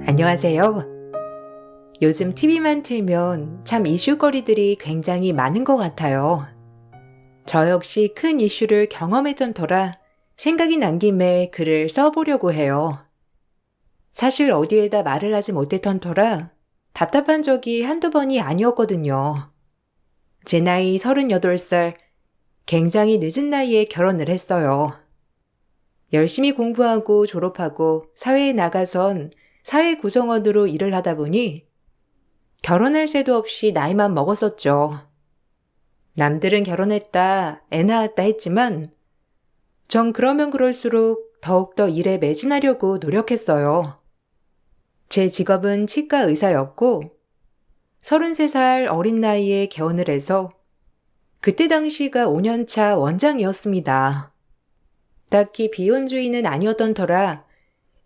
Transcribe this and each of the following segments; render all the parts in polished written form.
안녕하세요. 요즘 TV만 틀면 참 이슈거리들이 굉장히 많은 것 같아요. 저 역시 큰 이슈를 경험했던 터라 생각이 난 김에 글을 써보려고 해요. 사실 어디에다 말을 하지 못했던 터라 답답한 적이 한두 번이 아니었거든요. 제 나이 38살, 굉장히 늦은 나이에 결혼을 했어요. 열심히 공부하고 졸업하고 사회에 나가선 사회 구성원으로 일을 하다 보니 결혼할 새도 없이 나이만 먹었었죠. 남들은 결혼했다, 애 낳았다 했지만 전 그러면 그럴수록 더욱더 일에 매진하려고 노력했어요. 제 직업은 치과 의사였고 33살 어린 나이에 개원을 해서 그때 당시가 5년차 원장이었습니다. 딱히 비혼주의는 아니었던 터라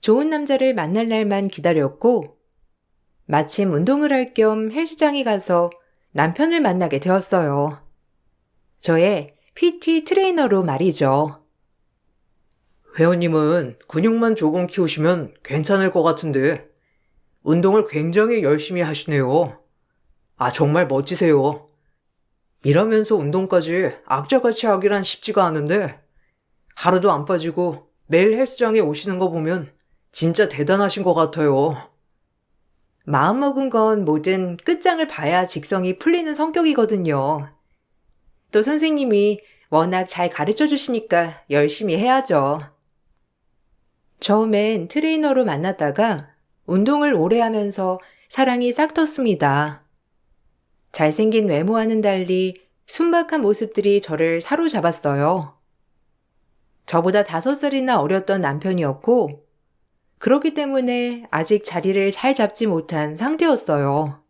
좋은 남자를 만날 날만 기다렸고 마침 운동을 할 겸 헬스장에 가서 남편을 만나게 되었어요. 저의 PT 트레이너로 말이죠. 회원님은 근육만 조금 키우시면 괜찮을 것 같은데 운동을 굉장히 열심히 하시네요. 아, 정말 멋지세요. 일하면서 운동까지 악자같이 하기란 쉽지가 않은데 하루도 안 빠지고 매일 헬스장에 오시는 거 보면 진짜 대단하신 것 같아요. 마음먹은 건 뭐든 끝장을 봐야 직성이 풀리는 성격이거든요. 또 선생님이 워낙 잘 가르쳐 주시니까 열심히 해야죠. 처음엔 트레이너로 만났다가 운동을 오래 하면서 사랑이 싹 텄습니다. 잘생긴 외모와는 달리 순박한 모습들이 저를 사로잡았어요. 저보다 5살이나 어렸던 남편이었고 그렇기 때문에 아직 자리를 잘 잡지 못한 상태였어요.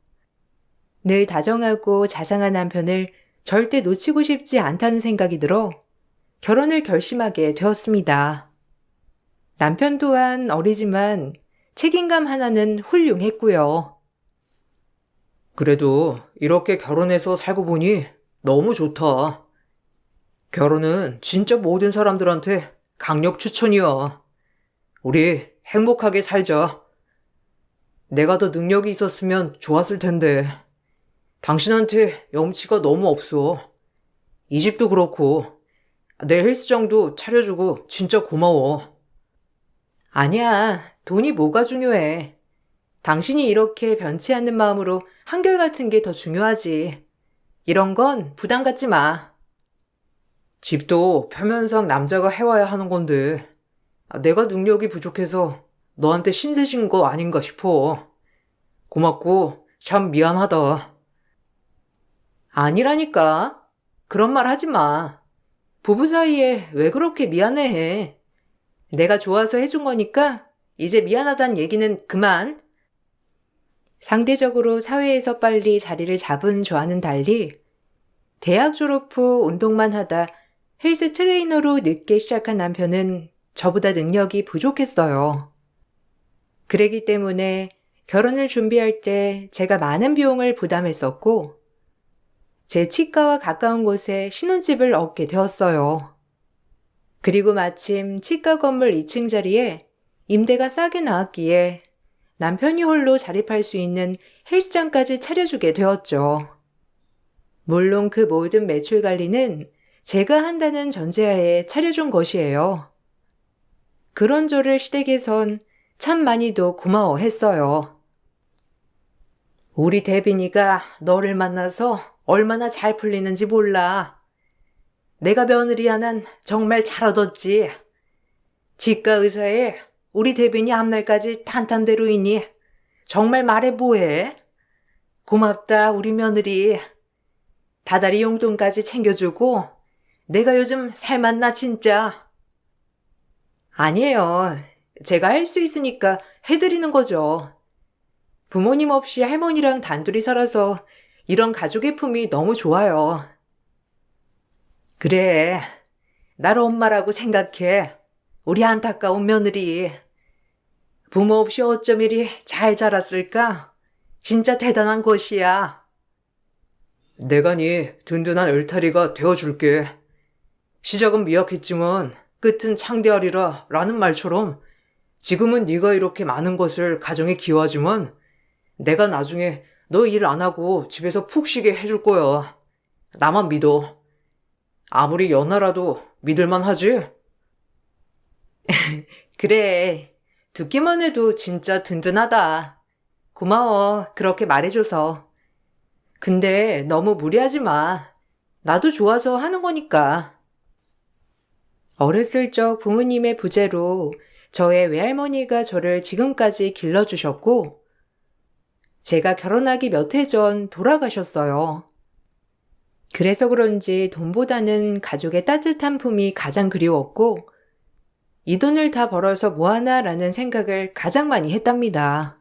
늘 다정하고 자상한 남편을 절대 놓치고 싶지 않다는 생각이 들어 결혼을 결심하게 되었습니다. 남편 또한 어리지만 책임감 하나는 훌륭했고요. 그래도 이렇게 결혼해서 살고 보니 너무 좋다. 결혼은 진짜 모든 사람들한테 강력 추천이야. 우리 행복하게 살자. 내가 더 능력이 있었으면 좋았을 텐데. 당신한테 염치가 너무 없어. 이 집도 그렇고, 내 헬스장도 차려주고 진짜 고마워. 아니야, 돈이 뭐가 중요해. 당신이 이렇게 변치 않는 마음으로 한결같은 게 더 중요하지. 이런 건 부담 갖지 마. 집도 표면상 남자가 해와야 하는 건데, 내가 능력이 부족해서 너한테 신세진 거 아닌가 싶어. 고맙고 참 미안하다. 아니라니까. 그런 말 하지 마. 부부 사이에 왜 그렇게 미안해해. 내가 좋아서 해준 거니까 이제 미안하단 얘기는 그만. 상대적으로 사회에서 빨리 자리를 잡은 저와는 달리 대학 졸업 후 운동만 하다 헬스 트레이너로 늦게 시작한 남편은 저보다 능력이 부족했어요. 그러기 때문에 결혼을 준비할 때 제가 많은 비용을 부담했었고 제 치과와 가까운 곳에 신혼집을 얻게 되었어요. 그리고 마침 치과 건물 2층 자리에 임대가 싸게 나왔기에 남편이 홀로 자립할 수 있는 헬스장까지 차려주게 되었죠. 물론 그 모든 매출 관리는 제가 한다는 전제하에 차려준 것이에요. 그런 저를 시댁에선 참 많이도 고마워했어요. 우리 대빈이가 너를 만나서 얼마나 잘 풀리는지 몰라. 내가 며느리 하나는 정말 잘 얻었지. 치과 의사에 우리 대빈이 앞날까지 탄탄대로이니 정말 말해 뭐해. 고맙다 우리 며느리. 다달이 용돈까지 챙겨주고 내가 요즘 살맛나 진짜. 아니에요. 제가 할 수 있으니까 해드리는 거죠. 부모님 없이 할머니랑 단둘이 살아서 이런 가족의 품이 너무 좋아요. 그래, 나를 엄마라고 생각해. 우리 안타까운 며느리. 부모 없이 어쩜 이리 잘 자랐을까? 진짜 대단한 것이야. 내가 네 든든한 울타리가 되어줄게. 시작은 미약했지만 끝은 창대하리라 라는 말처럼 지금은 네가 이렇게 많은 것을 가정에 기여하지만 내가 나중에 너 일 안 하고 집에서 푹 쉬게 해줄 거야. 나만 믿어. 아무리 연하라도 믿을만 하지? 그래. 듣기만 해도 진짜 든든하다. 고마워. 그렇게 말해줘서. 근데 너무 무리하지 마. 나도 좋아서 하는 거니까. 어렸을 적 부모님의 부재로 저의 외할머니가 저를 지금까지 길러주셨고, 제가 결혼하기 몇 해 전 돌아가셨어요. 그래서 그런지 돈보다는 가족의 따뜻한 품이 가장 그리웠고, 이 돈을 다 벌어서 뭐하나라는 생각을 가장 많이 했답니다.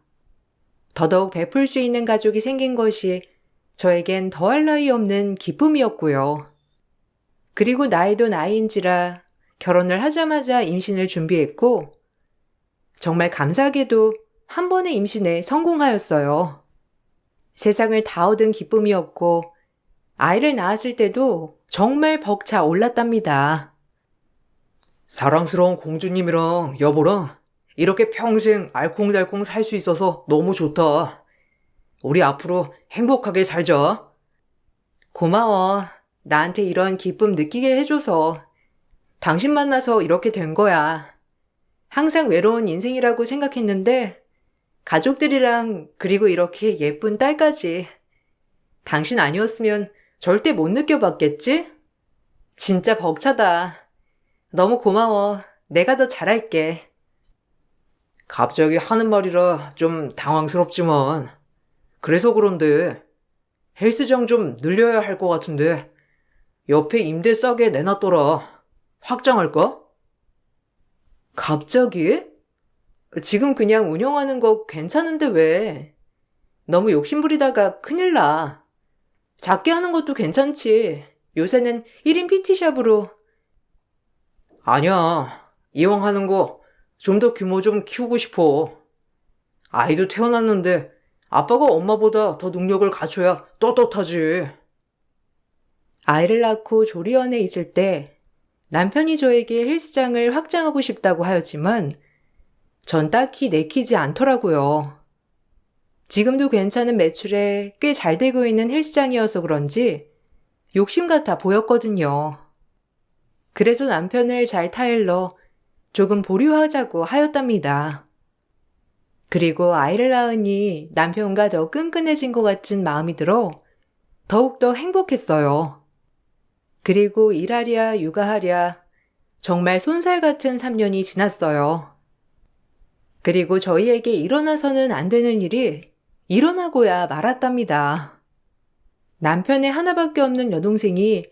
더더욱 베풀 수 있는 가족이 생긴 것이 저에겐 더할 나위 없는 기쁨이었고요. 그리고 나이도 나이인지라 결혼을 하자마자 임신을 준비했고, 정말 감사하게도 한 번의 임신에 성공하였어요. 세상을 다 얻은 기쁨이었고, 아이를 낳았을 때도 정말 벅차 올랐답니다. 사랑스러운 공주님이랑 여보랑 이렇게 평생 알콩달콩 살 수 있어서 너무 좋다. 우리 앞으로 행복하게 살자. 고마워. 나한테 이런 기쁨 느끼게 해줘서. 당신 만나서 이렇게 된 거야. 항상 외로운 인생이라고 생각했는데, 가족들이랑 그리고 이렇게 예쁜 딸까지. 당신 아니었으면 절대 못 느껴봤겠지? 진짜 벅차다. 너무 고마워. 내가 더 잘할게. 갑자기 하는 말이라 좀 당황스럽지만 그래서 그런데 헬스장 좀 늘려야 할 것 같은데 옆에 임대 싸게 내놨더라. 확장할까? 갑자기? 지금 그냥 운영하는 거 괜찮은데 왜? 너무 욕심부리다가 큰일 나. 작게 하는 것도 괜찮지. 요새는 1인 PT샵으로. 아니야. 이왕 하는 거 좀 더 규모 좀 키우고 싶어. 아이도 태어났는데 아빠가 엄마보다 더 능력을 갖춰야 떳떳하지. 아이를 낳고 조리원에 있을 때 남편이 저에게 헬스장을 확장하고 싶다고 하였지만 전 딱히 내키지 않더라고요. 지금도 괜찮은 매출에 꽤 잘 되고 있는 헬스장이어서 그런지 욕심 같아 보였거든요. 그래서 남편을 잘 타일러 조금 보류하자고 하였답니다. 그리고 아이를 낳으니 남편과 더 끈끈해진 것 같은 마음이 들어 더욱더 행복했어요. 그리고 일하랴 육아하랴 정말 손살 같은 3년이 지났어요. 그리고 저희에게 일어나서는 안 되는 일이 일어나고야 말았답니다. 남편의 하나밖에 없는 여동생이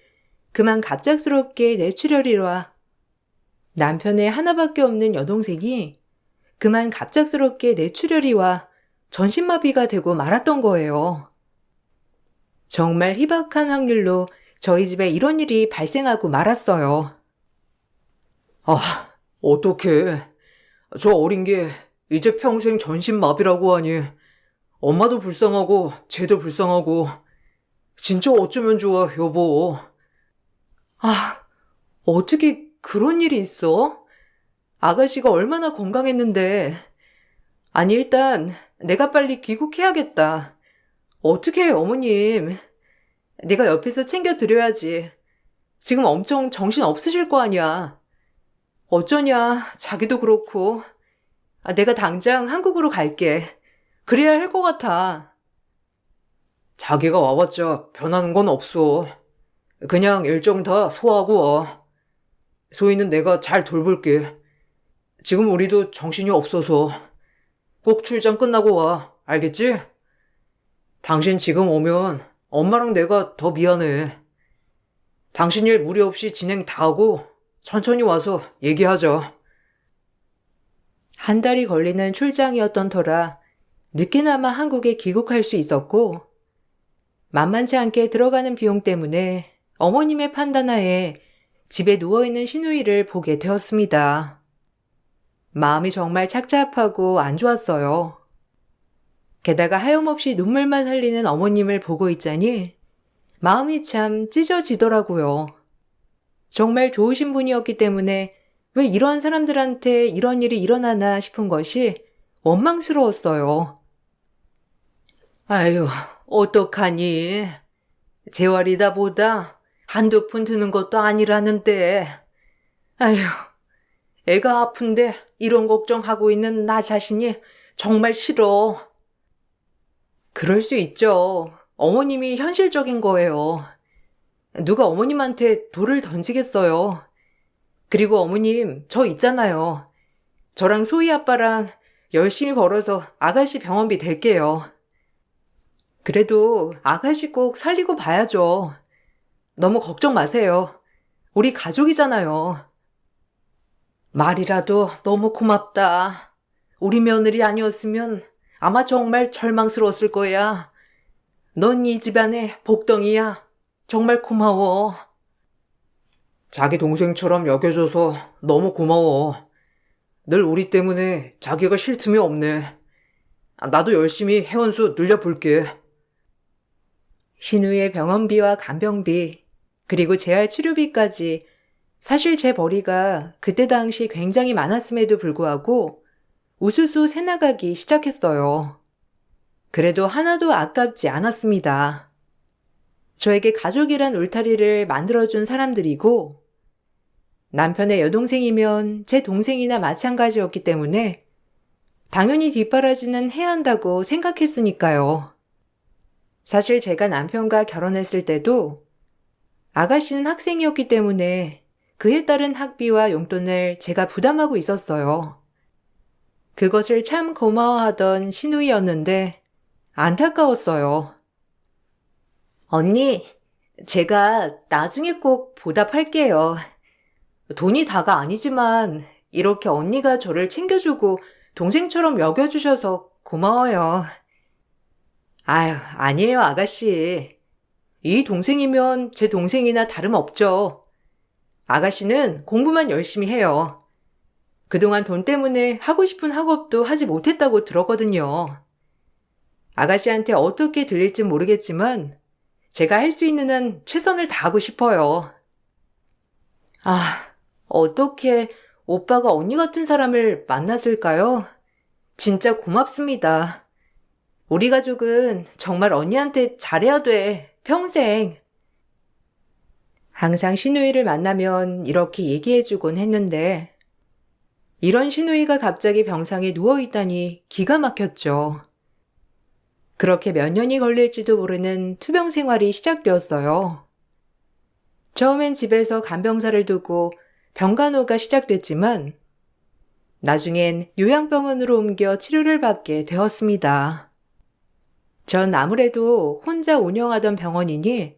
그만 갑작스럽게 뇌출혈이라 남편의 하나밖에 없는 여동생이 그만 갑작스럽게 뇌출혈이와 전신마비가 되고 말았던 거예요. 정말 희박한 확률로 저희 집에 이런 일이 발생하고 말았어요. 아, 어떡해. 저 어린 게 이제 평생 전신마비라고 하니 엄마도 불쌍하고 쟤도 불쌍하고 진짜 어쩌면 좋아, 여보. 아, 어떻게 그런 일이 있어? 아가씨가 얼마나 건강했는데. 아니, 일단 내가 빨리 귀국해야겠다. 어떻게 해, 어머님. 내가 옆에서 챙겨드려야지. 지금 엄청 정신 없으실 거 아니야. 어쩌냐, 자기도 그렇고. 내가 당장 한국으로 갈게. 그래야 할 것 같아. 자기가 와봤자 변하는 건 없어. 그냥 일정 다 소화하고 와. 소희는 내가 잘 돌볼게. 지금 우리도 정신이 없어서 꼭 출장 끝나고 와. 알겠지? 당신 지금 오면 엄마랑 내가 더 미안해. 당신 일 무리 없이 진행 다 하고 천천히 와서 얘기하자. 한 달이 걸리는 출장이었던 터라 늦게나마 한국에 귀국할 수 있었고, 만만치 않게 들어가는 비용 때문에 어머님의 판단하에 집에 누워있는 시누이를 보게 되었습니다. 마음이 정말 착잡하고 안 좋았어요. 게다가 하염없이 눈물만 흘리는 어머님을 보고 있자니 마음이 참 찢어지더라고요. 정말 좋으신 분이었기 때문에 왜 이러한 사람들한테 이런 일이 일어나나 싶은 것이 원망스러웠어요. 아유, 어떡하니? 재활이다 보다 한두 푼 드는 것도 아니라는데. 아유, 애가 아픈데 이런 걱정하고 있는 나 자신이 정말 싫어. 그럴 수 있죠. 어머님이 현실적인 거예요. 누가 어머님한테 돌을 던지겠어요. 그리고 어머님, 저 있잖아요. 저랑 소희 아빠랑 열심히 벌어서 아가씨 병원비 댈게요. 그래도 아가씨 꼭 살리고 봐야죠. 너무 걱정 마세요. 우리 가족이잖아요. 말이라도 너무 고맙다. 우리 며느리 아니었으면 아마 정말 절망스러웠을 거야. 넌 이 집안의 복덩이야. 정말 고마워. 자기 동생처럼 여겨줘서 너무 고마워. 늘 우리 때문에 자기가 쉴 틈이 없네. 나도 열심히 회원수 늘려볼게. 신우의 병원비와 간병비, 그리고 재활 치료비까지 사실 제 벌이가 그때 당시 굉장히 많았음에도 불구하고 우수수 새나가기 시작했어요. 그래도 하나도 아깝지 않았습니다. 저에게 가족이란 울타리를 만들어준 사람들이고 남편의 여동생이면 제 동생이나 마찬가지였기 때문에 당연히 뒷바라지는 해야 한다고 생각했으니까요. 사실 제가 남편과 결혼했을 때도 아가씨는 학생이었기 때문에 그에 따른 학비와 용돈을 제가 부담하고 있었어요. 그것을 참 고마워하던 신우이였는데 안타까웠어요. 언니, 제가 나중에 꼭 보답할게요. 돈이 다가 아니지만 이렇게 언니가 저를 챙겨주고 동생처럼 여겨주셔서 고마워요. 아유, 아니에요, 아가씨. 이 동생이면 제 동생이나 다름없죠. 아가씨는 공부만 열심히 해요. 그동안 돈 때문에 하고 싶은 학업도 하지 못했다고 들었거든요. 아가씨한테 어떻게 들릴지 모르겠지만 제가 할 수 있는 한 최선을 다하고 싶어요. 아, 어떻게 오빠가 언니 같은 사람을 만났을까요? 진짜 고맙습니다. 우리 가족은 정말 언니한테 잘해야 돼. 평생. 항상 신우이를 만나면 이렇게 얘기해주곤 했는데 이런 신우이가 갑자기 병상에 누워있다니 기가 막혔죠. 그렇게 몇 년이 걸릴지도 모르는 투병 생활이 시작되었어요. 처음엔 집에서 간병사를 두고 병간호가 시작됐지만 나중엔 요양병원으로 옮겨 치료를 받게 되었습니다. 전 아무래도 혼자 운영하던 병원이니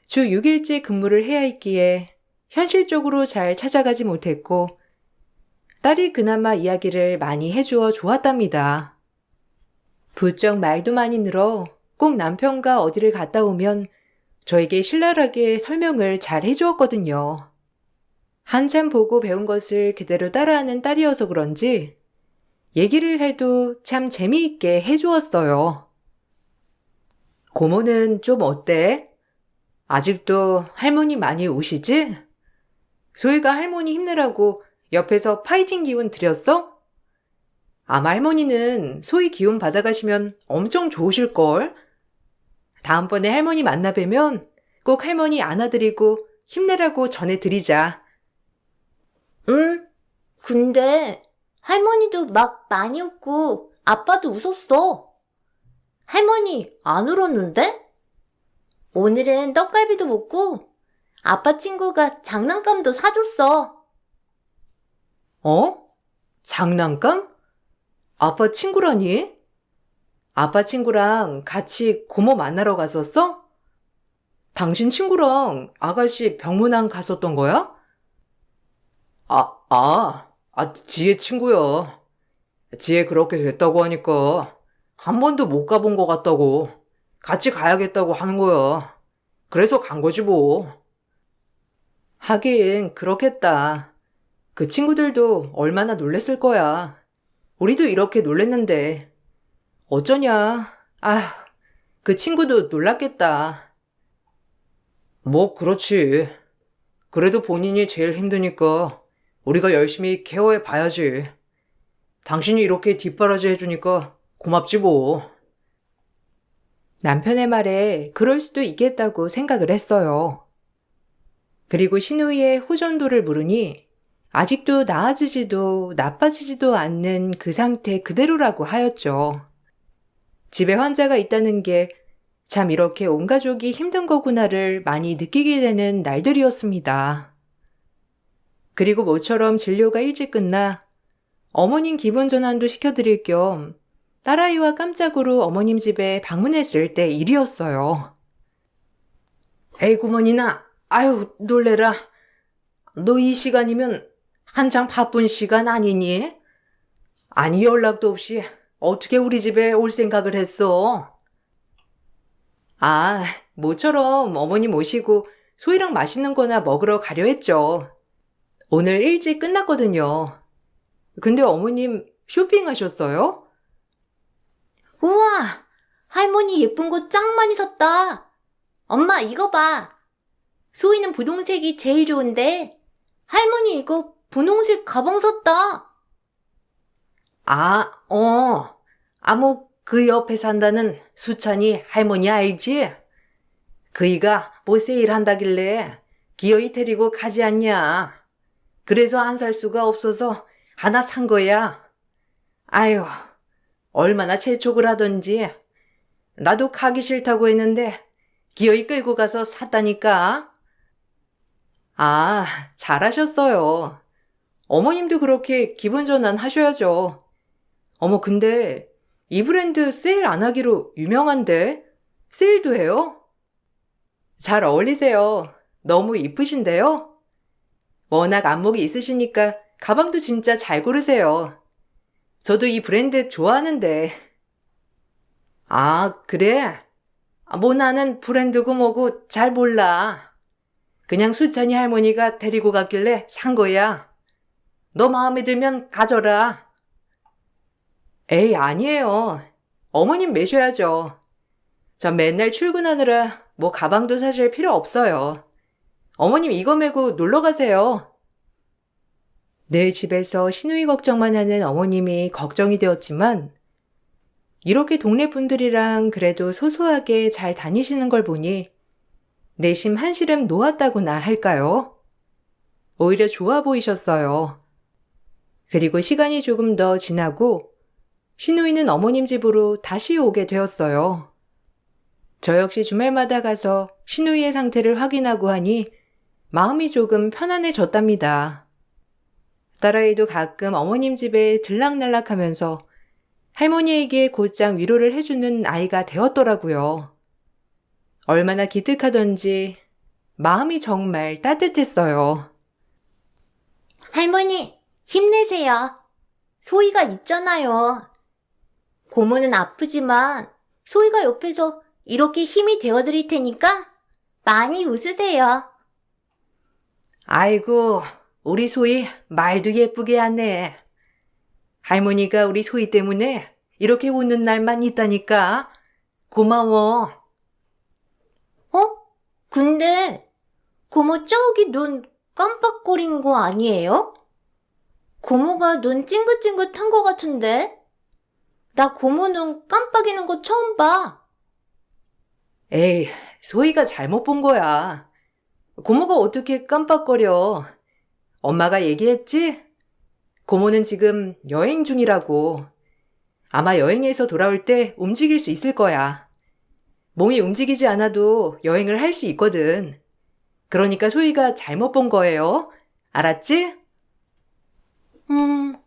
주 6일째 근무를 해야 했기에 현실적으로 잘 찾아가지 못했고 딸이 그나마 이야기를 많이 해주어 좋았답니다. 부쩍 말도 많이 늘어 꼭 남편과 어디를 갔다 오면 저에게 신랄하게 설명을 잘 해주었거든요. 한참 보고 배운 것을 그대로 따라하는 딸이어서 그런지 얘기를 해도 참 재미있게 해주었어요. 고모는 좀 어때? 아직도 할머니 많이 우시지? 소희가 할머니 힘내라고 옆에서 파이팅 기운 드렸어? 아마 할머니는 소희 기운 받아가시면 엄청 좋으실걸? 다음번에 할머니 만나 뵈면 꼭 할머니 안아드리고 힘내라고 전해드리자. 응? 근데 할머니도 막 많이 웃고 아빠도 웃었어. 할머니 안 울었는데? 오늘은 떡갈비도 먹고 아빠 친구가 장난감도 사줬어. 어? 장난감? 아빠 친구라니? 아빠 친구랑 같이 고모 만나러 갔었어? 당신 친구랑 아가씨 병문안 갔었던 거야? 지혜 친구야. 지혜 그렇게 됐다고 하니까 한 번도 못 가본 것 같다고. 같이 가야겠다고 하는 거야. 그래서 간 거지 뭐. 하긴 그렇겠다. 그 친구들도 얼마나 놀랬을 거야. 우리도 이렇게 놀랬는데. 어쩌냐. 그 친구도 놀랐겠다. 뭐 그렇지. 그래도 본인이 제일 힘드니까 우리가 열심히 케어해 봐야지. 당신이 이렇게 뒷바라지 해주니까 고맙지 뭐. 남편의 말에 그럴 수도 있겠다고 생각을 했어요. 그리고 신우이의 호전도를 물으니 아직도 나아지지도 나빠지지도 않는 그 상태 그대로라고 하였죠. 집에 환자가 있다는 게 참 이렇게 온 가족이 힘든 거구나를 많이 느끼게 되는 날들이었습니다. 그리고 모처럼 진료가 일찍 끝나 어머님 기분 전환도 시켜드릴 겸 딸아이와 깜짝으로 어머님 집에 방문했을 때 일이었어요. 에이, 구먼이나. 아유, 놀래라. 너 이 시간이면 한창 바쁜 시간 아니니? 아니, 연락도 없이 어떻게 우리 집에 올 생각을 했어? 아, 모처럼 어머님 오시고 소희랑 맛있는 거나 먹으러 가려 했죠. 오늘 일찍 끝났거든요. 근데 어머님 쇼핑하셨어요? 우와! 할머니 예쁜 거 짱 많이 샀다. 엄마, 이거 봐. 소희는 분홍색이 제일 좋은데, 할머니 이거 분홍색 가방 샀다. 그 옆에 산다는 수찬이 할머니 알지? 그이가 뭐 세일한다길래 기어이 데리고 가지 않냐. 그래서 안 살 수가 없어서 하나 산 거야. 아유, 얼마나 재촉을 하던지. 나도 가기 싫다고 했는데 기어이 끌고 가서 샀다니까. 아, 잘하셨어요. 어머님도 그렇게 기분 전환 하셔야죠. 어머, 근데 이 브랜드 세일 안 하기로 유명한데? 세일도 해요? 잘 어울리세요. 너무 이쁘신데요? 워낙 안목이 있으시니까 가방도 진짜 잘 고르세요. 저도 이 브랜드 좋아하는데. 아, 그래? 뭐 나는 브랜드고 뭐고 잘 몰라. 그냥 수찬이 할머니가 데리고 갔길래 산 거야. 너 마음에 들면 가져라. 에이, 아니에요. 어머님 매셔야죠. 전 맨날 출근하느라 뭐 가방도 사실 필요 없어요. 어머님 이거 메고 놀러 가세요. 늘 집에서 시누이 걱정만 하는 어머님이 걱정이 되었지만 이렇게 동네 분들이랑 그래도 소소하게 잘 다니시는 걸 보니 내심 한시름 놓았다고나 할까요? 오히려 좋아 보이셨어요. 그리고 시간이 조금 더 지나고 시누이는 어머님 집으로 다시 오게 되었어요. 저 역시 주말마다 가서 시누이의 상태를 확인하고 하니 마음이 조금 편안해졌답니다. 딸아이도 가끔 어머님 집에 들락날락하면서 할머니에게 곧장 위로를 해주는 아이가 되었더라고요. 얼마나 기특하던지 마음이 정말 따뜻했어요. 할머니, 힘내세요. 소희가 있잖아요. 고모는 아프지만 소희가 옆에서 이렇게 힘이 되어드릴 테니까 많이 웃으세요. 아이고, 우리 소희 말도 예쁘게 하네. 할머니가 우리 소희 때문에 이렇게 웃는 날만 있다니까. 고마워. 근데 고모 저기 눈 깜빡거린 거 아니에요? 고모가 눈 찡긋찡긋한 거 같은데? 나 고모 눈 깜빡이는 거 처음 봐. 에이, 소희가 잘못 본 거야. 고모가 어떻게 깜빡거려. 엄마가 얘기했지? 고모는 지금 여행 중이라고. 아마 여행에서 돌아올 때 움직일 수 있을 거야. 몸이 움직이지 않아도 여행을 할 수 있거든. 그러니까 소희가 잘못 본 거예요. 알았지?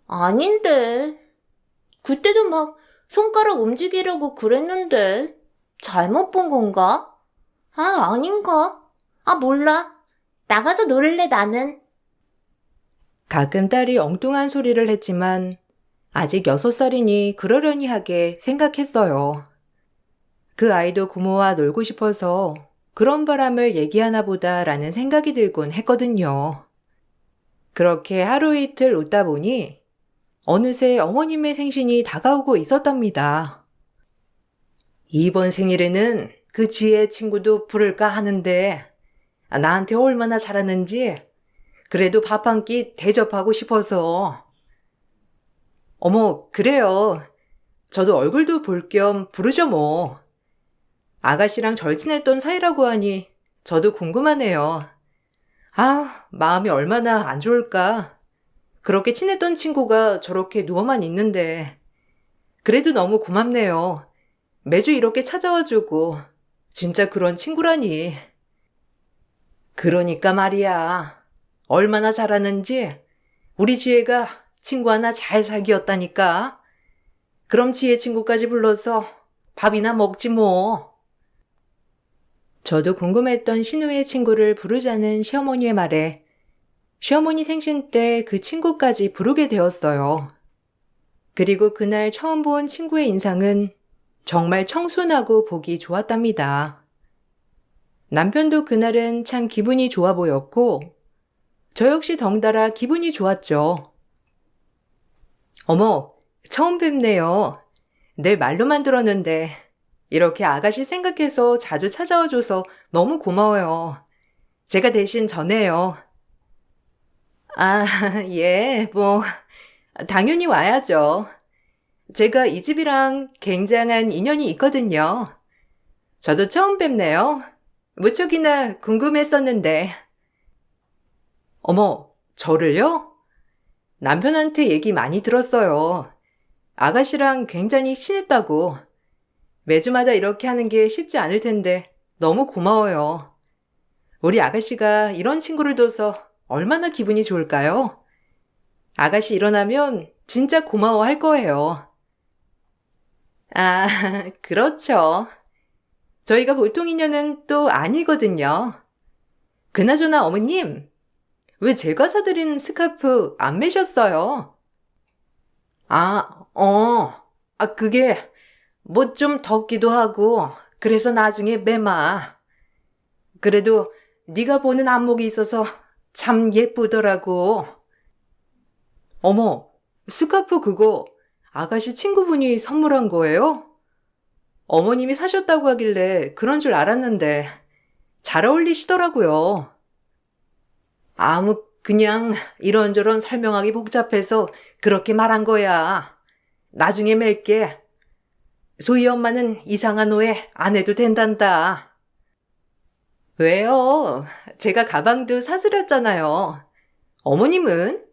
아닌데. 그때도 막 손가락 움직이려고 그랬는데. 잘못 본 건가? 아닌가? 몰라. 나가서 놀래, 나는. 가끔 딸이 엉뚱한 소리를 했지만 아직 6살이니 그러려니 하게 생각했어요. 그 아이도 고모와 놀고 싶어서 그런 바람을 얘기하나 보다라는 생각이 들곤 했거든요. 그렇게 하루 이틀 웃다 보니 어느새 어머님의 생신이 다가오고 있었답니다. 이번 생일에는 그 지혜 친구도 부를까 하는데 나한테 얼마나 잘하는지 그래도 밥 한 끼 대접하고 싶어서. 어머, 그래요. 저도 얼굴도 볼 겸 부르죠 뭐. 아가씨랑 절친했던 사이라고 하니 저도 궁금하네요. 아, 마음이 얼마나 안 좋을까. 그렇게 친했던 친구가 저렇게 누워만 있는데. 그래도 너무 고맙네요. 매주 이렇게 찾아와주고. 진짜 그런 친구라니. 그러니까 말이야. 얼마나 잘하는지 우리 지혜가 친구 하나 잘 사귀었다니까. 그럼 지혜 친구까지 불러서 밥이나 먹지 뭐. 저도 궁금했던 신우의 친구를 부르자는 시어머니의 말에 시어머니 생신 때 그 친구까지 부르게 되었어요. 그리고 그날 처음 본 친구의 인상은 정말 청순하고 보기 좋았답니다. 남편도 그날은 참 기분이 좋아 보였고 저 역시 덩달아 기분이 좋았죠. 어머, 처음 뵙네요. 늘 말로만 들었는데 이렇게 아가씨 생각해서 자주 찾아와줘서 너무 고마워요. 제가 대신 전해요. 아, 예, 뭐 당연히 와야죠. 제가 이 집이랑 굉장한 인연이 있거든요. 저도 처음 뵙네요. 무척이나 궁금했었는데. 어머, 저를요? 남편한테 얘기 많이 들었어요. 아가씨랑 굉장히 친했다고. 매주마다 이렇게 하는 게 쉽지 않을 텐데 너무 고마워요. 우리 아가씨가 이런 친구를 둬서 얼마나 기분이 좋을까요? 아가씨 일어나면 진짜 고마워할 거예요. 아, 그렇죠. 저희가 보통 인연은 또 아니거든요. 그나저나 어머님, 왜 제가 사드린 스카프 안 매셨어요? 그게 뭐 좀 덥기도 하고 그래서 나중에 매마. 그래도 네가 보는 안목이 있어서 참 예쁘더라고. 어머, 스카프 그거 아가씨 친구분이 선물한 거예요? 어머님이 사셨다고 하길래 그런 줄 알았는데 잘 어울리시더라고요. 그냥 이런저런 설명하기 복잡해서 그렇게 말한 거야. 나중에 맬게. 소희 엄마는 이상한 오해 안 해도 된단다. 왜요? 제가 가방도 사드렸잖아요. 어머님은?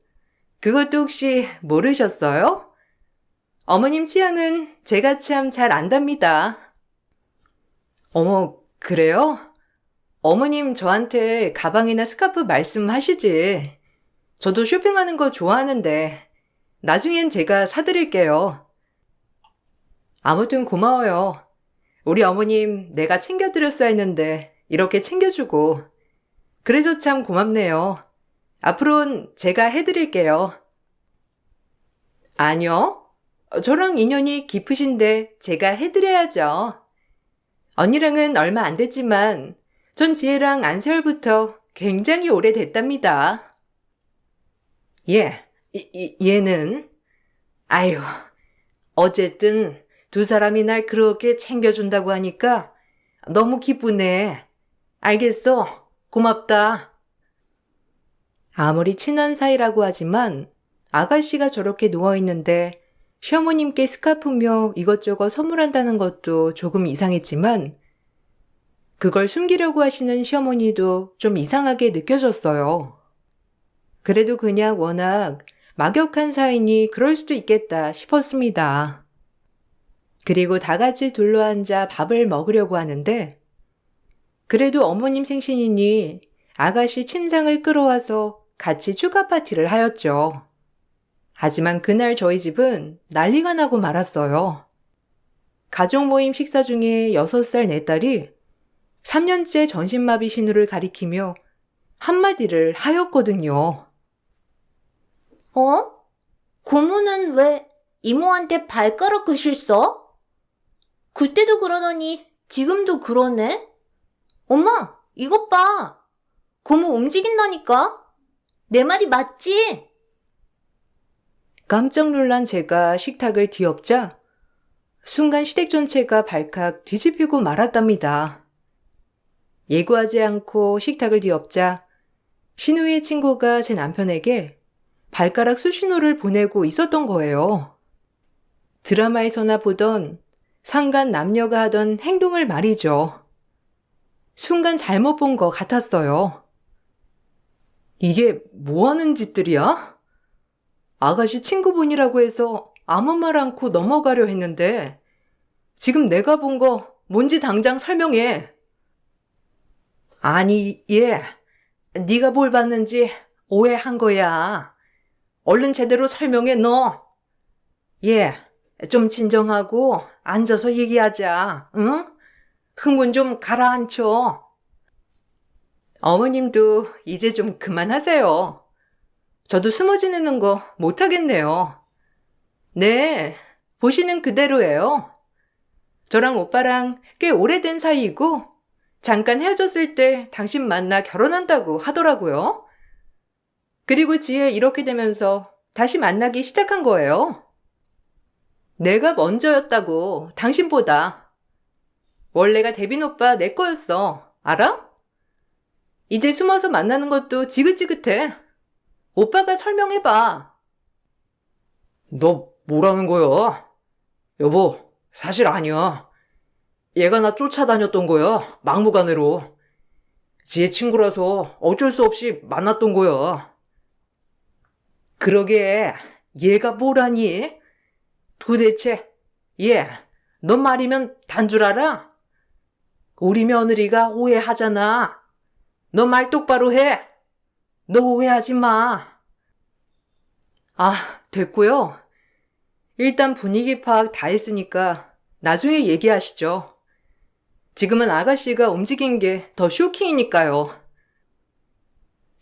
그것도 혹시 모르셨어요? 어머님 취향은 제가 참 잘 안답니다. 어머, 그래요? 어머님 저한테 가방이나 스카프 말씀하시지. 저도 쇼핑하는 거 좋아하는데 나중엔 제가 사드릴게요. 아무튼 고마워요. 우리 어머님 내가 챙겨드렸어야 했는데 이렇게 챙겨주고 그래서 참 고맙네요. 앞으로는 제가 해드릴게요. 아니요. 저랑 인연이 깊으신데 제가 해드려야죠. 언니랑은 얼마 안 됐지만 전 지혜랑 안세월부터 굉장히 오래됐답니다. 얘는? 아유, 어쨌든 두 사람이 날 그렇게 챙겨준다고 하니까 너무 기쁘네. 알겠어. 고맙다. 아무리 친한 사이라고 하지만 아가씨가 저렇게 누워있는데 시어머님께 스카프며 이것저것 선물한다는 것도 조금 이상했지만 그걸 숨기려고 하시는 시어머니도 좀 이상하게 느껴졌어요. 그래도 그냥 워낙 막역한 사이니 그럴 수도 있겠다 싶었습니다. 그리고 다 같이 둘러앉아 밥을 먹으려고 하는데 그래도 어머님 생신이니 아가씨 침상을 끌어와서 같이 축하 파티를 하였죠. 하지만 그날 저희 집은 난리가 나고 말았어요. 가족 모임 식사 중에 6살 내 딸이 3년째 전신마비 신우를 가리키며 한마디를 하였거든요. 고모는 왜 이모한테 발가락 그실 써? 그때도 그러더니 지금도 그러네? 엄마, 이것 봐. 고모 움직인다니까? 내 말이 맞지? 깜짝 놀란 제가 식탁을 뒤엎자 순간 시댁 전체가 발칵 뒤집히고 말았답니다. 예고하지 않고 식탁을 뒤엎자 신우이의 친구가 제 남편에게 발가락 수신호를 보내고 있었던 거예요. 드라마에서나 보던 상간 남녀가 하던 행동을 말이죠. 순간 잘못 본 것 같았어요. 이게 뭐 하는 짓들이야? 아가씨 친구분이라고 해서 아무 말 않고 넘어가려 했는데 지금 내가 본 거 뭔지 당장 설명해. 아니, 얘, 네가 뭘 봤는지 오해한 거야. 얼른 제대로 설명해, 너. 얘, 좀 진정하고 앉아서 얘기하자, 응? 흥분 좀 가라앉혀. 어머님도 이제 좀 그만하세요. 저도 숨어 지내는 거 못하겠네요. 네, 보시는 그대로예요. 저랑 오빠랑 꽤 오래된 사이이고 잠깐 헤어졌을 때 당신 만나 결혼한다고 하더라고요. 그리고 지혜 이렇게 되면서 다시 만나기 시작한 거예요. 내가 먼저였다고, 당신보다. 원래가 대빈 오빠 내 거였어. 알아? 이제 숨어서 만나는 것도 지긋지긋해. 오빠가 설명해봐. 너 뭐라는 거야? 여보, 사실 아니야. 얘가 나 쫓아다녔던 거야, 막무가내로. 지혜 친구라서 어쩔 수 없이 만났던 거야. 그러게, 얘가 뭐라니? 도대체, 얘, 너 말이면 단 줄 알아? 우리 며느리가 오해하잖아. 너 말 똑바로 해. 너 오해하지 마. 아, 됐고요. 일단 분위기 파악 다 했으니까 나중에 얘기하시죠. 지금은 아가씨가 움직인 게 더 쇼킹이니까요.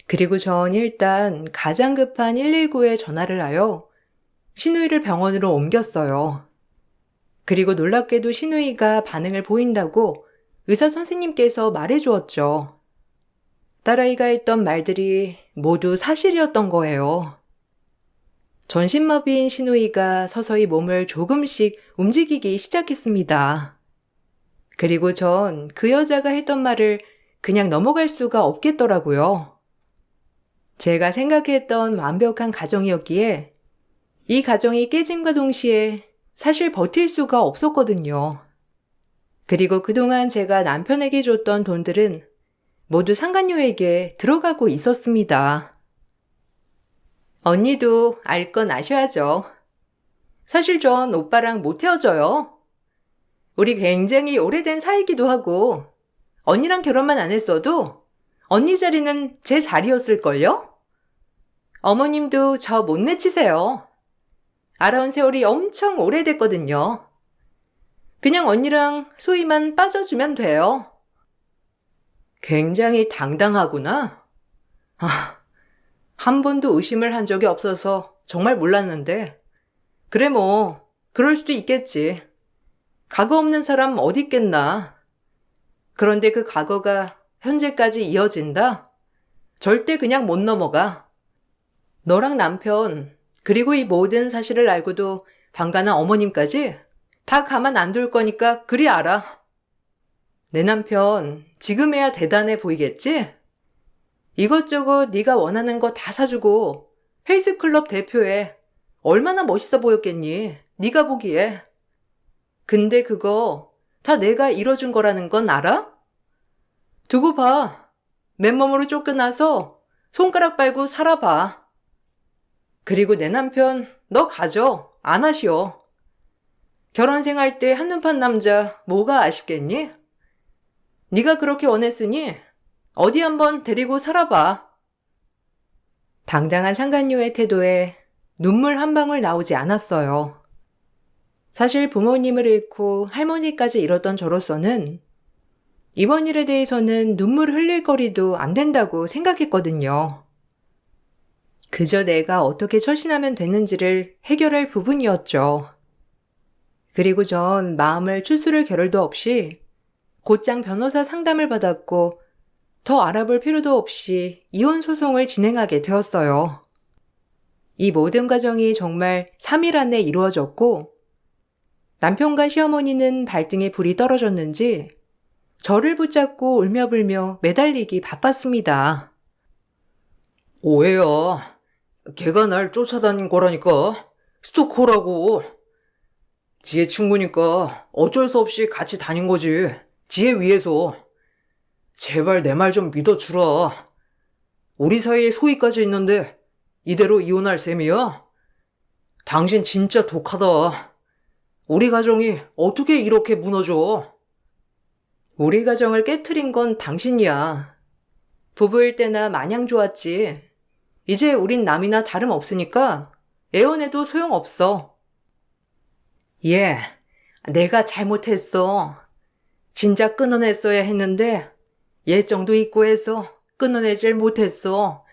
그리고 전 일단 가장 급한 119에 전화를 하여 신우이를 병원으로 옮겼어요. 그리고 놀랍게도 신우이가 반응을 보인다고 의사 선생님께서 말해주었죠. 딸아이가 했던 말들이 모두 사실이었던 거예요. 전신마비인 신우이가 서서히 몸을 조금씩 움직이기 시작했습니다. 그리고 전 그 여자가 했던 말을 그냥 넘어갈 수가 없겠더라고요. 제가 생각했던 완벽한 가정이었기에 이 가정이 깨짐과 동시에 사실 버틸 수가 없었거든요. 그리고 그동안 제가 남편에게 줬던 돈들은 모두 상간녀에게 들어가고 있었습니다. 언니도 알 건 아셔야죠. 사실 전 오빠랑 못 헤어져요. 우리 굉장히 오래된 사이기도 하고 언니랑 결혼만 안 했어도 언니 자리는 제 자리였을걸요? 어머님도 저 못 내치세요. 알아온 세월이 엄청 오래됐거든요. 그냥 언니랑 소희만 빠져주면 돼요. 굉장히 당당하구나. 한 번도 의심을 한 적이 없어서 정말 몰랐는데. 그래 뭐, 그럴 수도 있겠지. 과거 없는 사람 어디 있겠나. 그런데 그 과거가 현재까지 이어진다? 절대 그냥 못 넘어가. 너랑 남편, 그리고 이 모든 사실을 알고도 방관한 어머님까지 다 가만 안 둘 거니까 그리 알아. 내 남편 지금에야 대단해 보이겠지? 이것저것 네가 원하는 거 다 사주고 헬스클럽 대표에 얼마나 멋있어 보였겠니? 네가 보기에. 근데 그거 다 내가 이뤄준 거라는 건 알아? 두고 봐. 맨몸으로 쫓겨나서 손가락 빨고 살아봐. 그리고 내 남편 너 가져. 안 하시오. 결혼 생활 때 한눈판 남자 뭐가 아쉽겠니? 네가 그렇게 원했으니 어디 한번 데리고 살아봐. 당당한 상간녀의 태도에 눈물 한 방울 나오지 않았어요. 사실 부모님을 잃고 할머니까지 잃었던 저로서는 이번 일에 대해서는 눈물 흘릴 거리도 안 된다고 생각했거든요. 그저 내가 어떻게 처신하면 되는지를 해결할 부분이었죠. 그리고 전 마음을 추스를 겨를도 없이 곧장 변호사 상담을 받았고 더 알아볼 필요도 없이 이혼 소송을 진행하게 되었어요. 이 모든 과정이 정말 3일 안에 이루어졌고 남편과 시어머니는 발등에 불이 떨어졌는지 저를 붙잡고 울며불며 매달리기 바빴습니다. 오해야. 걔가 날 쫓아다닌 거라니까. 스토커라고. 지혜 친구니까 어쩔 수 없이 같이 다닌 거지. 지혜 위해서. 제발 내 말 좀 믿어주라. 우리 사이에 소희까지 있는데 이대로 이혼할 셈이야? 당신 진짜 독하다. 우리 가정이 어떻게 이렇게 무너져? 우리 가정을 깨트린 건 당신이야. 부부일 때나 마냥 좋았지. 이제 우린 남이나 다름없으니까 애원해도 소용없어. 예, 내가 잘못했어. 진작 끊어냈어야 했는데 예정도 있고 해서 끊어내질 못했어.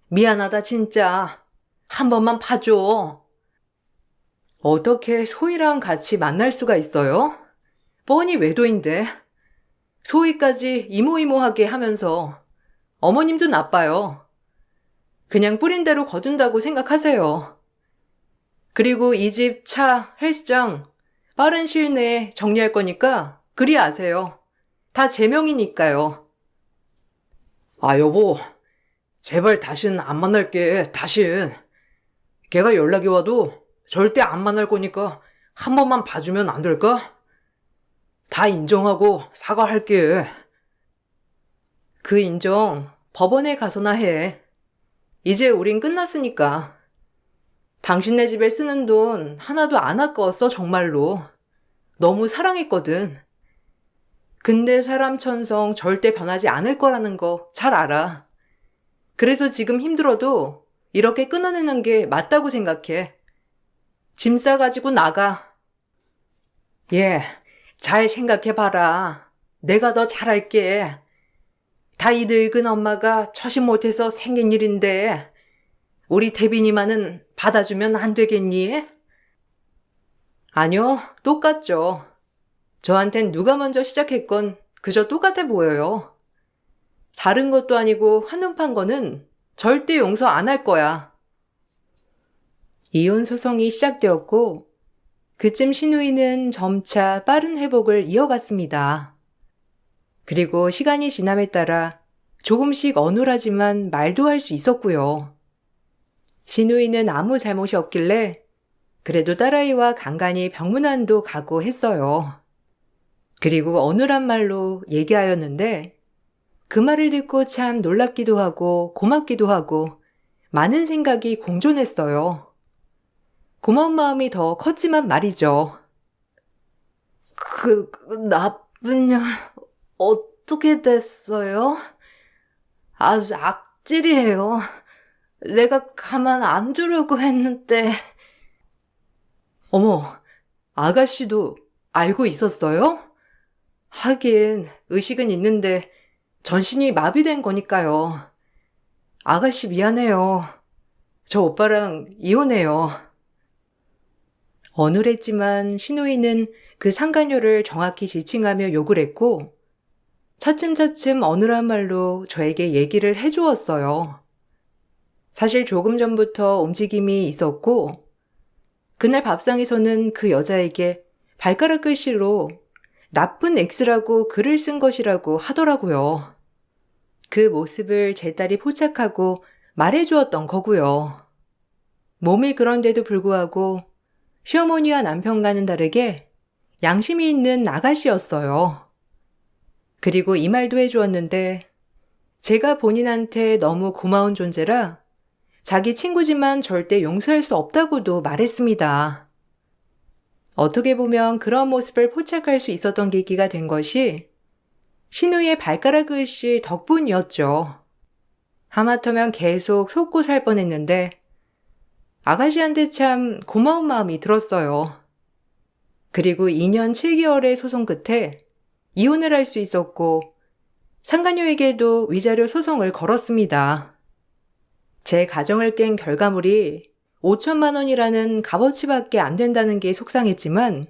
미안하다 진짜. 한 번만 봐줘. 어떻게 소희랑 같이 만날 수가 있어요? 뻔히 외도인데. 소희까지 이모이모하게 하면서 어머님도 나빠요. 그냥 뿌린 대로 거둔다고 생각하세요. 그리고 이 집, 차, 헬스장 빠른 시일 내에 정리할 거니까 그리 아세요. 다 제 명이니까요. 아, 여보. 제발 다신 안 만날게. 다신. 걔가 연락이 와도 절대 안 만날 거니까 한 번만 봐주면 안 될까? 다 인정하고 사과할게. 그 인정 법원에 가서나 해. 이제 우린 끝났으니까. 당신네 집에 쓰는 돈 하나도 안 아까웠어 정말로. 너무 사랑했거든. 근데 사람 천성 절대 변하지 않을 거라는 거 잘 알아. 그래서 지금 힘들어도 이렇게 끊어내는 게 맞다고 생각해. 짐 싸가지고 나가. 예, 잘 생각해봐라. 내가 더 잘할게. 다 이 늙은 엄마가 처신 못해서 생긴 일인데 우리 태빈이만은 받아주면 안 되겠니? 아니요, 똑같죠. 저한텐 누가 먼저 시작했건 그저 똑같아 보여요. 다른 것도 아니고 한눈판 거는 절대 용서 안 할 거야. 이혼 소송이 시작되었고 그쯤 신우이는 점차 빠른 회복을 이어갔습니다. 그리고 시간이 지남에 따라 조금씩 어눌하지만 말도 할 수 있었고요. 신우이는 아무 잘못이 없길래 그래도 딸아이와 간간히 병문안도 가고 했어요. 그리고 어눌한 말로 얘기하였는데 그 말을 듣고 참 놀랍기도 하고 고맙기도 하고 많은 생각이 공존했어요. 고마운 마음이 더 컸지만 말이죠. 그 나쁜 년 어떻게 됐어요? 아주 악질이에요. 내가 가만 안 두려고 했는데. 어머, 아가씨도 알고 있었어요? 하긴 의식은 있는데 전신이 마비된 거니까요. 아가씨 미안해요. 저 오빠랑 이혼해요. 어눌했지만 신우이는 그 상간녀를 정확히 지칭하며 욕을 했고 차츰차츰 어눌한 말로 저에게 얘기를 해주었어요. 사실 조금 전부터 움직임이 있었고 그날 밥상에서는 그 여자에게 발가락 글씨로 나쁜 X라고 글을 쓴 것이라고 하더라고요. 그 모습을 제 딸이 포착하고 말해주었던 거고요. 몸이 그런데도 불구하고 시어머니와 남편과는 다르게 양심이 있는 아가씨였어요. 그리고 이 말도 해주었는데 제가 본인한테 너무 고마운 존재라 자기 친구지만 절대 용서할 수 없다고도 말했습니다. 어떻게 보면 그런 모습을 포착할 수 있었던 계기가 된 것이 신우의 발가락 글씨 덕분이었죠. 하마터면 계속 속고 살 뻔했는데 아가씨한테 참 고마운 마음이 들었어요. 그리고 2년 7개월의 소송 끝에 이혼을 할 수 있었고 상간녀에게도 위자료 소송을 걸었습니다. 제 가정을 깬 결과물이 5천만 원이라는 값어치밖에 안 된다는 게 속상했지만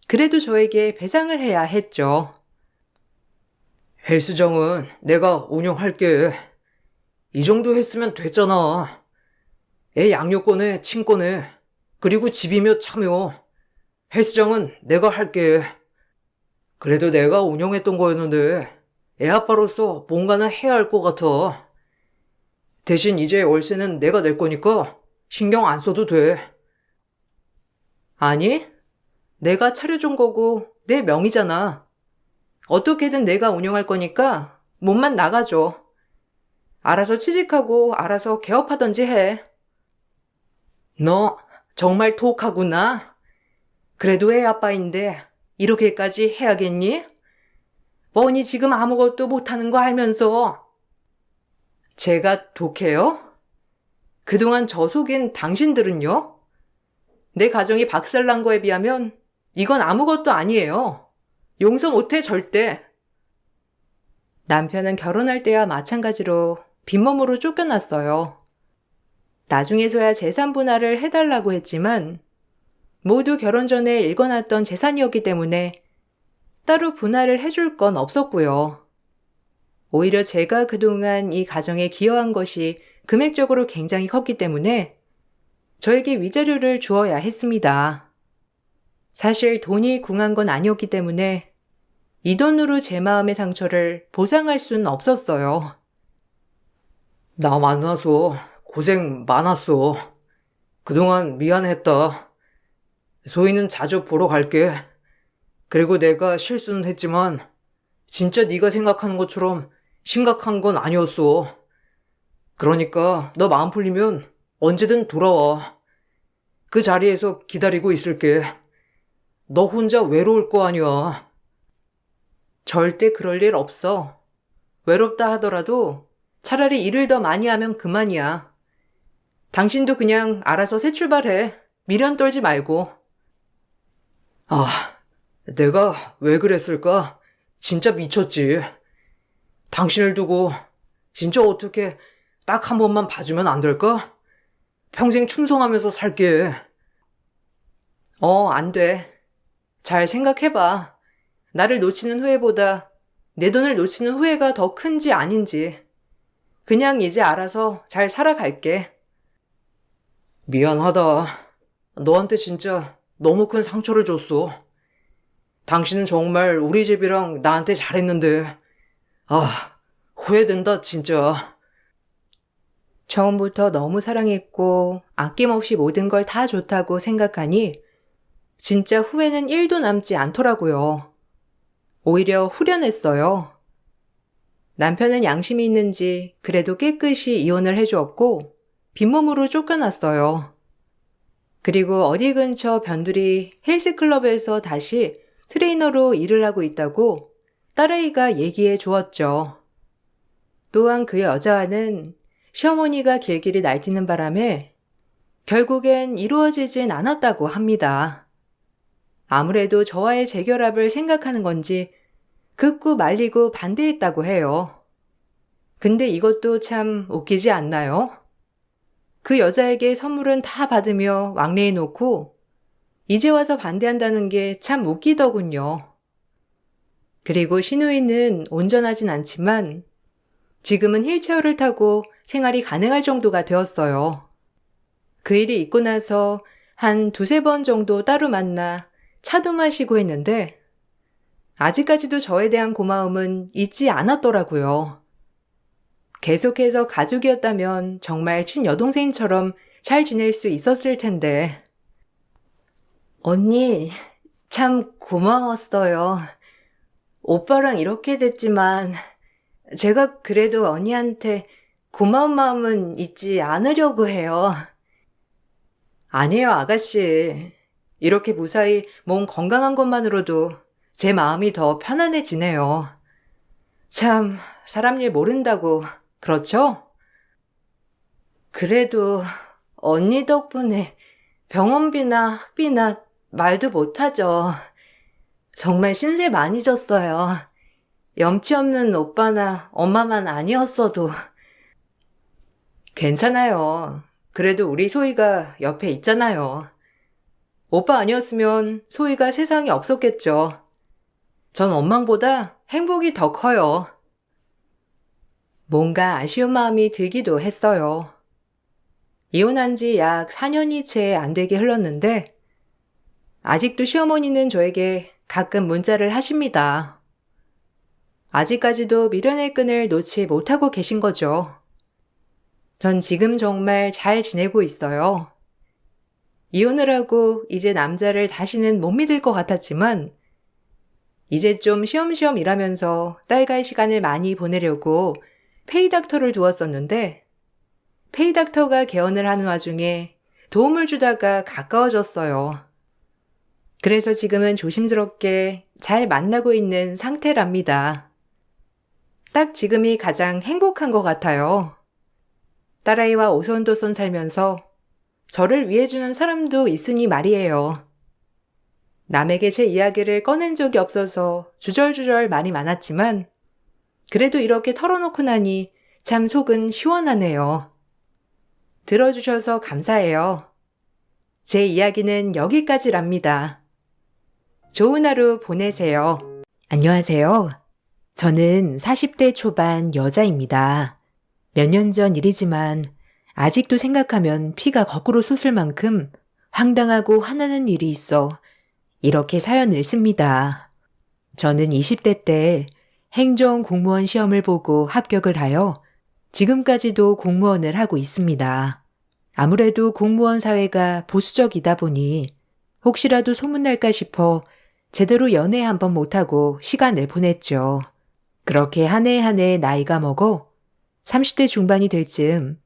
그래도 저에게 배상을 해야 했죠. 헬스장은 내가 운영할게. 이 정도 했으면 됐잖아. 애 양육권에 친권에 그리고 집이며 차며 헬스장은 내가 할게. 그래도 내가 운영했던 거였는데 애 아빠로서 뭔가는 해야 할 것 같아. 대신 이제 월세는 내가 낼 거니까 신경 안 써도 돼. 아니, 내가 차려준 거고 내 명의잖아. 어떻게든 내가 운영할 거니까 몸만 나가줘. 알아서 취직하고 알아서 개업하던지 해. 너 정말 톡하구나. 그래도 애 아빠인데 이렇게까지 해야겠니? 뻔히 지금 아무것도 못하는 거 알면서. 제가 독해요? 그동안 저 속인 당신들은요? 내 가정이 박살난 거에 비하면 이건 아무것도 아니에요. 용서 못해 절대. 남편은 결혼할 때와 마찬가지로 빈몸으로 쫓겨났어요. 나중에서야 재산 분할을 해달라고 했지만 모두 결혼 전에 읽어놨던 재산이었기 때문에 따로 분할을 해줄 건 없었고요. 오히려 제가 그동안 이 가정에 기여한 것이 금액적으로 굉장히 컸기 때문에 저에게 위자료를 주어야 했습니다. 사실 돈이 궁한 건 아니었기 때문에 이 돈으로 제 마음의 상처를 보상할 수는 없었어요. 나 만나서 고생 많았어. 그동안 미안했다. 소희는 자주 보러 갈게. 그리고 내가 실수는 했지만 진짜 네가 생각하는 것처럼 심각한 건 아니었어. 그러니까 너 마음 풀리면 언제든 돌아와. 그 자리에서 기다리고 있을게. 너 혼자 외로울 거 아니야. 절대 그럴 일 없어. 외롭다 하더라도 차라리 일을 더 많이 하면 그만이야. 당신도 그냥 알아서 새 출발해. 미련 떨지 말고. 아, 내가 왜 그랬을까? 진짜 미쳤지. 당신을 두고 진짜 어떻게 딱 한 번만 봐주면 안 될까? 평생 충성하면서 살게. 안 돼. 잘 생각해봐. 나를 놓치는 후회보다 내 돈을 놓치는 후회가 더 큰지 아닌지. 그냥 이제 알아서 잘 살아갈게. 미안하다. 너한테 진짜 너무 큰 상처를 줬어. 당신은 정말 우리 집이랑 나한테 잘했는데. 아, 후회된다, 진짜. 처음부터 너무 사랑했고 아낌없이 모든 걸 다 좋다고 생각하니 진짜 후회는 1도 남지 않더라고요. 오히려 후련했어요. 남편은 양심이 있는지 그래도 깨끗이 이혼을 해주었고 빈몸으로 쫓겨났어요. 그리고 어디 근처 변두리 헬스클럽에서 다시 트레이너로 일을 하고 있다고 딸아이가 얘기해 주었죠. 또한 그 여자와는 시어머니가 길길이 날뛰는 바람에 결국엔 이루어지진 않았다고 합니다. 아무래도 저와의 재결합을 생각하는 건지 극구 말리고 반대했다고 해요. 근데 이것도 참 웃기지 않나요? 그 여자에게 선물은 다 받으며 왕래해 놓고 이제 와서 반대한다는 게 참 웃기더군요. 그리고 신우이는 온전하진 않지만 지금은 휠체어를 타고 생활이 가능할 정도가 되었어요. 그 일이 있고 나서 한 2-3번 정도 따로 만나 차도 마시고 했는데 아직까지도 저에 대한 고마움은 잊지 않았더라고요. 계속해서 가족이었다면 정말 친여동생처럼 잘 지낼 수 있었을 텐데. 언니, 참 고마웠어요. 오빠랑 이렇게 됐지만 제가 그래도 언니한테 고마운 마음은 잊지 않으려고 해요. 아니에요, 아가씨. 이렇게 무사히 몸 건강한 것만으로도 제 마음이 더 편안해지네요. 참, 사람 일 모른다고, 그렇죠? 그래도 언니 덕분에 병원비나 학비나 말도 못하죠. 정말 신세 많이 졌어요. 염치 없는 오빠나 엄마만 아니었어도. 괜찮아요. 그래도 우리 소희가 옆에 있잖아요. 오빠 아니었으면 소희가 세상에 없었겠죠. 전 원망보다 행복이 더 커요. 뭔가 아쉬운 마음이 들기도 했어요. 이혼한 지 약 4년이 채 안 되게 흘렀는데 아직도 시어머니는 저에게 가끔 문자를 하십니다. 아직까지도 미련의 끈을 놓지 못하고 계신 거죠. 전 지금 정말 잘 지내고 있어요. 이혼을 하고 이제 남자를 다시는 못 믿을 것 같았지만 이제 좀 쉬엄쉬엄 일하면서 딸과의 시간을 많이 보내려고 페이닥터를 두었었는데 페이닥터가 개원을 하는 와중에 도움을 주다가 가까워졌어요. 그래서 지금은 조심스럽게 잘 만나고 있는 상태랍니다. 딱 지금이 가장 행복한 것 같아요. 딸아이와 오손도손 살면서 저를 위해주는 사람도 있으니 말이에요. 남에게 제 이야기를 꺼낸 적이 없어서 주절주절 말이 많았지만 그래도 이렇게 털어놓고 나니 참 속은 시원하네요. 들어주셔서 감사해요. 제 이야기는 여기까지랍니다. 좋은 하루 보내세요. 안녕하세요. 저는 40대 초반 여자입니다. 몇 년 전 일이지만 아직도 생각하면 피가 거꾸로 솟을 만큼 황당하고 화나는 일이 있어 이렇게 사연을 씁니다. 저는 20대 때 행정 공무원 시험을 보고 합격을 하여 지금까지도 공무원을 하고 있습니다. 아무래도 공무원 사회가 보수적이다 보니 혹시라도 소문날까 싶어 제대로 연애 한번 못하고 시간을 보냈죠. 그렇게 한 해 한 해 나이가 먹어 30대 중반이 될 즈음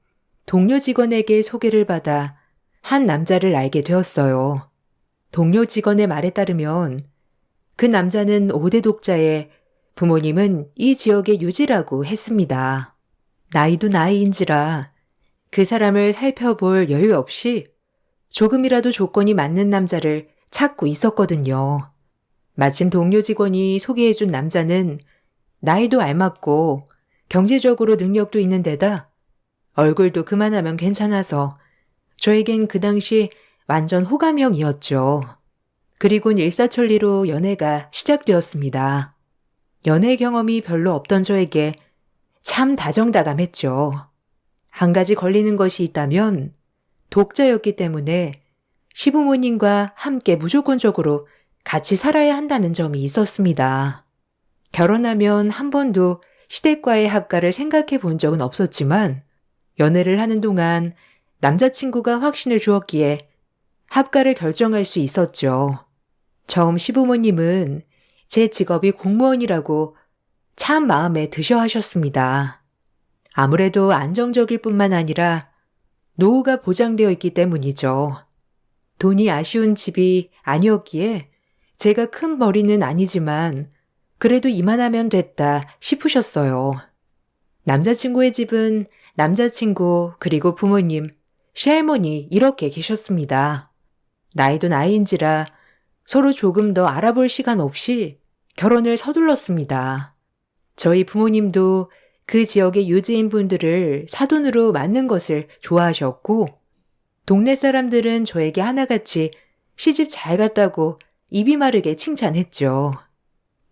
동료 직원에게 소개를 받아 한 남자를 알게 되었어요. 동료 직원의 말에 따르면 그 남자는 5대 독자에 부모님은 이 지역의 유지라고 했습니다. 나이도 나이인지라 그 사람을 살펴볼 여유 없이 조금이라도 조건이 맞는 남자를 찾고 있었거든요. 마침 동료 직원이 소개해준 남자는 나이도 알맞고 경제적으로 능력도 있는 데다 얼굴도 그만하면 괜찮아서 저에겐 그 당시 완전 호감형이었죠. 그리곤 일사천리로 연애가 시작되었습니다. 연애 경험이 별로 없던 저에게 참 다정다감했죠. 한 가지 걸리는 것이 있다면 독자였기 때문에 시부모님과 함께 무조건적으로 같이 살아야 한다는 점이 있었습니다. 결혼하면 한 번도 시댁과의 합가를 생각해 본 적은 없었지만 연애를 하는 동안 남자친구가 확신을 주었기에 합가를 결정할 수 있었죠. 처음 시부모님은 제 직업이 공무원이라고 참 마음에 드셔 하셨습니다. 아무래도 안정적일 뿐만 아니라 노후가 보장되어 있기 때문이죠. 돈이 아쉬운 집이 아니었기에 제가 큰 머리는 아니지만 그래도 이만하면 됐다 싶으셨어요. 남자친구의 집은 남자친구 그리고 부모님, 시할머니 이렇게 계셨습니다. 나이도 나이인지라 서로 조금 더 알아볼 시간 없이 결혼을 서둘렀습니다. 저희 부모님도 그 지역의 유지인 분들을 사돈으로 맞는 것을 좋아하셨고 동네 사람들은 저에게 하나같이 시집 잘 갔다고 입이 마르게 칭찬했죠.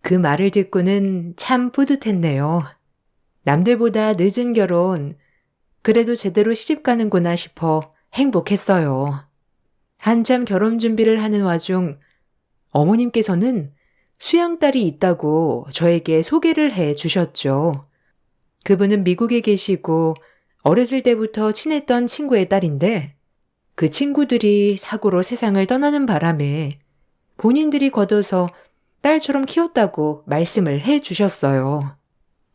그 말을 듣고는 참 뿌듯했네요. 남들보다 늦은 결혼, 그래도 제대로 시집 가는구나 싶어 행복했어요. 한참 결혼 준비를 하는 와중 어머님께서는 수양딸이 있다고 저에게 소개를 해 주셨죠. 그분은 미국에 계시고 어렸을 때부터 친했던 친구의 딸인데 그 친구들이 사고로 세상을 떠나는 바람에 본인들이 걷어서 딸처럼 키웠다고 말씀을 해 주셨어요.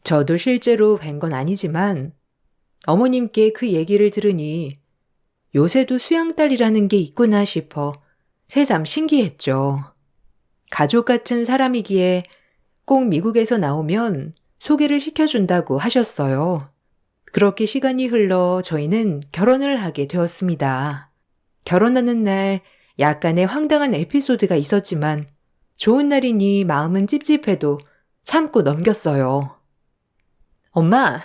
저도 실제로 뵌 건 아니지만 어머님께 그 얘기를 들으니 요새도 수양딸이라는 게 있구나 싶어 새삼 신기했죠. 가족 같은 사람이기에 꼭 미국에서 나오면 소개를 시켜준다고 하셨어요. 그렇게 시간이 흘러 저희는 결혼을 하게 되었습니다. 결혼하는 날 약간의 황당한 에피소드가 있었지만 좋은 날이니 마음은 찝찝해도 참고 넘겼어요. 엄마,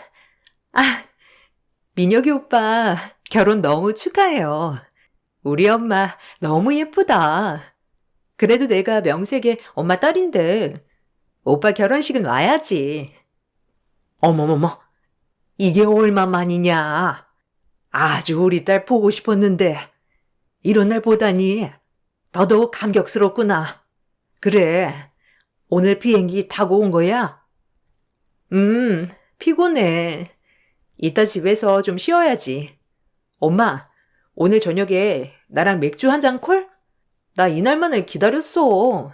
민혁이 오빠 결혼 너무 축하해요. 우리 엄마 너무 예쁘다. 그래도 내가 명색의 엄마 딸인데 오빠 결혼식은 와야지. 어머머머, 이게 얼마만이냐. 아주 우리 딸 보고 싶었는데 이런 날 보다니 더더욱 감격스럽구나. 그래, 오늘 비행기 타고 온 거야? 피곤해. 이따 집에서 좀 쉬어야지. 엄마, 오늘 저녁에 나랑 맥주 한 잔 콜? 나 이날만을 기다렸어.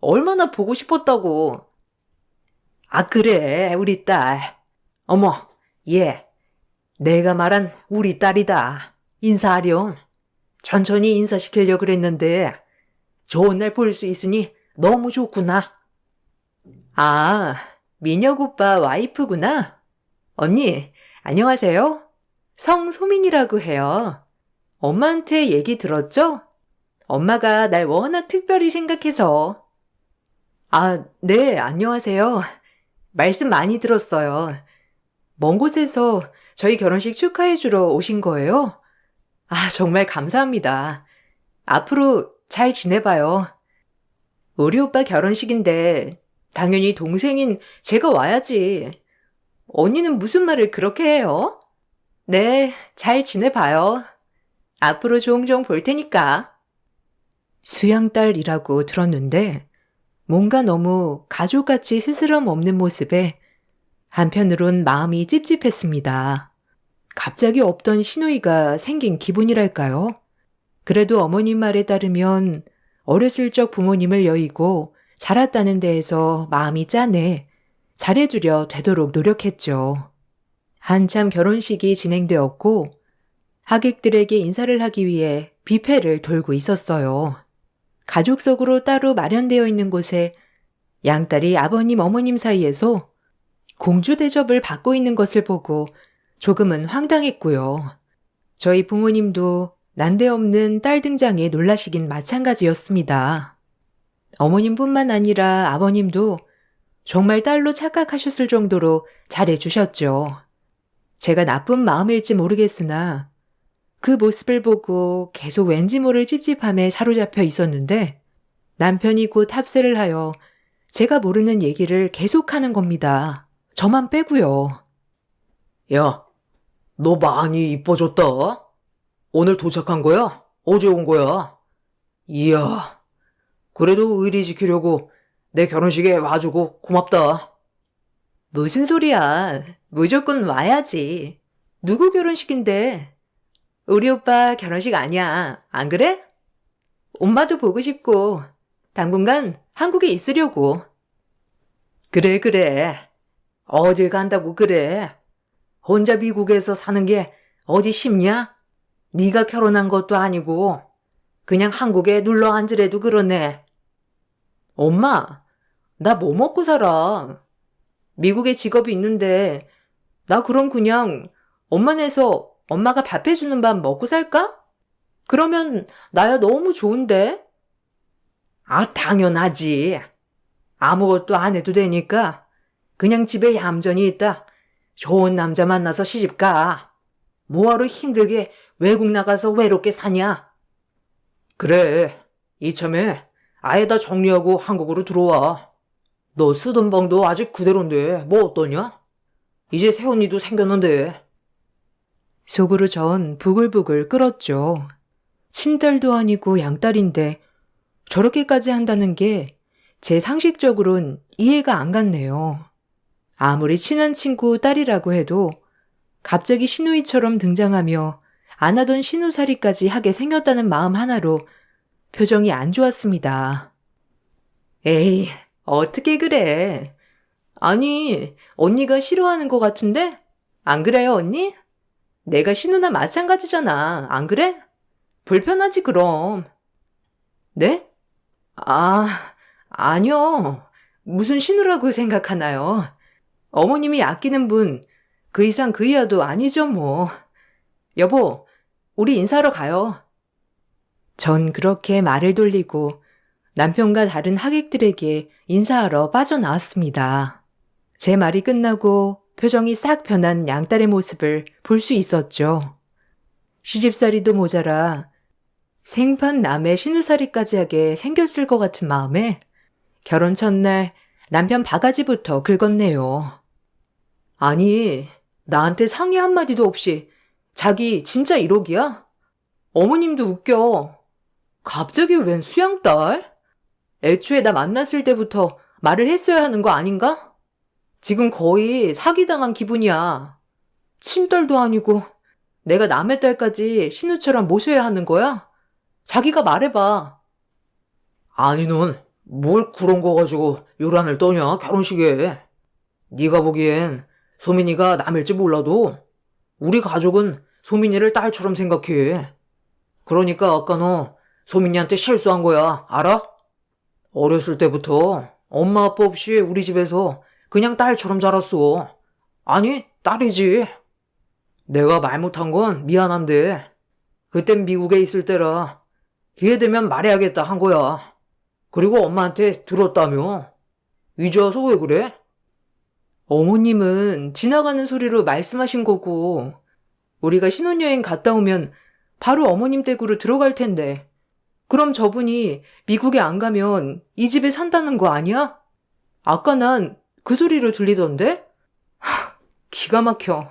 얼마나 보고 싶었다고. 아, 그래, 우리 딸. 어머, 얘, 내가 말한 우리 딸이다. 인사하렴. 천천히 인사시키려고 그랬는데, 좋은 날 볼 수 있으니 너무 좋구나. 아, 민혁 오빠 와이프구나. 언니, 안녕하세요. 성소민이라고 해요. 엄마한테 얘기 들었죠? 엄마가 날 워낙 특별히 생각해서. 아, 네, 안녕하세요. 말씀 많이 들었어요. 먼 곳에서 저희 결혼식 축하해주러 오신 거예요? 아, 정말 감사합니다. 앞으로 잘 지내봐요. 우리 오빠 결혼식인데 당연히 동생인 제가 와야지. 언니는 무슨 말을 그렇게 해요? 네, 잘 지내봐요. 앞으로 종종 볼 테니까. 수양딸이라고 들었는데 뭔가 너무 가족같이 스스럼 없는 모습에 한편으론 마음이 찝찝했습니다. 갑자기 없던 시누이가 생긴 기분이랄까요? 그래도 어머님 말에 따르면 어렸을 적 부모님을 여의고 자랐다는 데에서 마음이 짠해 잘해주려 되도록 노력했죠. 한참 결혼식이 진행되었고 하객들에게 인사를 하기 위해 뷔페를 돌고 있었어요. 가족석으로 따로 마련되어 있는 곳에 양딸이 아버님 어머님 사이에서 공주 대접을 받고 있는 것을 보고 조금은 황당했고요. 저희 부모님도 난데없는 딸 등장에 놀라시긴 마찬가지였습니다. 어머님뿐만 아니라 아버님도 정말 딸로 착각하셨을 정도로 잘해주셨죠. 제가 나쁜 마음일지 모르겠으나 그 모습을 보고 계속 왠지 모를 찝찝함에 사로잡혀 있었는데 남편이 곧 합세를 하여 제가 모르는 얘기를 계속하는 겁니다. 저만 빼고요. 야, 너 많이 이뻐졌다. 오늘 도착한 거야? 어제 온 거야? 이야, 그래도 의리 지키려고 내 결혼식에 와주고 고맙다. 무슨 소리야. 무조건 와야지. 누구 결혼식인데? 우리 오빠 결혼식 아니야. 안 그래? 엄마도 보고 싶고 당분간 한국에 있으려고. 그래, 그래. 어딜 간다고 그래. 혼자 미국에서 사는 게 어디 쉽냐? 네가 결혼한 것도 아니고 그냥 한국에 눌러 앉으래도 그러네. 엄마, 나 뭐 먹고 살아? 미국에 직업이 있는데 나 그럼 그냥 엄마네서 엄마가 밥 해주는 밥 먹고 살까? 그러면 나야 너무 좋은데? 아, 당연하지. 아무것도 안 해도 되니까 그냥 집에 얌전히 있다 좋은 남자 만나서 시집 가. 뭐하러 힘들게 외국 나가서 외롭게 사냐? 그래, 이참에 아예 다 정리하고 한국으로 들어와. 너 쓰던 방도 아직 그대로인데 뭐 어떠냐? 이제 새언니도 생겼는데. 속으로 전 부글부글 끓었죠. 친딸도 아니고 양딸인데 저렇게까지 한다는 게 제 상식적으론 이해가 안 갔네요. 아무리 친한 친구 딸이라고 해도 갑자기 시누이처럼 등장하며 안 하던 시누살이까지 하게 생겼다는 마음 하나로 표정이 안 좋았습니다. 에이, 어떻게 그래? 아니, 언니가 싫어하는 것 같은데? 안 그래요, 언니? 내가 시누나 마찬가지잖아. 안 그래? 불편하지, 그럼. 네? 아, 아니요. 무슨 시누라고 생각하나요? 어머님이 아끼는 분, 그 이상 그 이하도 아니죠, 뭐. 여보, 우리 인사하러 가요. 전 그렇게 말을 돌리고 남편과 다른 하객들에게 인사하러 빠져나왔습니다. 제 말이 끝나고 표정이 싹 변한 양딸의 모습을 볼 수 있었죠. 시집살이도 모자라 생판 남의 시누살이까지 하게 생겼을 것 같은 마음에 결혼 첫날 남편 바가지부터 긁었네요. 아니, 나한테 상의 한마디도 없이 자기 진짜 1억이야? 어머님도 웃겨. 갑자기 웬 수양딸? 애초에 나 만났을 때부터 말을 했어야 하는 거 아닌가? 지금 거의 사기당한 기분이야. 친딸도 아니고 내가 남의 딸까지 신우처럼 모셔야 하는 거야? 자기가 말해봐. 아니 넌 뭘 그런 거 가지고 요란을 떠냐 결혼식에. 네가 보기엔 소민이가 남일지 몰라도 우리 가족은 소민이를 딸처럼 생각해. 그러니까 아까 너 소민이한테 실수한 거야, 알아? 어렸을 때부터 엄마 아빠 없이 우리 집에서 그냥 딸처럼 자랐어. 아니, 딸이지. 내가 말 못한 건 미안한데 그땐 미국에 있을 때라 기회 되면 말해야겠다 한 거야. 그리고 엄마한테 들었다며. 이제 와서 왜 그래? 어머님은 지나가는 소리로 말씀하신 거고, 우리가 신혼여행 갔다 오면 바로 어머님 댁으로 들어갈 텐데, 그럼 저분이 미국에 안 가면 이 집에 산다는 거 아니야? 아까 난 그 소리로 들리던데? 기가 막혀.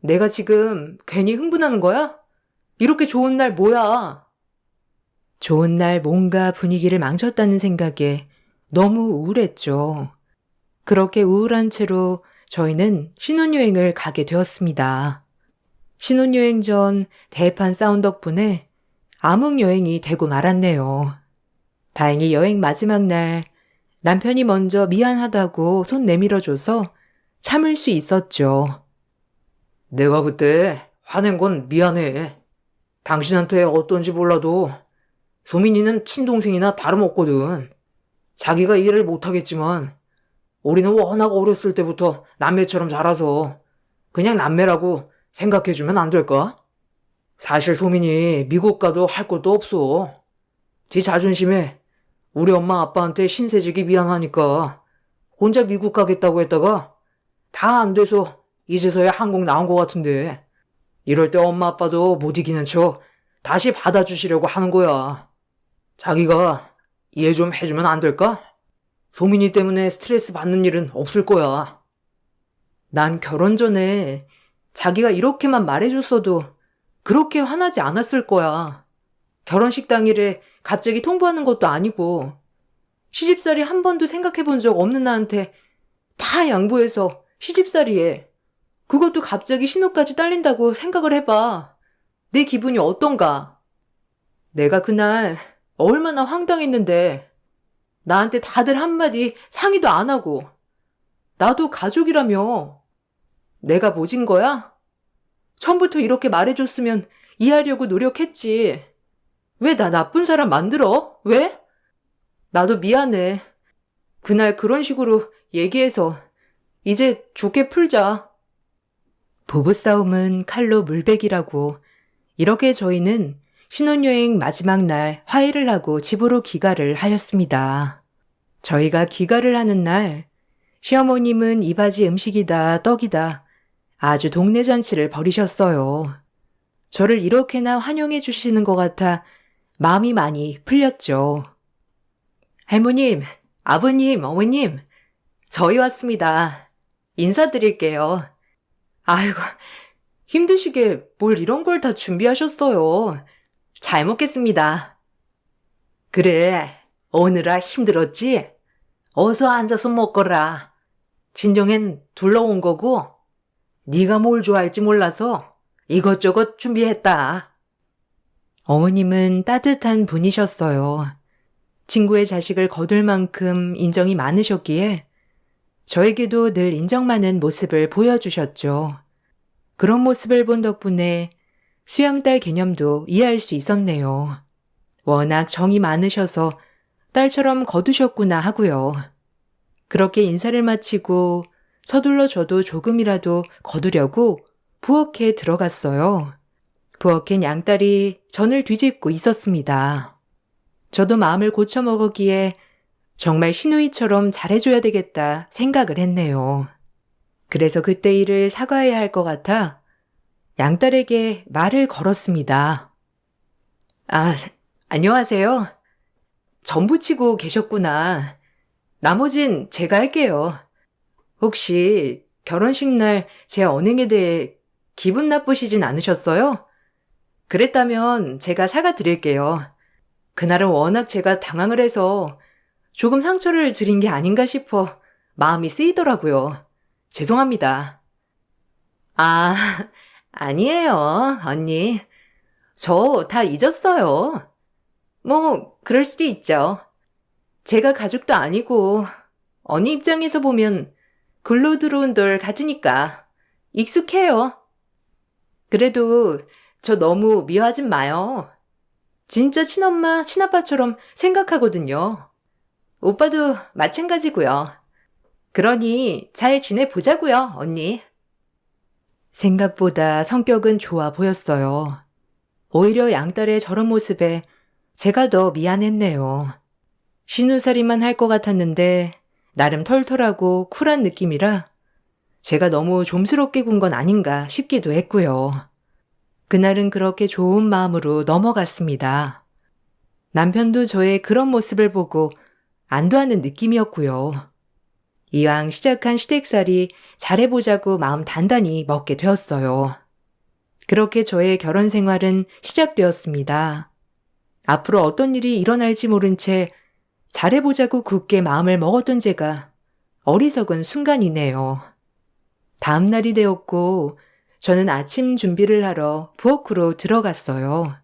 내가 지금 괜히 흥분하는 거야? 이렇게 좋은 날 뭐야? 좋은 날 뭔가 분위기를 망쳤다는 생각에 너무 우울했죠. 그렇게 우울한 채로 저희는 신혼여행을 가게 되었습니다. 신혼여행 전 대판 싸운 덕분에 암흑여행이 되고 말았네요. 다행히 여행 마지막 날 남편이 먼저 미안하다고 손 내밀어줘서 참을 수 있었죠. 내가 그때 화낸 건 미안해. 당신한테 어떤지 몰라도 소민이는 친동생이나 다름없거든. 자기가 이해를 못하겠지만 우리는 워낙 어렸을 때부터 남매처럼 자라서 그냥 남매라고 생각해주면 안 될까? 사실 소민이 미국 가도 할 것도 없어. 지 자존심에 우리 엄마 아빠한테 신세지기 미안하니까 혼자 미국 가겠다고 했다가 다 안 돼서 이제서야 한국 나온 것 같은데 이럴 때 엄마 아빠도 못 이기는 척 다시 받아주시려고 하는 거야. 자기가 이해 좀 해주면 안 될까? 소민이 때문에 스트레스 받는 일은 없을 거야. 난 결혼 전에 자기가 이렇게만 말해줬어도 그렇게 화나지 않았을 거야. 결혼식 당일에 갑자기 통보하는 것도 아니고 시집살이 한 번도 생각해 본 적 없는 나한테 다 양보해서 시집살이에 그것도 갑자기 신호까지 딸린다고 생각을 해봐. 내 기분이 어떤가? 내가 그날 얼마나 황당했는데 나한테 다들 한마디 상의도 안 하고 나도 가족이라며. 내가 모진 거야? 처음부터 이렇게 말해줬으면 이해하려고 노력했지. 왜 나 나쁜 사람 만들어? 왜? 나도 미안해. 그날 그런 식으로 얘기해서 이제 좋게 풀자. 부부싸움은 칼로 물베기라고 이렇게 저희는 신혼여행 마지막 날 화해를 하고 집으로 귀가를 하였습니다. 저희가 귀가를 하는 날 시어머님은 이바지 음식이다 떡이다 아주 동네 잔치를 벌이셨어요. 저를 이렇게나 환영해 주시는 것 같아 마음이 많이 풀렸죠. 할머님, 아버님, 어머님, 저희 왔습니다. 인사드릴게요. 아이고, 힘드시게 뭘 이런 걸 다 준비하셨어요. 잘 먹겠습니다. 그래, 오느라 힘들었지? 어서 앉아서 먹거라. 친정엔 둘러온 거고, 네가 뭘 좋아할지 몰라서 이것저것 준비했다. 어머님은 따뜻한 분이셨어요. 친구의 자식을 거둘 만큼 인정이 많으셨기에 저에게도 늘 인정 많은 모습을 보여주셨죠. 그런 모습을 본 덕분에 수양딸 개념도 이해할 수 있었네요. 워낙 정이 많으셔서 딸처럼 거두셨구나 하고요. 그렇게 인사를 마치고 서둘러 저도 조금이라도 거두려고 부엌에 들어갔어요. 부엌엔 양딸이 전을 뒤집고 있었습니다. 저도 마음을 고쳐먹었기에 정말 시누이처럼 잘해줘야 되겠다 생각을 했네요. 그래서 그때 일을 사과해야 할 것 같아 양딸에게 말을 걸었습니다. 아, 안녕하세요. 전 부치고 계셨구나. 나머진 제가 할게요. 혹시 결혼식 날 제 언행에 대해 기분 나쁘시진 않으셨어요? 그랬다면 제가 사과드릴게요. 그날은 워낙 제가 당황을 해서 조금 상처를 드린 게 아닌가 싶어 마음이 쓰이더라고요. 죄송합니다. 아, 아니에요, 언니. 저 다 잊었어요. 뭐, 그럴 수도 있죠. 제가 가족도 아니고, 언니 입장에서 보면 글로 들어온 돌 같으니까 익숙해요. 그래도 저 너무 미워하진 마요. 진짜 친엄마, 친아빠처럼 생각하거든요. 오빠도 마찬가지고요. 그러니 잘 지내보자고요, 언니. 생각보다 성격은 좋아 보였어요. 오히려 양딸의 저런 모습에 제가 더 미안했네요. 신우살이만 할 것 같았는데 나름 털털하고 쿨한 느낌이라 제가 너무 좀스럽게 군 건 아닌가 싶기도 했고요. 그날은 그렇게 좋은 마음으로 넘어갔습니다. 남편도 저의 그런 모습을 보고 안도하는 느낌이었고요. 이왕 시작한 시댁살이 잘해보자고 마음 단단히 먹게 되었어요. 그렇게 저의 결혼 생활은 시작되었습니다. 앞으로 어떤 일이 일어날지 모른 채 잘해보자고 굳게 마음을 먹었던 제가 어리석은 순간이네요. 다음 날이 되었고 저는 아침 준비를 하러 부엌으로 들어갔어요.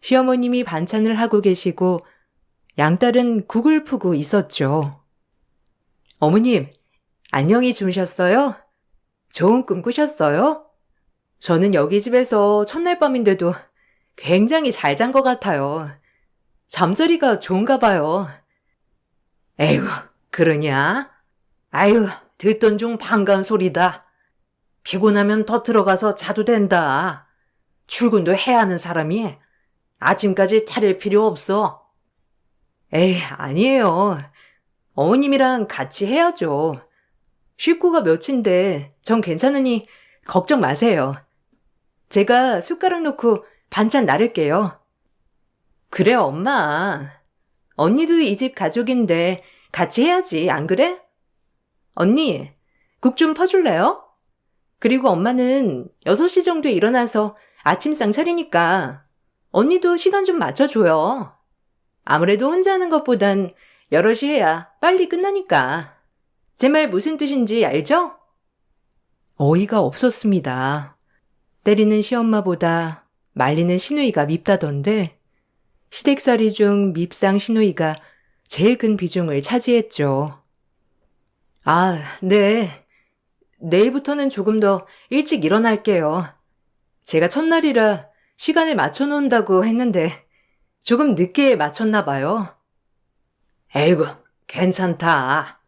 시어머님이 반찬을 하고 계시고 양딸은 국을 푸고 있었죠. 어머님, 안녕히 주무셨어요? 좋은 꿈 꾸셨어요? 저는 여기 집에서 첫날 밤인데도 굉장히 잘 잔 것 같아요. 잠자리가 좋은가 봐요. 에휴, 그러냐? 아유, 듣던 중 반가운 소리다. 피곤하면 더 들어가서 자도 된다. 출근도 해야 하는 사람이 아침까지 차릴 필요 없어. 에이, 아니에요. 어머님이랑 같이 해야죠. 식구가 몇인데 전 괜찮으니 걱정 마세요. 제가 숟가락 놓고 반찬 나를게요. 그래, 엄마. 언니도 이 집 가족인데 같이 해야지, 안 그래? 언니, 국 좀 퍼줄래요? 그리고 엄마는 6시 정도에 일어나서 아침상 차리니까 언니도 시간 좀 맞춰줘요. 아무래도 혼자 하는 것보단 여럿이 해야 빨리 끝나니까. 제 말 무슨 뜻인지 알죠? 어이가 없었습니다. 때리는 시엄마보다 말리는 시누이가 밉다던데 시댁살이 중 밉상 시누이가 제일 큰 비중을 차지했죠. 아, 네. 내일부터는 조금 더 일찍 일어날게요. 제가 첫날이라 시간을 맞춰놓는다고 했는데 조금 늦게 맞췄나 봐요. 에이구, 괜찮다.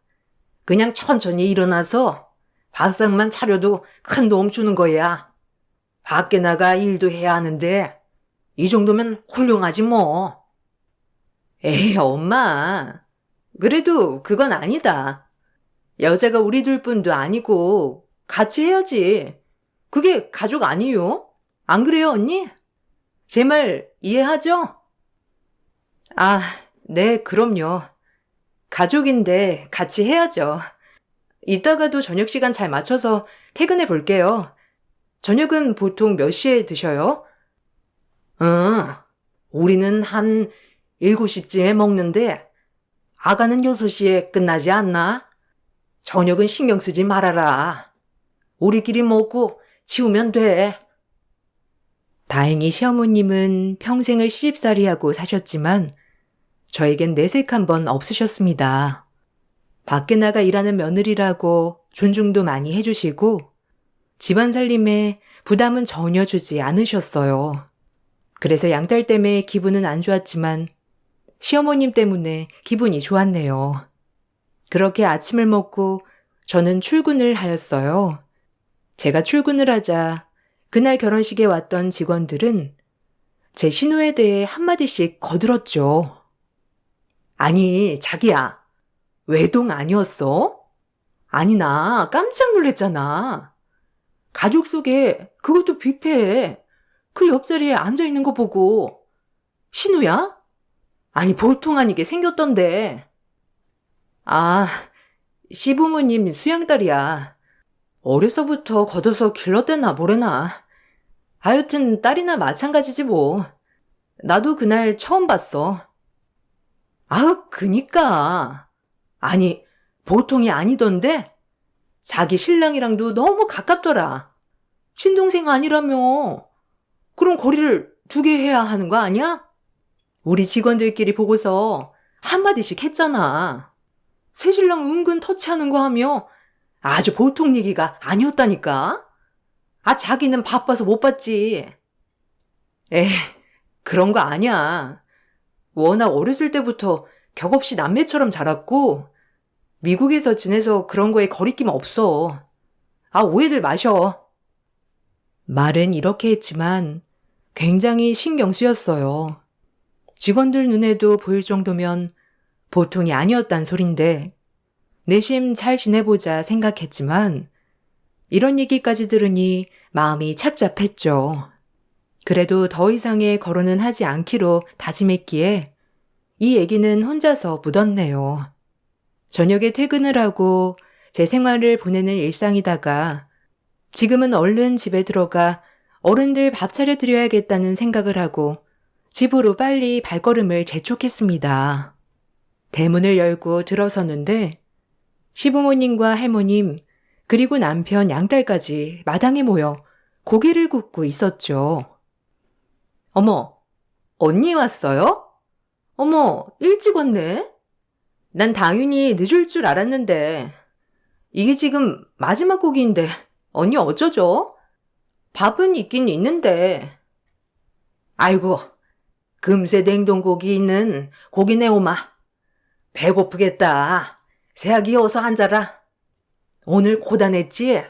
그냥 천천히 일어나서 밥상만 차려도 큰 도움 주는 거야. 밖에 나가 일도 해야 하는데 이 정도면 훌륭하지 뭐. 에이, 엄마. 그래도 그건 아니다. 여자가 우리 둘뿐도 아니고 같이 해야지. 그게 가족 아니요? 안 그래요, 언니? 제 말 이해하죠? 아, 네, 그럼요. 가족인데 같이 해야죠. 이따가도 저녁 시간 잘 맞춰서 퇴근해 볼게요. 저녁은 보통 몇 시에 드셔요? 우리는 한 7시쯤에 먹는데 아가는 6시에 끝나지 않나? 저녁은 신경 쓰지 말아라. 우리끼리 먹고 치우면 돼. 다행히 시어머님은 평생을 시집살이하고 사셨지만 저에겐 내색 한 번 없으셨습니다. 밖에 나가 일하는 며느리라고 존중도 많이 해주시고 집안 살림에 부담은 전혀 주지 않으셨어요. 그래서 양딸 때문에 기분은 안 좋았지만 시어머님 때문에 기분이 좋았네요. 그렇게 아침을 먹고 저는 출근을 하였어요. 제가 출근을 하자 그날 결혼식에 왔던 직원들은 제 신호에 대해 한마디씩 거들었죠. 아니, 자기야, 외동 아니었어? 아니, 나 깜짝 놀랐잖아. 가족 속에 그것도 뷔페에 그 옆자리에 앉아있는 거 보고 신우야? 아니, 보통 아니게 생겼던데. 아, 시부모님 수양딸이야. 어려서부터 걷어서 길렀대나 뭐래나. 하여튼 딸이나 마찬가지지 뭐. 나도 그날 처음 봤어. 아우, 그니까. 아니, 보통이 아니던데? 자기 신랑이랑도 너무 가깝더라. 친동생 아니라며. 그럼 거리를 두게 해야 하는 거 아니야? 우리 직원들끼리 보고서 한마디씩 했잖아. 새신랑 은근 터치하는 거 하며 아주 보통 얘기가 아니었다니까. 아, 자기는 바빠서 못 봤지. 에이, 그런 거 아니야. 워낙 어렸을 때부터 격없이 남매처럼 자랐고 미국에서 지내서 그런 거에 거리낌 없어. 아, 오해들 마셔. 말은 이렇게 했지만 굉장히 신경 쓰였어요. 직원들 눈에도 보일 정도면 보통이 아니었단 소린데 내심 잘 지내보자 생각했지만 이런 얘기까지 들으니 마음이 착잡했죠. 그래도 더 이상의 거론은 하지 않기로 다짐했기에 이 얘기는 혼자서 묻었네요. 저녁에 퇴근을 하고 제 생활을 보내는 일상이다가 지금은 얼른 집에 들어가 어른들 밥 차려드려야겠다는 생각을 하고 집으로 빨리 발걸음을 재촉했습니다. 대문을 열고 들어서는데 시부모님과 할머님 그리고 남편 양딸까지 마당에 모여 고개를 굽고 있었죠. 어머, 언니 왔어요? 어머, 일찍 왔네? 난 당연히 늦을 줄 알았는데 이게 지금 마지막 고기인데 언니 어쩌죠? 밥은 있긴 있는데. 아이고, 금세 냉동고기 있는 고기네 오마. 배고프겠다. 새아기 어서 앉아라. 오늘 고단했지?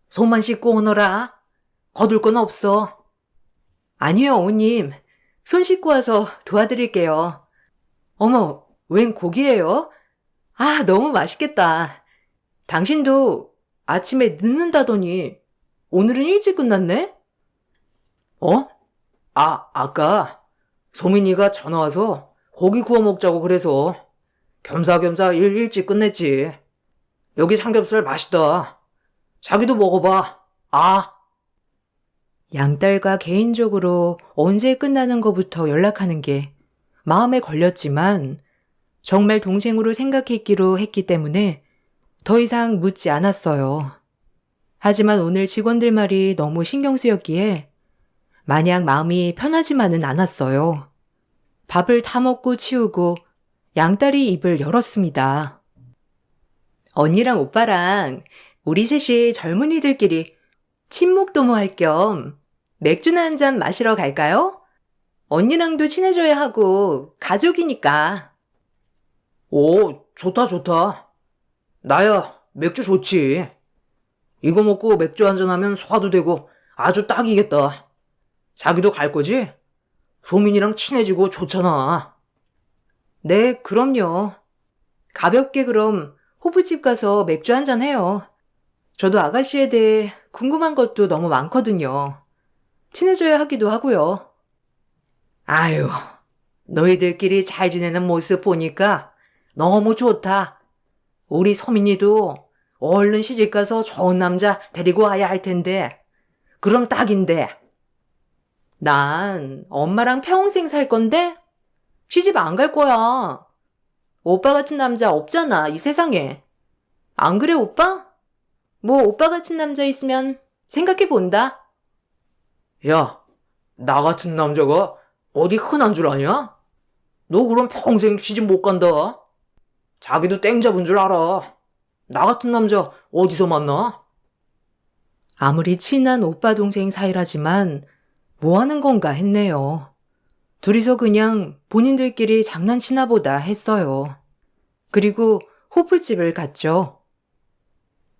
손만 씻고 오너라. 거둘 건 없어. 아니요, 어머님. 손 씻고 와서 도와드릴게요. 어머, 웬 고기예요? 아, 너무 맛있겠다. 당신도 아침에 늦는다더니 오늘은 일찍 끝났네? 어? 아까 소민이가 전화 와서 고기 구워 먹자고 그래서 겸사겸사 일 일찍 끝냈지. 여기 삼겹살 맛있다. 자기도 먹어봐. 아. 양딸과 개인적으로 언제 끝나는 것부터 연락하는 게 마음에 걸렸지만 정말 동생으로 생각했기로 했기 때문에 더 이상 묻지 않았어요. 하지만 오늘 직원들 말이 너무 신경 쓰였기에 마냥 마음이 편하지만은 않았어요. 밥을 다 먹고 치우고 양딸이 입을 열었습니다. 언니랑 오빠랑 우리 셋이 젊은이들끼리 친목도모 할 겸 맥주나 한 잔 마시러 갈까요? 언니랑도 친해져야 하고 가족이니까. 오, 좋다. 나야 맥주 좋지. 이거 먹고 맥주 한잔하면 소화도 되고 아주 딱이겠다. 자기도 갈 거지? 소민이랑 친해지고 좋잖아. 네, 그럼요. 가볍게 그럼 호프집 가서 맥주 한잔 해요. 저도 아가씨에 대해 궁금한 것도 너무 많거든요. 친해져야 하기도 하고요. 아유, 너희들끼리 잘 지내는 모습 보니까 너무 좋다. 우리 소민이도 얼른 시집가서 좋은 남자 데리고 와야 할 텐데. 그럼 딱인데. 난 엄마랑 평생 살 건데 시집 안 갈 거야. 오빠 같은 남자 없잖아, 이 세상에. 안 그래, 오빠? 뭐 오빠 같은 남자 있으면 생각해 본다. 야, 나 같은 남자가 어디 흔한 줄 아냐? 너 그럼 평생 시집 못 간다. 자기도 땡 잡은 줄 알아. 나 같은 남자 어디서 만나? 아무리 친한 오빠 동생 사이라지만 뭐 하는 건가 했네요. 둘이서 그냥 본인들끼리 장난치나 보다 했어요. 그리고 호프집을 갔죠.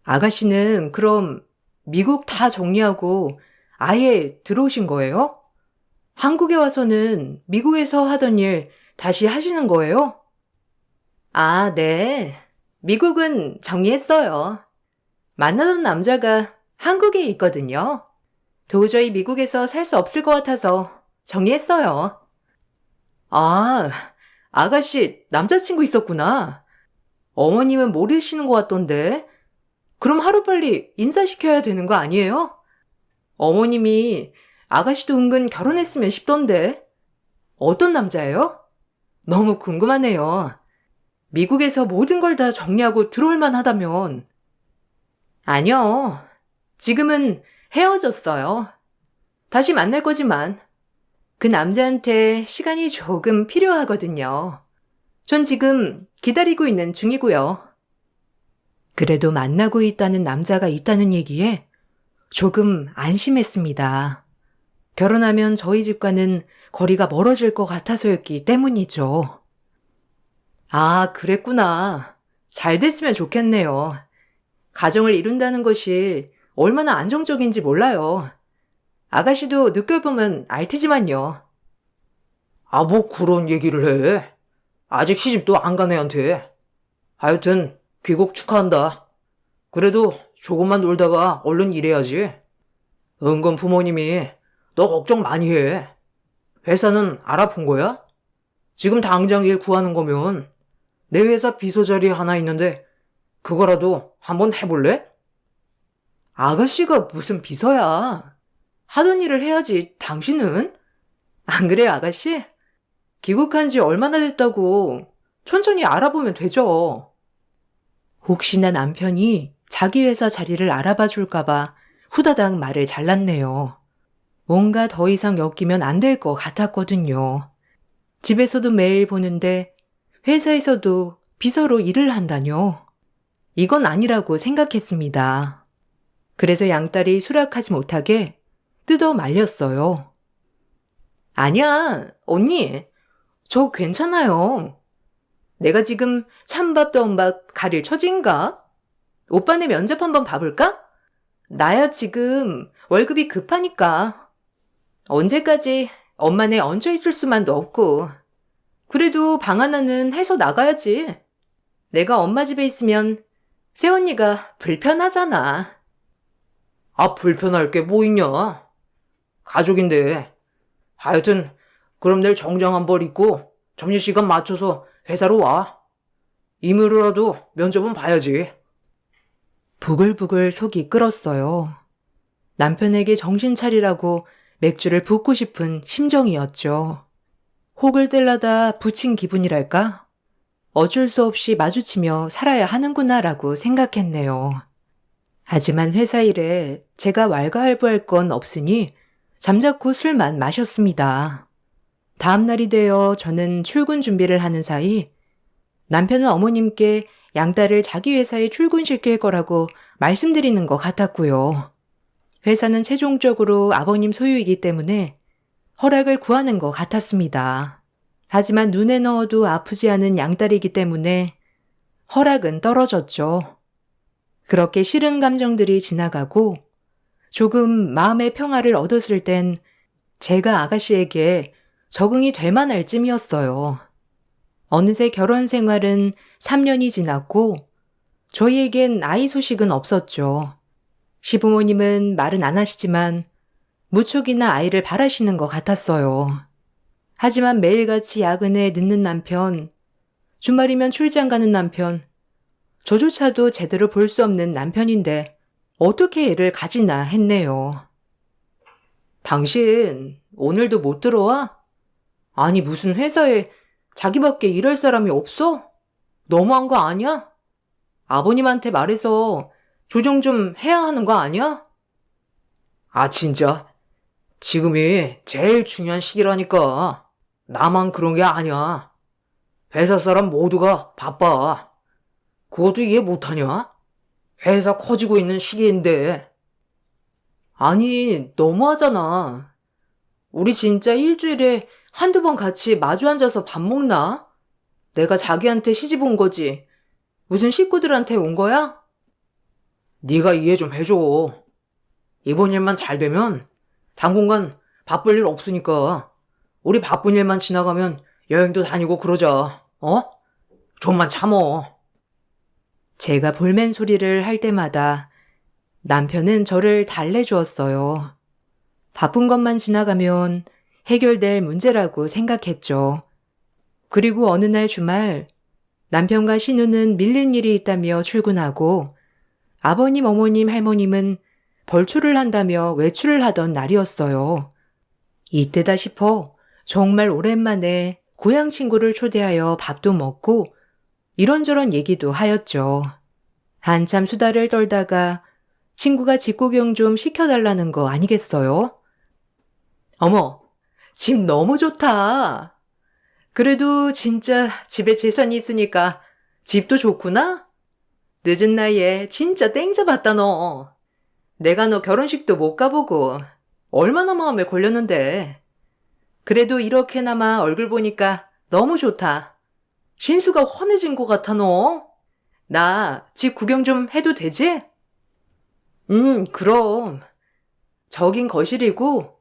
아가씨는 그럼 미국 다 정리하고 아예 들어오신 거예요? 한국에 와서는 미국에서 하던 일 다시 하시는 거예요? 아, 네. 미국은 정리했어요. 만나던 남자가 한국에 있거든요. 도저히 미국에서 살 수 없을 것 같아서 정리했어요. 아, 아가씨 남자친구 있었구나. 어머님은 모르시는 것 같던데. 그럼 하루빨리 인사시켜야 되는 거 아니에요? 어머님이 아가씨도 은근 결혼했으면 싶던데. 어떤 남자예요? 너무 궁금하네요. 미국에서 모든 걸 다 정리하고 들어올 만하다면. 아니요. 지금은 헤어졌어요. 다시 만날 거지만 그 남자한테 시간이 조금 필요하거든요. 전 지금 기다리고 있는 중이고요. 그래도 만나고 있다는 남자가 있다는 얘기에 조금 안심했습니다. 결혼하면 저희 집과는 거리가 멀어질 것 같아서였기 때문이죠. 아, 그랬구나. 잘 됐으면 좋겠네요. 가정을 이룬다는 것이 얼마나 안정적인지 몰라요. 아가씨도 느껴보면 알 테지만요. 아, 뭐 그런 얘기를 해. 아직 시집도 안 간 애한테. 하여튼 귀국 축하한다. 그래도 조금만 놀다가 얼른 일해야지. 은근 부모님이 너 걱정 많이 해. 회사는 알아본 거야? 지금 당장 일 구하는 거면 내 회사 비서 자리 하나 있는데 그거라도 한번 해볼래? 아가씨가 무슨 비서야. 하던 일을 해야지, 당신은? 안 그래요, 아가씨? 귀국한 지 얼마나 됐다고 천천히 알아보면 되죠. 혹시나 남편이 자기 회사 자리를 알아봐 줄까봐 후다닥 말을 잘랐네요. 뭔가 더 이상 엮이면 안 될 것 같았거든요. 집에서도 매일 보는데 회사에서도 비서로 일을 한다뇨. 이건 아니라고 생각했습니다. 그래서 양딸이 수락하지 못하게 뜯어 말렸어요. 아니야, 언니. 저 괜찮아요. 내가 지금 찬밥 더운밥 가릴 처지인가? 오빠네 면접 한번 봐볼까? 나야 지금 월급이 급하니까. 언제까지 엄마네 얹혀 있을 수만도 없고. 그래도 방 하나는 해서 나가야지. 내가 엄마 집에 있으면 새언니가 불편하잖아. 아, 불편할 게 뭐 있냐? 가족인데. 하여튼 그럼 내일 정장 한 벌 입고 점심시간 맞춰서 회사로 와. 임의로라도 면접은 봐야지. 부글부글 속이 끓었어요. 남편에게 정신 차리라고 맥주를 붓고 싶은 심정이었죠. 혹을 뗄라다 붙인 기분이랄까? 어쩔 수 없이 마주치며 살아야 하는구나라고 생각했네요. 하지만 회사 일에 제가 왈가왈부할 건 없으니 잠자코 술만 마셨습니다. 다음 날이 되어 저는 출근 준비를 하는 사이 남편은 어머님께 양딸을 자기 회사에 출근시킬 거라고 말씀드리는 것 같았고요. 회사는 최종적으로 아버님 소유이기 때문에 허락을 구하는 것 같았습니다. 하지만 눈에 넣어도 아프지 않은 양딸이기 때문에 허락은 떨어졌죠. 그렇게 싫은 감정들이 지나가고 조금 마음의 평화를 얻었을 땐 제가 아가씨에게 적응이 될 만할 쯤이었어요. 어느새 결혼 생활은 3년이 지났고 저희에겐 아이 소식은 없었죠. 시부모님은 말은 안 하시지만 무척이나 아이를 바라시는 것 같았어요. 하지만 매일같이 야근에 늦는 남편, 주말이면 출장 가는 남편, 저조차도 제대로 볼 수 없는 남편인데 어떻게 애를 가지나 했네요. 당신 오늘도 못 들어와? 아니 무슨 회사에 자기밖에 일할 사람이 없어? 너무한 거 아니야? 아버님한테 말해서 조정 좀 해야 하는 거 아니야? 아 진짜? 지금이 제일 중요한 시기라니까. 나만 그런 게 아니야. 회사 사람 모두가 바빠. 그것도 이해 못하냐? 회사 커지고 있는 시기인데. 아니, 너무하잖아. 우리 진짜 일주일에 한두 번 같이 마주 앉아서 밥 먹나? 내가 자기한테 시집 온 거지. 무슨 식구들한테 온 거야? 네가 이해 좀 해줘. 이번 일만 잘 되면 당분간 바쁠 일 없으니까 우리 바쁜 일만 지나가면 여행도 다니고 그러자. 어? 좀만 참어. 제가 볼멘 소리를 할 때마다 남편은 저를 달래주었어요. 바쁜 것만 지나가면 해결될 문제라고 생각했죠. 그리고 어느 날 주말 남편과 신우는 밀린 일이 있다며 출근하고 아버님, 어머님, 할머님은 벌초를 한다며 외출을 하던 날이었어요. 이때다 싶어 정말 오랜만에 고향 친구를 초대하여 밥도 먹고 이런저런 얘기도 하였죠. 한참 수다를 떨다가 친구가 집 구경 좀 시켜달라는 거 아니겠어요? 어머, 집 너무 좋다. 그래도 진짜 집에 재산이 있으니까 집도 좋구나? 늦은 나이에 진짜 땡잡았다 너. 내가 너 결혼식도 못 가보고 얼마나 마음에 걸렸는데. 그래도 이렇게나마 얼굴 보니까 너무 좋다. 신수가 환해진 것 같아 너. 나 집 구경 좀 해도 되지? 그럼. 저긴 거실이고,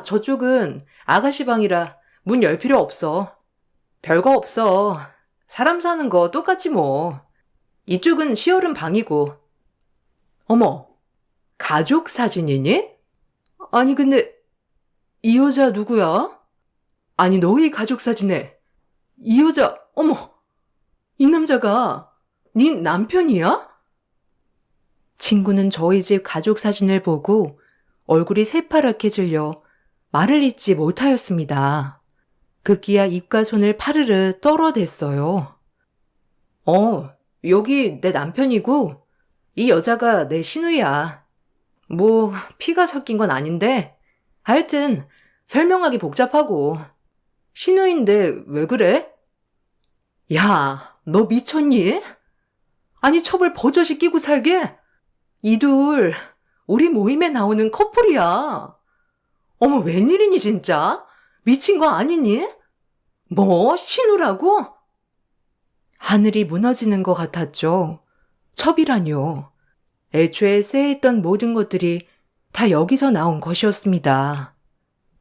저쪽은 아가씨 방이라 문 열 필요 없어. 별거 없어. 사람 사는 거 똑같지 뭐. 이쪽은 시어른 방이고. 어머, 가족 사진이니? 아니 근데 이 여자 누구야? 아니 너희 가족 사진에 이 여자, 어머, 이 남자가 네 남편이야? 친구는 저희 집 가족 사진을 보고 얼굴이 새파랗게 질려 말을 잇지 못하였습니다. 급기야 입과 손을 파르르 떨어댔어요. 여기 내 남편이고 이 여자가 내 시누이야. 뭐 피가 섞인 건 아닌데 하여튼 설명하기 복잡하고. 시누이인데 왜 그래? 야, 너 미쳤니? 아니 첩을 버젓이 끼고 살게? 이 둘 우리 모임에 나오는 커플이야. 어머 웬일이니 진짜? 미친 거 아니니? 뭐 신우라고? 하늘이 무너지는 것 같았죠. 첩이라뇨. 애초에 쎄했던 모든 것들이 다 여기서 나온 것이었습니다.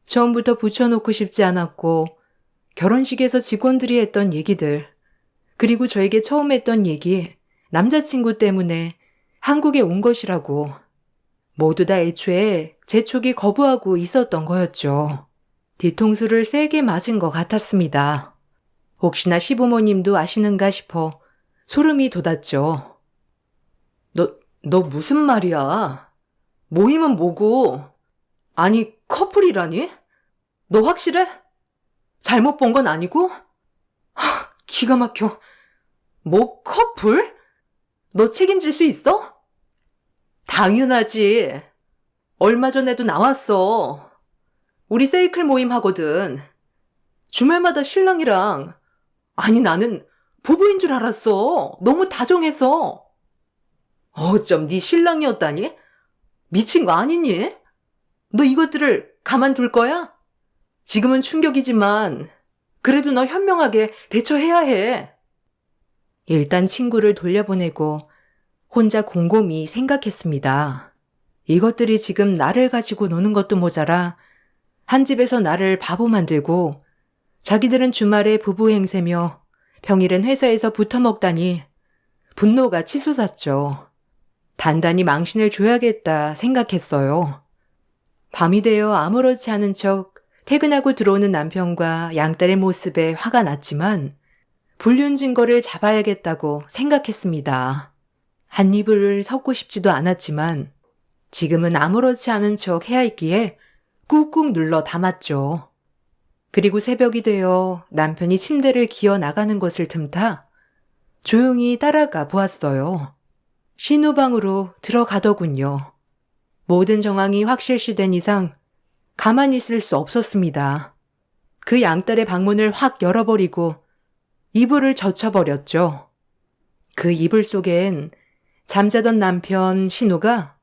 처음부터 붙여놓고 싶지 않았고 결혼식에서 직원들이 했던 얘기들, 그리고 저에게 처음 했던 얘기, 남자친구 때문에 한국에 온 것이라고 모두 다 애초에 제 촉이 거부하고 있었던 거였죠. 뒤통수를 세게 맞은 것 같았습니다. 혹시나 시부모님도 아시는가 싶어 소름이 돋았죠. 너 무슨 말이야? 모임은 뭐고? 아니 커플이라니? 너 확실해? 잘못 본 건 아니고? 기가 막혀. 뭐 커플? 너 책임질 수 있어? 당연하지. 얼마 전에도 나왔어. 우리 세이클 모임 하거든. 주말마다 신랑이랑. 아니 나는 부부인 줄 알았어. 너무 다정해서. 어쩜 네 신랑이었다니? 미친 거 아니니? 너 이것들을 가만둘 거야? 지금은 충격이지만 그래도 너 현명하게 대처해야 해. 일단 친구를 돌려보내고 혼자 곰곰이 생각했습니다. 이것들이 지금 나를 가지고 노는 것도 모자라 한 집에서 나를 바보 만들고 자기들은 주말에 부부 행세며 평일엔 회사에서 붙어먹다니 분노가 치솟았죠. 단단히 망신을 줘야겠다 생각했어요. 밤이 되어 아무렇지 않은 척 퇴근하고 들어오는 남편과 양딸의 모습에 화가 났지만 불륜 증거를 잡아야겠다고 생각했습니다. 한 입을 섞고 싶지도 않았지만 지금은 아무렇지 않은 척 해야 했기에 꾹꾹 눌러 담았죠. 그리고 새벽이 되어 남편이 침대를 기어 나가는 것을 틈타 조용히 따라가 보았어요. 신우방으로 들어가더군요. 모든 정황이 확실시된 이상 가만히 있을 수 없었습니다. 그 양딸의 방문을 확 열어버리고 이불을 젖혀버렸죠. 그 이불 속엔 잠자던 남편 신우가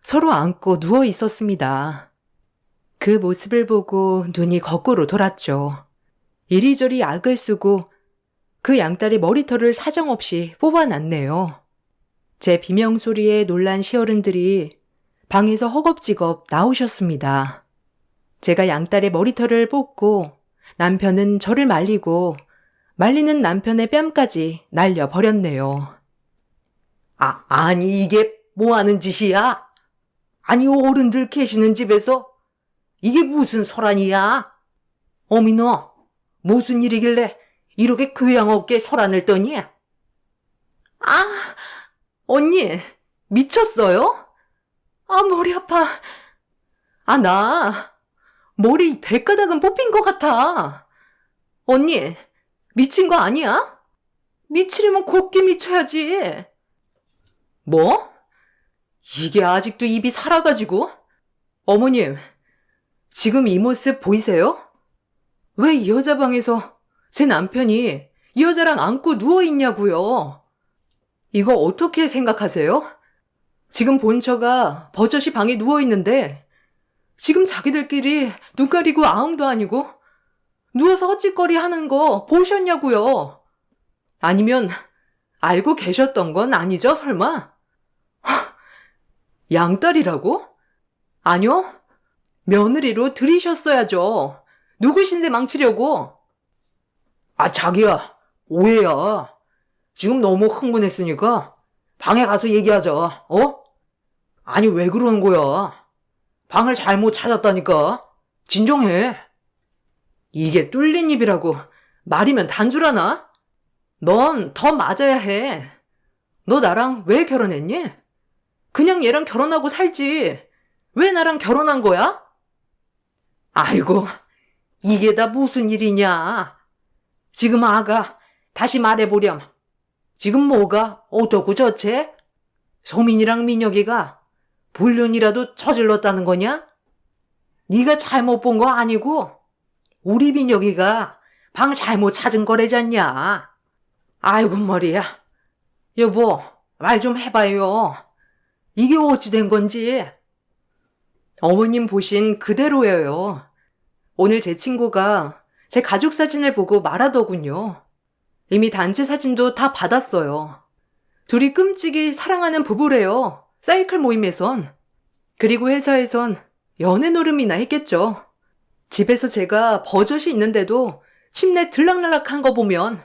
서로 안고 누워 있었습니다. 그 모습을 보고 눈이 거꾸로 돌았죠. 이리저리 악을 쓰고 그 양딸의 머리털을 사정없이 뽑아놨네요. 제 비명소리에 놀란 시어른들이 방에서 허겁지겁 나오셨습니다. 제가 양딸의 머리털을 뽑고 남편은 저를 말리고 말리는 남편의 뺨까지 날려버렸네요. 아니 이게 뭐 하는 짓이야? 아니 어른들 계시는 집에서 이게 무슨 소란이야? 어미 너 무슨 일이길래 이렇게 교양 없게 소란을 떠니? 언니 미쳤어요? 머리 아파. 나 머리 100가닥은 뽑힌 것 같아. 언니 미친 거 아니야? 미치려면 곱게 미쳐야지. 뭐? 이게 아직도 입이 살아가지고? 어머님, 지금 이 모습 보이세요? 왜 이 여자 방에서 제 남편이 이 여자랑 안고 누워있냐고요? 이거 어떻게 생각하세요? 지금 본처가 버젓이 방에 누워있는데 지금 자기들끼리 눈 가리고 아웅도 아니고 누워서 헛짓거리 하는 거 보셨냐고요? 아니면 알고 계셨던 건 아니죠, 설마? 양딸이라고? 아니요. 며느리로 들이셨어야죠. 누구신데 망치려고? 아, 자기야, 오해야. 지금 너무 흥분했으니까 방에 가서 얘기하자, 어? 아니, 왜 그러는 거야? 방을 잘못 찾았다니까. 진정해. 이게 뚫린 입이라고 말이면 단줄하나? 넌 더 맞아야 해. 너 나랑 왜 결혼했니? 그냥 얘랑 결혼하고 살지. 왜 나랑 결혼한 거야? 아이고, 이게 다 무슨 일이냐. 지금 아가 다시 말해보렴. 지금 뭐가 어떻고 저째? 소민이랑 민혁이가 불륜이라도 저질렀다는 거냐? 네가 잘못 본 거 아니고 우리 민혁이가 방 잘못 찾은 거래잖냐. 아이고 머리야. 여보, 말 좀 해봐요. 이게 어찌 된 건지. 어머님 보신 그대로예요. 오늘 제 친구가 제 가족 사진을 보고 말하더군요. 이미 단체 사진도 다 받았어요. 둘이 끔찍이 사랑하는 부부래요. 사이클 모임에선. 그리고 회사에선 연애 노름이나 했겠죠. 집에서 제가 버젓이 있는데도 침내 들락날락한 거 보면.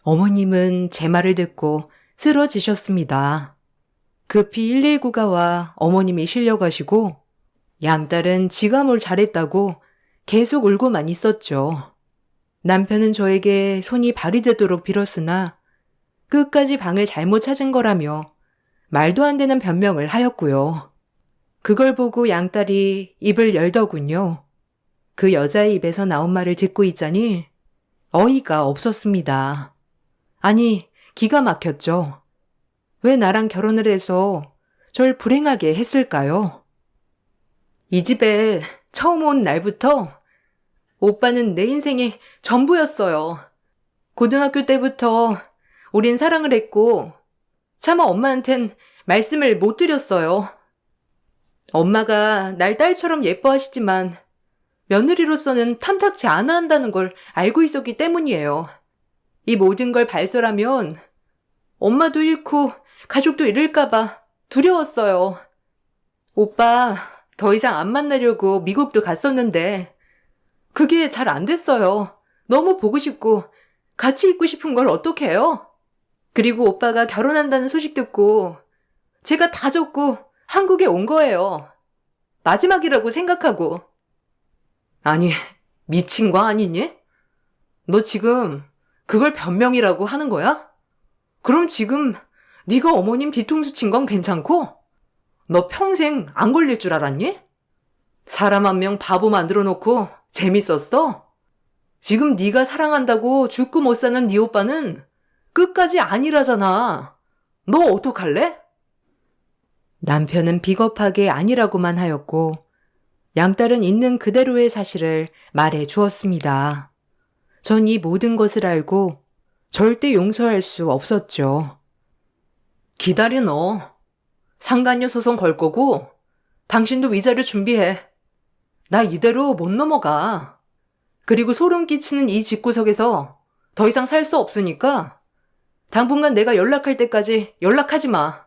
어머님은 제 말을 듣고 쓰러지셨습니다. 급히 119가 와 어머님이 실려가시고 양딸은 지가 뭘 잘했다고 계속 울고만 있었죠. 남편은 저에게 손이 발이 되도록 빌었으나 끝까지 방을 잘못 찾은 거라며 말도 안 되는 변명을 하였고요. 그걸 보고 양딸이 입을 열더군요. 그 여자의 입에서 나온 말을 듣고 있자니 어이가 없었습니다. 아니, 기가 막혔죠. 왜 나랑 결혼을 해서 절 불행하게 했을까요? 이 집에 처음 온 날부터 오빠는 내 인생의 전부였어요. 고등학교 때부터 우린 사랑을 했고 차마 엄마한텐 말씀을 못 드렸어요. 엄마가 날 딸처럼 예뻐하시지만 며느리로서는 탐탁치 않아 한다는 걸 알고 있었기 때문이에요. 이 모든 걸 발설하면 엄마도 잃고 가족도 잃을까봐 두려웠어요. 오빠 더 이상 안 만나려고 미국도 갔었는데 그게 잘 안 됐어요. 너무 보고 싶고 같이 있고 싶은 걸 어떡해요? 그리고 오빠가 결혼한다는 소식 듣고 제가 다 접고 한국에 온 거예요. 마지막이라고 생각하고. 아니, 미친 거 아니니? 너 지금 그걸 변명이라고 하는 거야? 그럼 지금 네가 어머님 뒤통수 친 건 괜찮고 너 평생 안 걸릴 줄 알았니? 사람 한 명 바보 만들어 놓고 재밌었어? 지금 네가 사랑한다고 죽고 못 사는 네 오빠는 끝까지 아니라잖아. 너 어떡할래? 남편은 비겁하게 아니라고만 하였고 양딸은 있는 그대로의 사실을 말해 주었습니다. 전 이 모든 것을 알고 절대 용서할 수 없었죠. 기다려 너. 상간녀 소송 걸 거고 당신도 위자료 준비해. 나 이대로 못 넘어가. 그리고 소름 끼치는 이 집구석에서 더 이상 살 수 없으니까 당분간 내가 연락할 때까지 연락하지 마.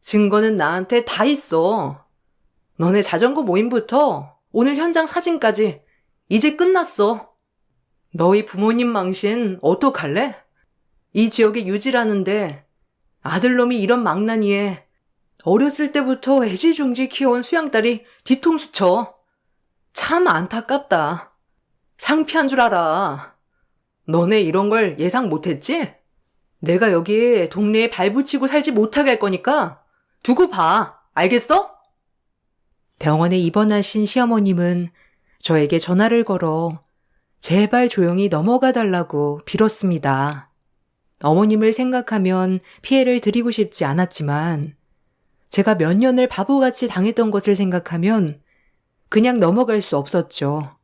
증거는 나한테 다 있어. 너네 자전거 모임부터 오늘 현장 사진까지 이제 끝났어. 너희 부모님 망신 어떡할래? 이 지역에 유지라는데 아들놈이 이런 망나니에 어렸을 때부터 애지중지 키워온 수양딸이 뒤통수 쳐. 참 안타깝다. 창피한 줄 알아. 너네 이런 걸 예상 못했지? 내가 여기 동네에 발붙이고 살지 못하게 할 거니까 두고 봐. 알겠어? 병원에 입원하신 시어머님은 저에게 전화를 걸어 제발 조용히 넘어가 달라고 빌었습니다. 어머님을 생각하면 피해를 드리고 싶지 않았지만 제가 몇 년을 바보같이 당했던 것을 생각하면 그냥 넘어갈 수 없었죠.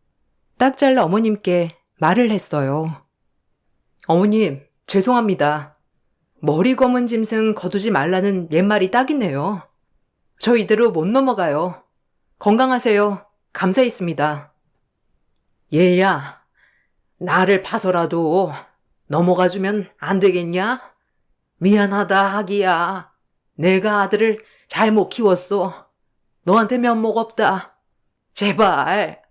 딱 잘라 어머님께 말을 했어요. 어머님, 죄송합니다. 머리 검은 짐승 거두지 말라는 옛말이 딱이네요. 저 이대로 못 넘어가요. 건강하세요. 감사 있습니다. 얘야, 나를 봐서라도 넘어가주면 안 되겠냐? 미안하다, 하기야. 내가 아들을 잘못 키웠어. 너한테 면목 없다. 제발.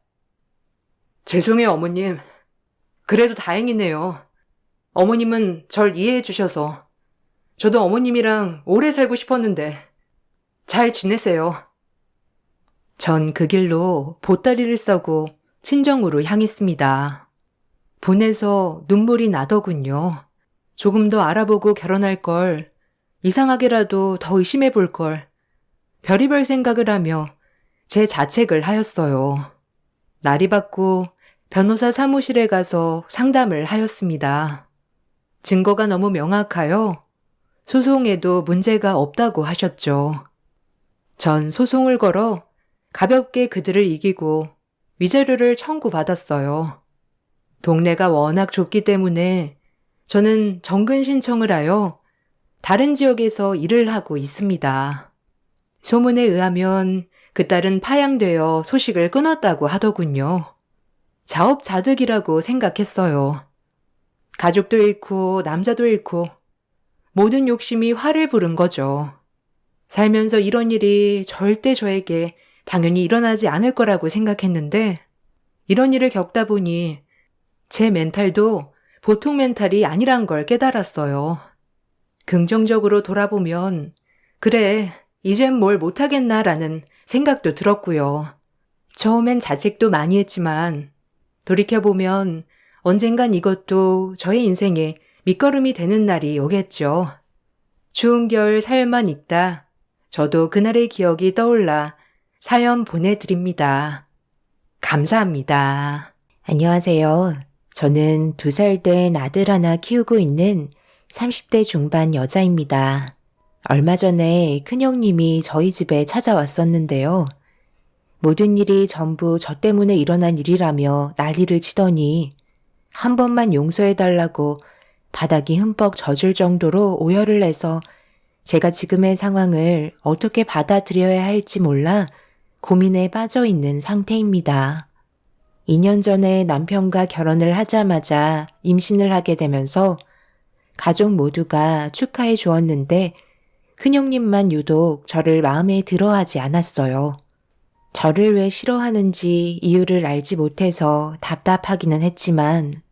죄송해요, 어머님. 그래도 다행이네요. 어머님은 절 이해해 주셔서. 저도 어머님이랑 오래 살고 싶었는데 잘 지내세요. 전 그 길로 보따리를 써고 친정으로 향했습니다. 분해서 눈물이 나더군요. 조금 더 알아보고 결혼할 걸, 이상하게라도 더 의심해 볼 걸, 별의별 생각을 하며 제 자책을 하였어요. 날이 밝고 변호사 사무실에 가서 상담을 하였습니다. 증거가 너무 명확하여 소송에도 문제가 없다고 하셨죠. 전 소송을 걸어 가볍게 그들을 이기고 위자료를 청구받았어요. 동네가 워낙 좁기 때문에 저는 정근 신청을 하여 다른 지역에서 일을 하고 있습니다. 소문에 의하면 그 딸은 파양되어 소식을 끊었다고 하더군요. 자업자득이라고 생각했어요. 가족도 잃고 남자도 잃고 모든 욕심이 화를 부른 거죠. 살면서 이런 일이 절대 저에게 당연히 일어나지 않을 거라고 생각했는데 이런 일을 겪다 보니 제 멘탈도 보통 멘탈이 아니란 걸 깨달았어요. 긍정적으로 돌아보면 그래, 이젠 뭘 못하겠나라는 생각도 들었고요. 처음엔 자책도 많이 했지만 돌이켜보면 언젠간 이것도 저의 인생에 밑거름이 되는 날이 오겠죠. 추운 겨울 사연만 읽다 저도 그날의 기억이 떠올라 사연 보내드립니다. 감사합니다. 안녕하세요. 저는 2살 된 아들 하나 키우고 있는 30대 중반 여자입니다. 얼마 전에 큰형님이 저희 집에 찾아왔었는데요. 모든 일이 전부 저 때문에 일어난 일이라며 난리를 치더니 한 번만 용서해달라고 바닥이 흠뻑 젖을 정도로 오열을 해서 제가 지금의 상황을 어떻게 받아들여야 할지 몰라 고민에 빠져 있는 상태입니다. 2년 전에 남편과 결혼을 하자마자 임신을 하게 되면서 가족 모두가 축하해 주었는데 큰형님만 유독 저를 마음에 들어하지 않았어요. 저를 왜 싫어하는지 이유를 알지 못해서 답답하기는 했지만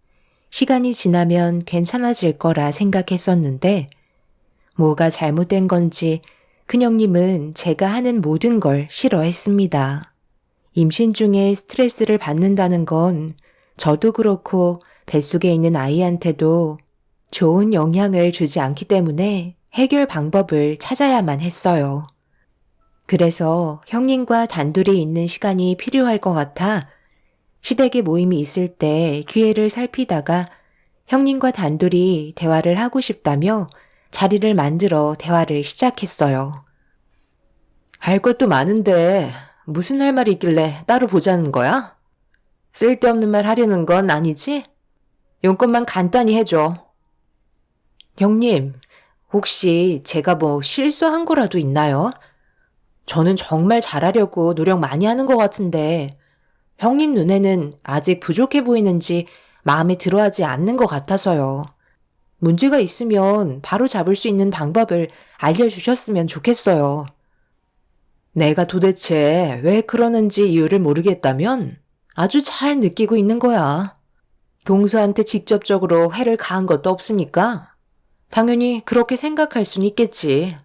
시간이 지나면 괜찮아질 거라 생각했었는데 뭐가 잘못된 건지 큰형님은 제가 하는 모든 걸 싫어했습니다. 임신 중에 스트레스를 받는다는 건 저도 그렇고 뱃속에 있는 아이한테도 좋은 영향을 주지 않기 때문에 해결 방법을 찾아야만 했어요. 그래서 형님과 단둘이 있는 시간이 필요할 것 같아 시댁에 모임이 있을 때 기회를 살피다가 형님과 단둘이 대화를 하고 싶다며 자리를 만들어 대화를 시작했어요. 할 것도 많은데 무슨 할 말이 있길래 따로 보자는 거야? 쓸데없는 말 하려는 건 아니지? 용건만 간단히 해줘. 형님, 혹시 제가 뭐 실수한 거라도 있나요? 저는 정말 잘하려고 노력 많이 하는 것 같은데 형님 눈에는 아직 부족해 보이는지 마음에 들어하지 않는 것 같아서요. 문제가 있으면 바로 잡을 수 있는 방법을 알려주셨으면 좋겠어요. 내가 도대체 왜 그러는지 이유를 모르겠다면 아주 잘 느끼고 있는 거야. 동서한테 직접적으로 해를 가한 것도 없으니까 당연히 그렇게 생각할 순 있겠지.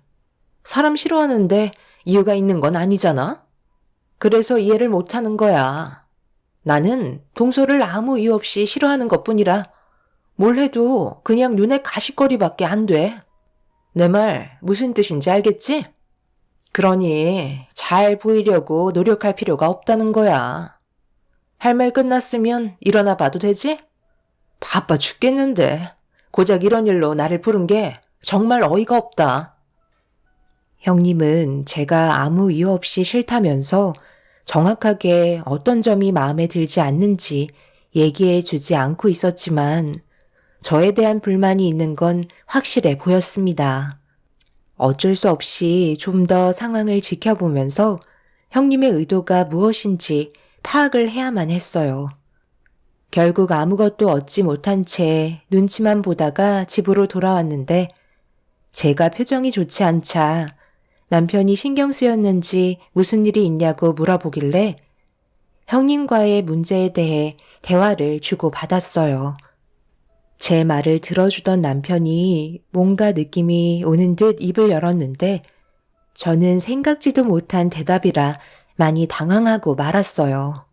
사람 싫어하는데 이유가 있는 건 아니잖아? 그래서 이해를 못하는 거야. 나는 동서를 아무 이유 없이 싫어하는 것뿐이라 뭘 해도 그냥 눈에 가시거리밖에 안 돼. 내 말 무슨 뜻인지 알겠지? 그러니 잘 보이려고 노력할 필요가 없다는 거야. 할 말 끝났으면 일어나 봐도 되지? 바빠 죽겠는데 고작 이런 일로 나를 부른 게 정말 어이가 없다. 형님은 제가 아무 이유 없이 싫다면서 정확하게 어떤 점이 마음에 들지 않는지 얘기해 주지 않고 있었지만 저에 대한 불만이 있는 건 확실해 보였습니다. 어쩔 수 없이 좀 더 상황을 지켜보면서 형님의 의도가 무엇인지 파악을 해야만 했어요. 결국 아무것도 얻지 못한 채 눈치만 보다가 집으로 돌아왔는데 제가 표정이 좋지 않자 남편이 신경 쓰였는지 무슨 일이 있냐고 물어보길래 형님과의 문제에 대해 대화를 주고받았어요. 제 말을 들어주던 남편이 뭔가 느낌이 오는 듯 입을 열었는데 저는 생각지도 못한 대답이라 많이 당황하고 말았어요.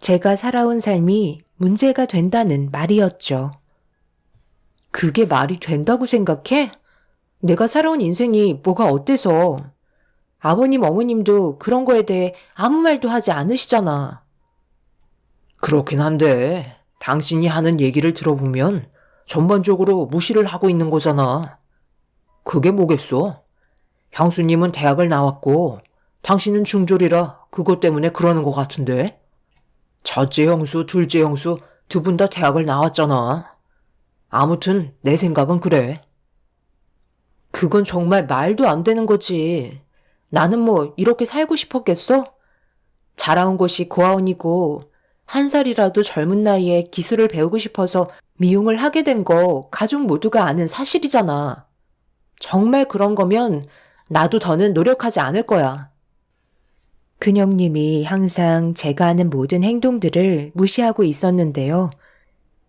제가 살아온 삶이 문제가 된다는 말이었죠. 그게 말이 된다고 생각해? 내가 살아온 인생이 뭐가 어때서? 아버님, 어머님도 그런 거에 대해 아무 말도 하지 않으시잖아. 그렇긴 한데, 당신이 하는 얘기를 들어보면 전반적으로 무시를 하고 있는 거잖아. 그게 뭐겠어? 형수님은 대학을 나왔고, 당신은 중졸이라 그것 때문에 그러는 것 같은데? 첫째 형수, 둘째 형수 두 분 다 대학을 나왔잖아. 아무튼 내 생각은 그래. 그건 정말 말도 안 되는 거지. 나는 뭐 이렇게 살고 싶었겠어? 자라온 곳이 고아원이고 1살이라도 젊은 나이에 기술을 배우고 싶어서 미용을 하게 된 거 가족 모두가 아는 사실이잖아. 정말 그런 거면 나도 더는 노력하지 않을 거야. 큰형님이 항상 제가 하는 모든 행동들을 무시하고 있었는데요.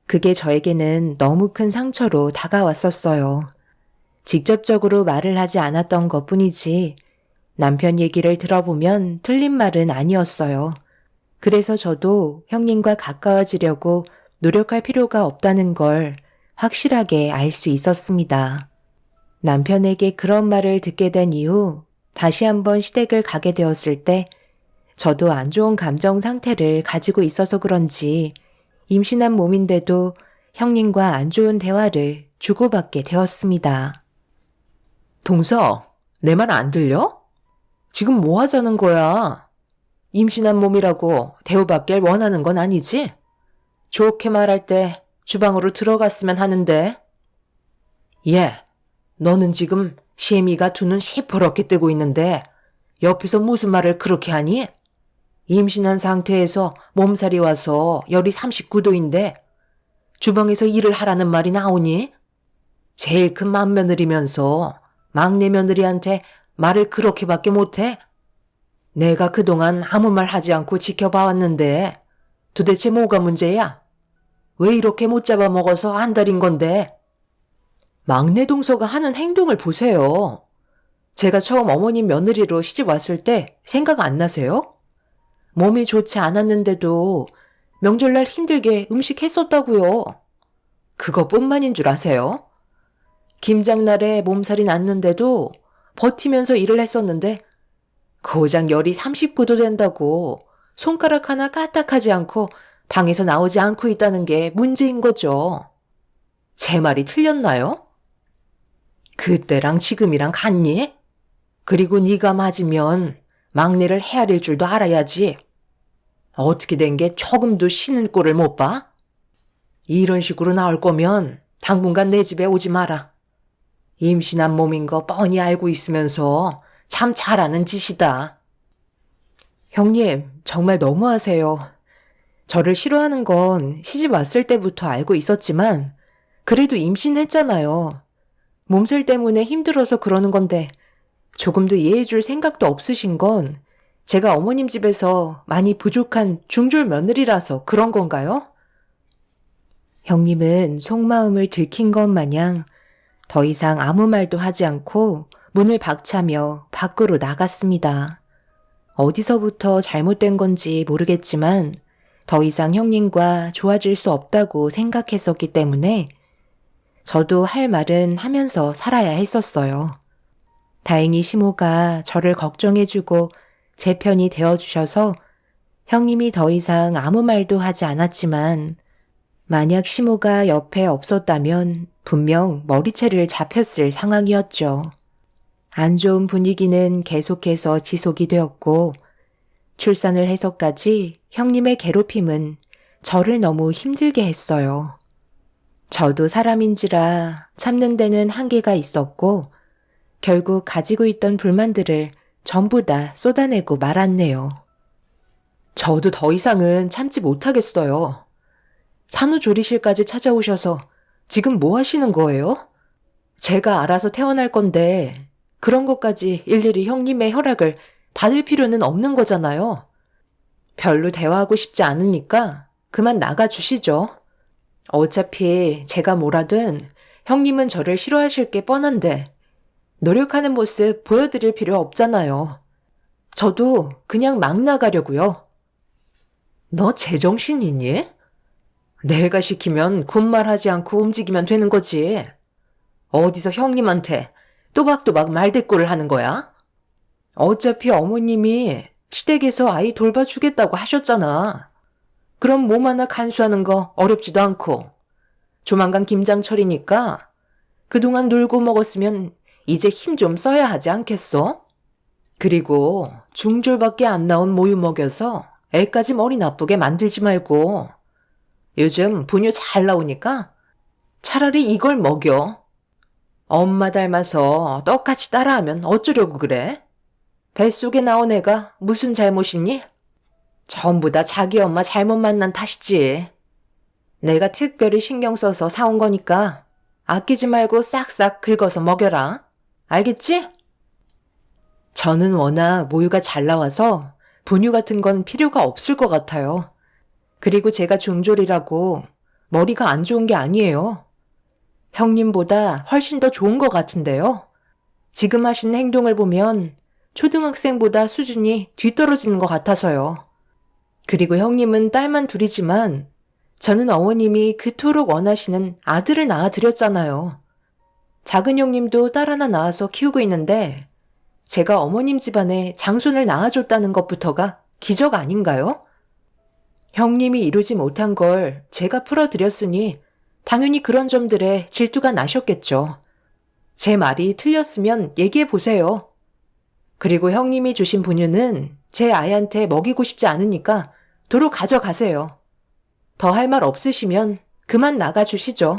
그게 저에게는 너무 큰 상처로 다가왔었어요. 직접적으로 말을 하지 않았던 것뿐이지 남편 얘기를 들어보면 틀린 말은 아니었어요. 그래서 저도 형님과 가까워지려고 노력할 필요가 없다는 걸 확실하게 알 수 있었습니다. 남편에게 그런 말을 듣게 된 이후 다시 한번 시댁을 가게 되었을 때 저도 안 좋은 감정 상태를 가지고 있어서 그런지 임신한 몸인데도 형님과 안 좋은 대화를 주고받게 되었습니다. 동서, 내 말 안 들려? 지금 뭐 하자는 거야? 임신한 몸이라고 대우받길 원하는 건 아니지? 좋게 말할 때 주방으로 들어갔으면 하는데. 예, 너는 지금 시애미가 두 눈 시퍼렇게 뜨고 있는데 옆에서 무슨 말을 그렇게 하니? 임신한 상태에서 몸살이 와서 열이 39도인데 주방에서 일을 하라는 말이 나오니? 제일 큰 맏며느리면서 막내 며느리한테 말을 그렇게밖에 못해? 내가 그동안 아무 말 하지 않고 지켜봐왔는데 도대체 뭐가 문제야? 왜 이렇게 못 잡아먹어서 안달인 건데? 막내 동서가 하는 행동을 보세요. 제가 처음 어머님 며느리로 시집 왔을 때 생각 안 나세요? 몸이 좋지 않았는데도 명절날 힘들게 음식 했었다고요. 그것뿐만인 줄 아세요? 김장날에 몸살이 났는데도 버티면서 일을 했었는데 고작 열이 39도 된다고 손가락 하나 까딱하지 않고 방에서 나오지 않고 있다는 게 문제인 거죠. 제 말이 틀렸나요? 그때랑 지금이랑 같니? 그리고 네가 맞으면 막내를 헤아릴 줄도 알아야지. 어떻게 된 게 조금도 쉬는 꼴을 못 봐? 이런 식으로 나올 거면 당분간 내 집에 오지 마라. 임신한 몸인 거 뻔히 알고 있으면서 참 잘하는 짓이다. 형님, 정말 너무하세요. 저를 싫어하는 건 시집 왔을 때부터 알고 있었지만 그래도 임신했잖아요. 몸살 때문에 힘들어서 그러는 건데 조금도 이해해줄 생각도 없으신 건 제가 어머님 집에서 많이 부족한 중졸 며느리라서 그런 건가요? 형님은 속마음을 들킨 것 마냥 더 이상 아무 말도 하지 않고 문을 박차며 밖으로 나갔습니다. 어디서부터 잘못된 건지 모르겠지만 더 이상 형님과 좋아질 수 없다고 생각했었기 때문에 저도 할 말은 하면서 살아야 했었어요. 다행히 시모가 저를 걱정해주고 제 편이 되어주셔서 형님이 더 이상 아무 말도 하지 않았지만 만약 시모가 옆에 없었다면 분명 머리채를 잡혔을 상황이었죠. 안 좋은 분위기는 계속해서 지속이 되었고, 출산을 해서까지 형님의 괴롭힘은 저를 너무 힘들게 했어요. 저도 사람인지라 참는 데는 한계가 있었고, 결국 가지고 있던 불만들을 전부 다 쏟아내고 말았네요. 저도 더 이상은 참지 못하겠어요. 산후조리실까지 찾아오셔서 지금 뭐 하시는 거예요? 제가 알아서 태어날 건데 그런 것까지 일일이 형님의 허락을 받을 필요는 없는 거잖아요. 별로 대화하고 싶지 않으니까 그만 나가주시죠. 어차피 제가 뭐라든 형님은 저를 싫어하실 게 뻔한데 노력하는 모습 보여드릴 필요 없잖아요. 저도 그냥 막 나가려고요. 너 제정신이니? 내가 시키면 군말하지 않고 움직이면 되는 거지. 어디서 형님한테 또박또박 말대꾸를 하는 거야? 어차피 어머님이 시댁에서 아이 돌봐주겠다고 하셨잖아. 그럼 몸 하나 간수하는 거 어렵지도 않고. 조만간 김장철이니까 그동안 놀고 먹었으면 이제 힘 좀 써야 하지 않겠어? 그리고 중졸밖에 안 나온 모유 먹여서 애까지 머리 나쁘게 만들지 말고 요즘 분유 잘 나오니까 차라리 이걸 먹여. 엄마 닮아서 똑같이 따라하면 어쩌려고 그래? 뱃속에 나온 애가 무슨 잘못이니? 전부 다 자기 엄마 잘못 만난 탓이지. 내가 특별히 신경 써서 사온 거니까 아끼지 말고 싹싹 긁어서 먹여라. 알겠지? 저는 워낙 모유가 잘 나와서 분유 같은 건 필요가 없을 것 같아요. 그리고 제가 중졸이라고 머리가 안 좋은 게 아니에요. 형님보다 훨씬 더 좋은 것 같은데요. 지금 하신 행동을 보면 초등학생보다 수준이 뒤떨어지는 것 같아서요. 그리고 형님은 딸만 둘이지만 저는 어머님이 그토록 원하시는 아들을 낳아드렸잖아요. 작은 형님도 딸 하나 낳아서 키우고 있는데 제가 어머님 집안에 장손을 낳아줬다는 것부터가 기적 아닌가요? 형님이 이루지 못한 걸 제가 풀어드렸으니 당연히 그런 점들에 질투가 나셨겠죠. 제 말이 틀렸으면 얘기해 보세요. 그리고 형님이 주신 분유는 제 아이한테 먹이고 싶지 않으니까 도로 가져가세요. 더 할 말 없으시면 그만 나가주시죠.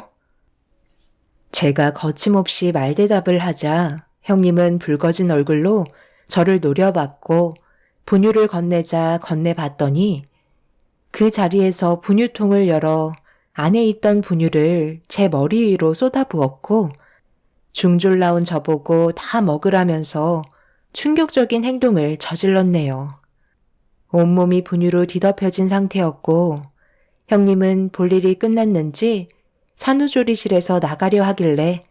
제가 거침없이 말대답을 하자 형님은 붉어진 얼굴로 저를 노려봤고 분유를 건네자 건네봤더니 그 자리에서 분유통을 열어 안에 있던 분유를 제 머리 위로 쏟아부었고 중졸 나온 저보고 다 먹으라면서 충격적인 행동을 저질렀네요. 온몸이 분유로 뒤덮여진 상태였고 형님은 볼일이 끝났는지 산후조리실에서 나가려 하길래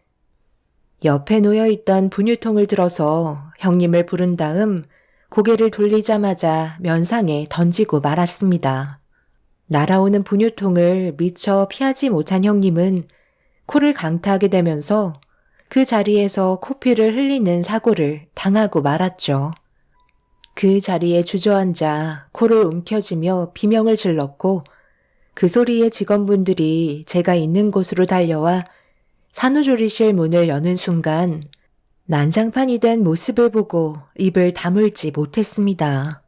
옆에 놓여있던 분유통을 들어서 형님을 부른 다음 고개를 돌리자마자 면상에 던지고 말았습니다. 날아오는 분유통을 미처 피하지 못한 형님은 코를 강타하게 되면서 그 자리에서 코피를 흘리는 사고를 당하고 말았죠. 그 자리에 주저앉아 코를 움켜쥐며 비명을 질렀고 그 소리에 직원분들이 제가 있는 곳으로 달려와 산후조리실 문을 여는 순간 난장판이 된 모습을 보고 입을 다물지 못했습니다.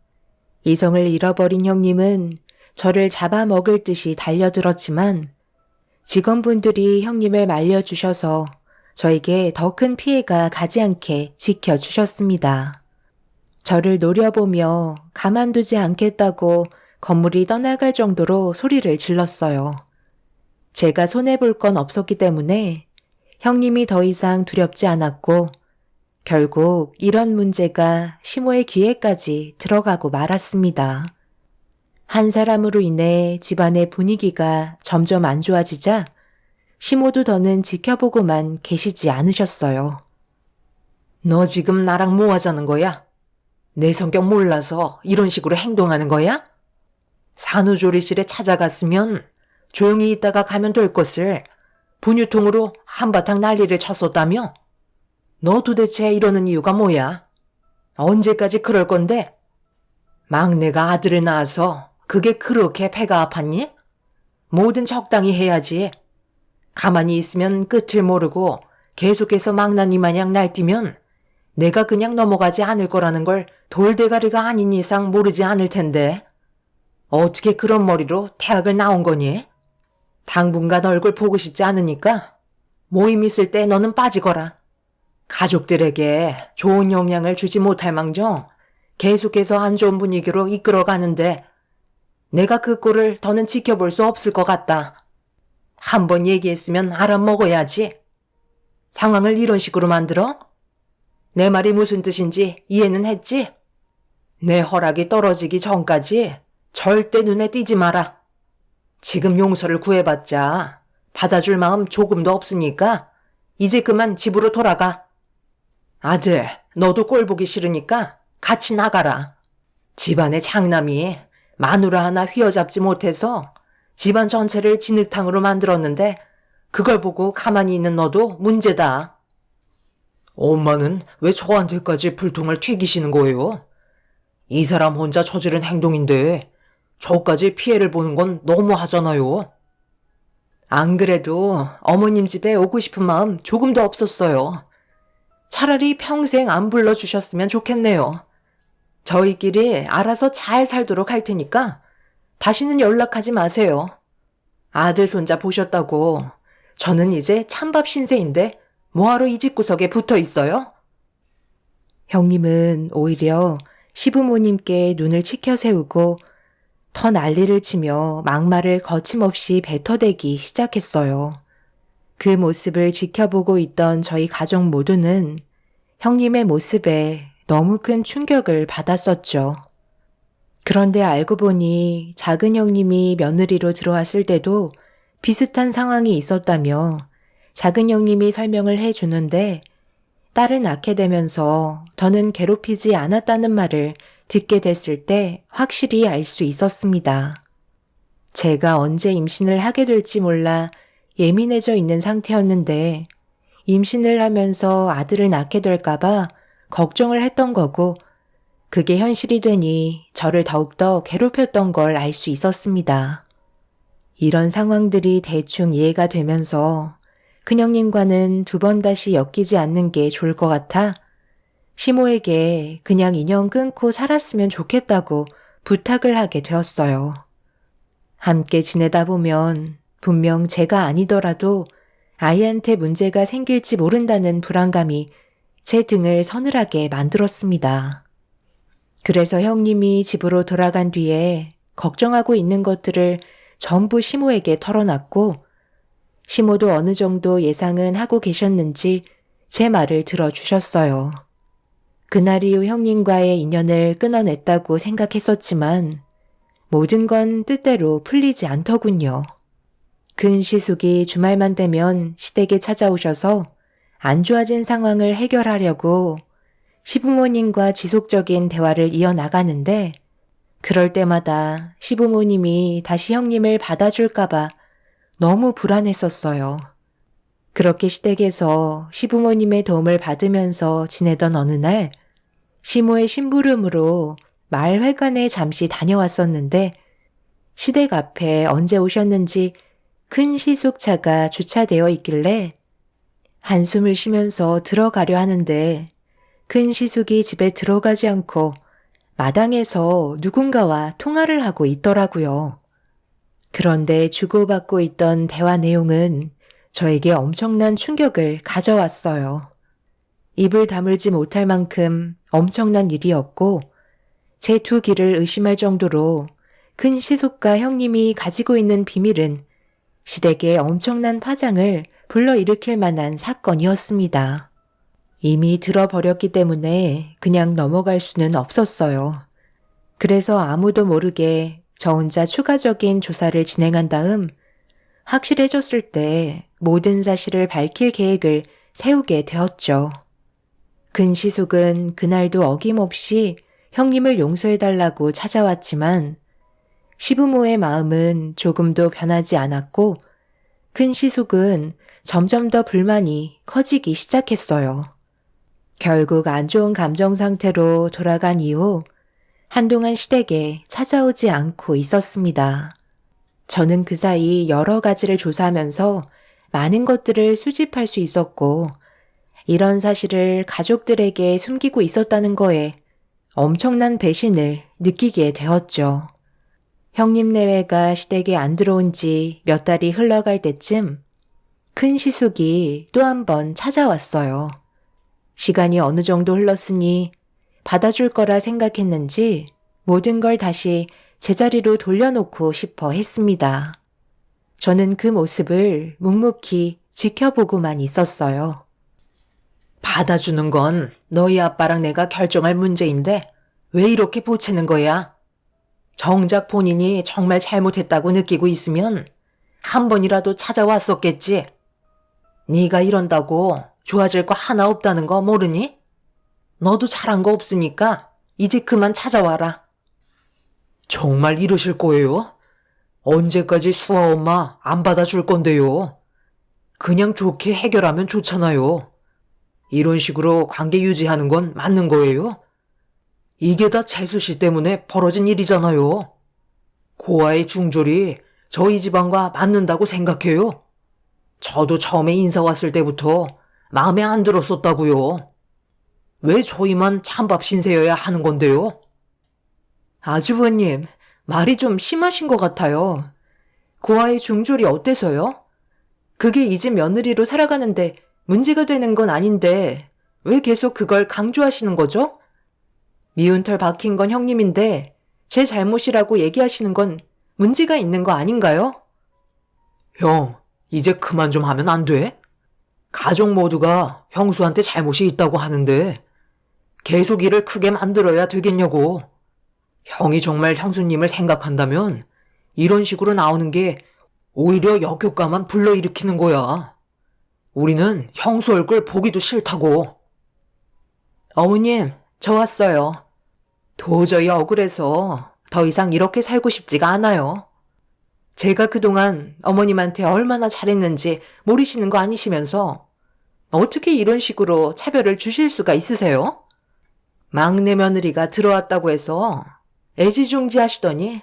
이성을 잃어버린 형님은 저를 잡아먹을 듯이 달려들었지만 직원분들이 형님을 말려주셔서 저에게 더 큰 피해가 가지 않게 지켜주셨습니다. 저를 노려보며 가만두지 않겠다고 건물이 떠나갈 정도로 소리를 질렀어요. 제가 손해볼 건 없었기 때문에 형님이 더 이상 두렵지 않았고 결국 이런 문제가 시모의 귀에까지 들어가고 말았습니다. 한 사람으로 인해 집안의 분위기가 점점 안 좋아지자 시모도 더는 지켜보고만 계시지 않으셨어요. 너 지금 나랑 뭐 하자는 거야? 내 성격 몰라서 이런 식으로 행동하는 거야? 산후조리실에 찾아갔으면 조용히 있다가 가면 될 것을 분유통으로 한바탕 난리를 쳤었다며? 너 도대체 이러는 이유가 뭐야? 언제까지 그럴 건데? 막내가 아들을 낳아서 그게 그렇게 배가 아팠니? 뭐든 적당히 해야지. 가만히 있으면 끝을 모르고 계속해서 망나니 마냥 날뛰면 내가 그냥 넘어가지 않을 거라는 걸 돌대가리가 아닌 이상 모르지 않을 텐데. 어떻게 그런 머리로 대학을 나온 거니? 당분간 얼굴 보고 싶지 않으니까 모임 있을 때 너는 빠지거라. 가족들에게 좋은 영향을 주지 못할 망정 계속해서 안 좋은 분위기로 이끌어가는데 내가 그 꼴을 더는 지켜볼 수 없을 것 같다. 한번 얘기했으면 알아먹어야지. 상황을 이런 식으로 만들어? 내 말이 무슨 뜻인지 이해는 했지? 내 허락이 떨어지기 전까지 절대 눈에 띄지 마라. 지금 용서를 구해봤자 받아줄 마음 조금도 없으니까 이제 그만 집으로 돌아가. 아들, 너도 꼴 보기 싫으니까 같이 나가라. 집안의 장남이 마누라 하나 휘어잡지 못해서 집안 전체를 진흙탕으로 만들었는데 그걸 보고 가만히 있는 너도 문제다. 엄마는 왜 저한테까지 불통을 튀기시는 거예요? 이 사람 혼자 저지른 행동인데 저까지 피해를 보는 건 너무하잖아요. 안 그래도 어머님 집에 오고 싶은 마음 조금도 없었어요. 차라리 평생 안 불러주셨으면 좋겠네요. 저희끼리 알아서 잘 살도록 할 테니까 다시는 연락하지 마세요. 아들 손자 보셨다고 저는 이제 찬밥 신세인데 뭐하러 이 집구석에 붙어 있어요? 형님은 오히려 시부모님께 눈을 치켜 세우고 더 난리를 치며 막말을 거침없이 뱉어대기 시작했어요. 그 모습을 지켜보고 있던 저희 가족 모두는 형님의 모습에 너무 큰 충격을 받았었죠. 그런데 알고 보니 작은 형님이 며느리로 들어왔을 때도 비슷한 상황이 있었다며 작은 형님이 설명을 해주는데 딸을 낳게 되면서 더는 괴롭히지 않았다는 말을 듣게 됐을 때 확실히 알 수 있었습니다. 제가 언제 임신을 하게 될지 몰라 예민해져 있는 상태였는데 임신을 하면서 아들을 낳게 될까봐 걱정을 했던 거고 그게 현실이 되니 저를 더욱더 괴롭혔던 걸 알 수 있었습니다. 이런 상황들이 대충 이해가 되면서 큰형님과는 두 번 다시 엮이지 않는 게 좋을 것 같아 시모에게 그냥 인연 끊고 살았으면 좋겠다고 부탁을 하게 되었어요. 함께 지내다 보면 분명 제가 아니더라도 아이한테 문제가 생길지 모른다는 불안감이 제 등을 서늘하게 만들었습니다. 그래서 형님이 집으로 돌아간 뒤에 걱정하고 있는 것들을 전부 시모에게 털어놨고 시모도 어느 정도 예상은 하고 계셨는지 제 말을 들어주셨어요. 그날 이후 형님과의 인연을 끊어냈다고 생각했었지만 모든 건 뜻대로 풀리지 않더군요. 근시숙이 주말만 되면 시댁에 찾아오셔서 안 좋아진 상황을 해결하려고 시부모님과 지속적인 대화를 이어나가는데 그럴 때마다 시부모님이 다시 형님을 받아줄까봐 너무 불안했었어요. 그렇게 시댁에서 시부모님의 도움을 받으면서 지내던 어느 날 시모의 심부름으로 마을회관에 잠시 다녀왔었는데 시댁 앞에 언제 오셨는지 큰 시숙차가 주차되어 있길래 한숨을 쉬면서 들어가려 하는데 큰 시숙이 집에 들어가지 않고 마당에서 누군가와 통화를 하고 있더라고요. 그런데 주고받고 있던 대화 내용은 저에게 엄청난 충격을 가져왔어요. 입을 다물지 못할 만큼 엄청난 일이었고 제 두 귀를 의심할 정도로 큰 시숙과 형님이 가지고 있는 비밀은 시댁에 엄청난 파장을 불러일으킬 만한 사건이었습니다. 이미 들어버렸기 때문에 그냥 넘어갈 수는 없었어요. 그래서 아무도 모르게 저 혼자 추가적인 조사를 진행한 다음 확실해졌을 때 모든 사실을 밝힐 계획을 세우게 되었죠. 근시숙은 그날도 어김없이 형님을 용서해달라고 찾아왔지만 시부모의 마음은 조금도 변하지 않았고 근시숙은 점점 더 불만이 커지기 시작했어요. 결국 안 좋은 감정 상태로 돌아간 이후 한동안 시댁에 찾아오지 않고 있었습니다. 저는 그 사이 여러 가지를 조사하면서 많은 것들을 수집할 수 있었고 이런 사실을 가족들에게 숨기고 있었다는 거에 엄청난 배신을 느끼게 되었죠. 형님 내외가 시댁에 안 들어온 지 몇 달이 흘러갈 때쯤 큰 시숙이 또 한 번 찾아왔어요. 시간이 어느 정도 흘렀으니 받아줄 거라 생각했는지 모든 걸 다시 제자리로 돌려놓고 싶어 했습니다. 저는 그 모습을 묵묵히 지켜보고만 있었어요. 받아주는 건 너희 아빠랑 내가 결정할 문제인데 왜 이렇게 보채는 거야? 정작 본인이 정말 잘못했다고 느끼고 있으면 한 번이라도 찾아왔었겠지. 네가 이런다고 좋아질 거 하나 없다는 거 모르니? 너도 잘한 거 없으니까 이제 그만 찾아와라. 정말 이러실 거예요? 언제까지 수아 엄마 안 받아줄 건데요? 그냥 좋게 해결하면 좋잖아요. 이런 식으로 관계 유지하는 건 맞는 거예요? 이게 다 재수 씨 때문에 벌어진 일이잖아요. 고아의 중졸이 저희 집안과 맞는다고 생각해요. 저도 처음에 인사 왔을 때부터 마음에 안 들었었다고요. 왜 저희만 찬밥 신세여야 하는 건데요? 아주버님, 말이 좀 심하신 것 같아요. 고아의 중졸이 어때서요? 그게 이 집 며느리로 살아가는데 문제가 되는 건 아닌데 왜 계속 그걸 강조하시는 거죠? 미운 털 박힌 건 형님인데 제 잘못이라고 얘기하시는 건 문제가 있는 거 아닌가요? 형, 이제 그만 좀 하면 안 돼? 가족 모두가 형수한테 잘못이 있다고 하는데 계속 일을 크게 만들어야 되겠냐고. 형이 정말 형수님을 생각한다면 이런 식으로 나오는 게 오히려 역효과만 불러일으키는 거야. 우리는 형수 얼굴 보기도 싫다고. 어머님, 저 왔어요. 도저히 억울해서 더 이상 이렇게 살고 싶지가 않아요. 제가 그동안 어머님한테 얼마나 잘했는지 모르시는 거 아니시면서 어떻게 이런 식으로 차별을 주실 수가 있으세요? 막내 며느리가 들어왔다고 해서 애지중지 하시더니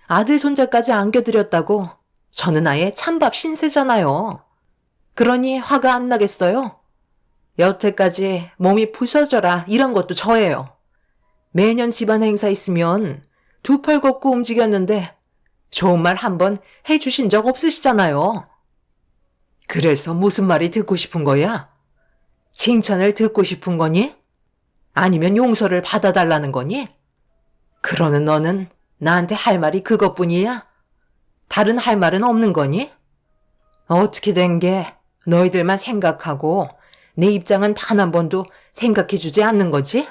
아들 손자까지 안겨드렸다고 저는 아예 찬밥 신세잖아요. 그러니 화가 안 나겠어요? 여태까지 몸이 부서져라 이런 것도 저예요. 매년 집안 행사 있으면 두 팔 걷고 움직였는데 좋은 말 한 번 해주신 적 없으시잖아요. 그래서 무슨 말이 듣고 싶은 거야? 칭찬을 듣고 싶은 거니? 아니면 용서를 받아달라는 거니? 그러는 너는 나한테 할 말이 그것뿐이야? 다른 할 말은 없는 거니? 어떻게 된 게 너희들만 생각하고 내 입장은 단 한 번도 생각해주지 않는 거지?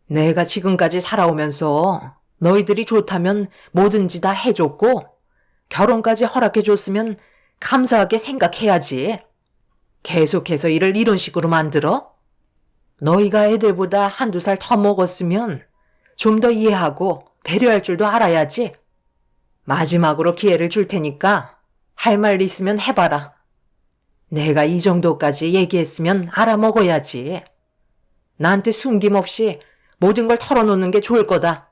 내가 지금까지 살아오면서 너희들이 좋다면 뭐든지 다 해줬고 결혼까지 허락해줬으면 감사하게 생각해야지. 계속해서 일을 이런 식으로 만들어? 너희가 애들보다 한두 살 더 먹었으면 좀 더 이해하고 배려할 줄도 알아야지. 마지막으로 기회를 줄 테니까 할 말 있으면 해봐라. 내가 이 정도까지 얘기했으면 알아먹어야지. 나한테 숨김없이 모든 걸 털어놓는 게 좋을 거다.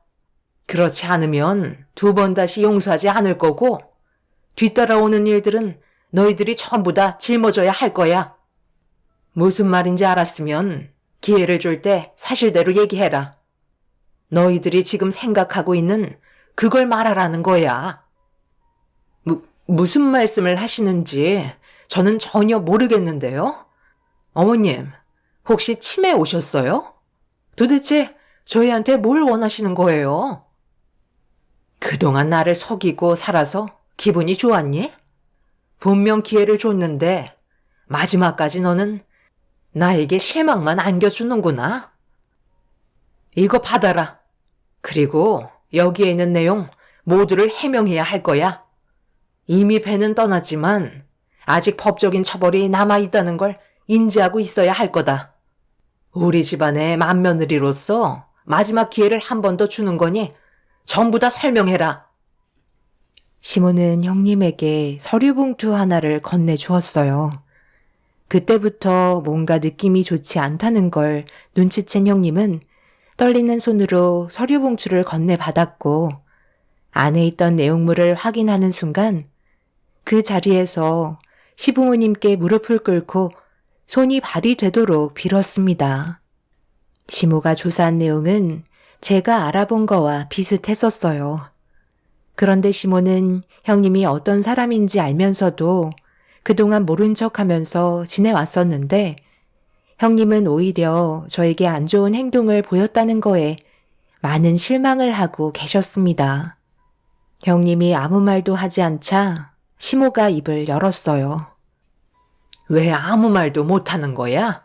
그렇지 않으면 두 번 다시 용서하지 않을 거고 뒤따라오는 일들은 너희들이 전부 다 짊어져야 할 거야. 무슨 말인지 알았으면 기회를 줄 때 사실대로 얘기해라. 너희들이 지금 생각하고 있는 그걸 말하라는 거야. 무슨 말씀을 하시는지 저는 전혀 모르겠는데요. 어머님, 혹시 치매 오셨어요? 도대체 저희한테 뭘 원하시는 거예요? 그동안 나를 속이고 살아서 기분이 좋았니? 분명 기회를 줬는데 마지막까지 너는 나에게 실망만 안겨주는구나. 이거 받아라. 그리고 여기에 있는 내용 모두를 해명해야 할 거야. 이미 배는 떠났지만 아직 법적인 처벌이 남아있다는 걸 인지하고 있어야 할 거다. 우리 집안의 맏며느리로서 마지막 기회를 한 번 더 주는 거니 전부 다 설명해라. 시모는 형님에게 서류 봉투 하나를 건네주었어요. 그때부터 뭔가 느낌이 좋지 않다는 걸 눈치챈 형님은 떨리는 손으로 서류 봉투를 건네받았고 안에 있던 내용물을 확인하는 순간 그 자리에서 시부모님께 무릎을 꿇고 손이 발이 되도록 빌었습니다. 시모가 조사한 내용은 제가 알아본 거와 비슷했었어요. 그런데 시모는 형님이 어떤 사람인지 알면서도 그동안 모른 척하면서 지내왔었는데 형님은 오히려 저에게 안 좋은 행동을 보였다는 거에 많은 실망을 하고 계셨습니다. 형님이 아무 말도 하지 않자 시모가 입을 열었어요. 왜 아무 말도 못하는 거야?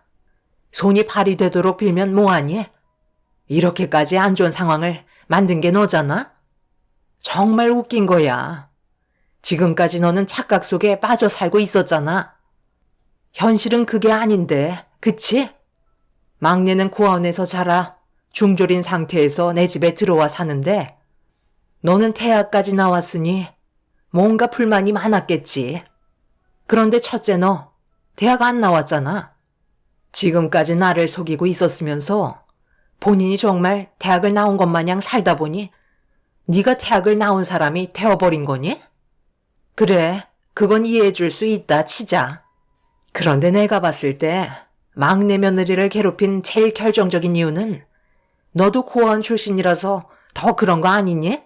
손이 발이 되도록 빌면 뭐하니? 이렇게까지 안 좋은 상황을 만든 게 너잖아? 정말 웃긴 거야. 지금까지 너는 착각 속에 빠져 살고 있었잖아. 현실은 그게 아닌데, 그치? 막내는 고아원에서 자라 중졸인 상태에서 내 집에 들어와 사는데 너는 대학까지 나왔으니 뭔가 불만이 많았겠지. 그런데 첫째 너 대학 안 나왔잖아. 지금까지 나를 속이고 있었으면서 본인이 정말 대학을 나온 것 마냥 살다 보니 네가 대학을 나온 사람이 되어버린 거니? 그래, 그건 이해해 줄 수 있다 치자. 그런데 내가 봤을 때 막내 며느리를 괴롭힌 제일 결정적인 이유는 너도 고아원 출신이라서 더 그런 거 아니니?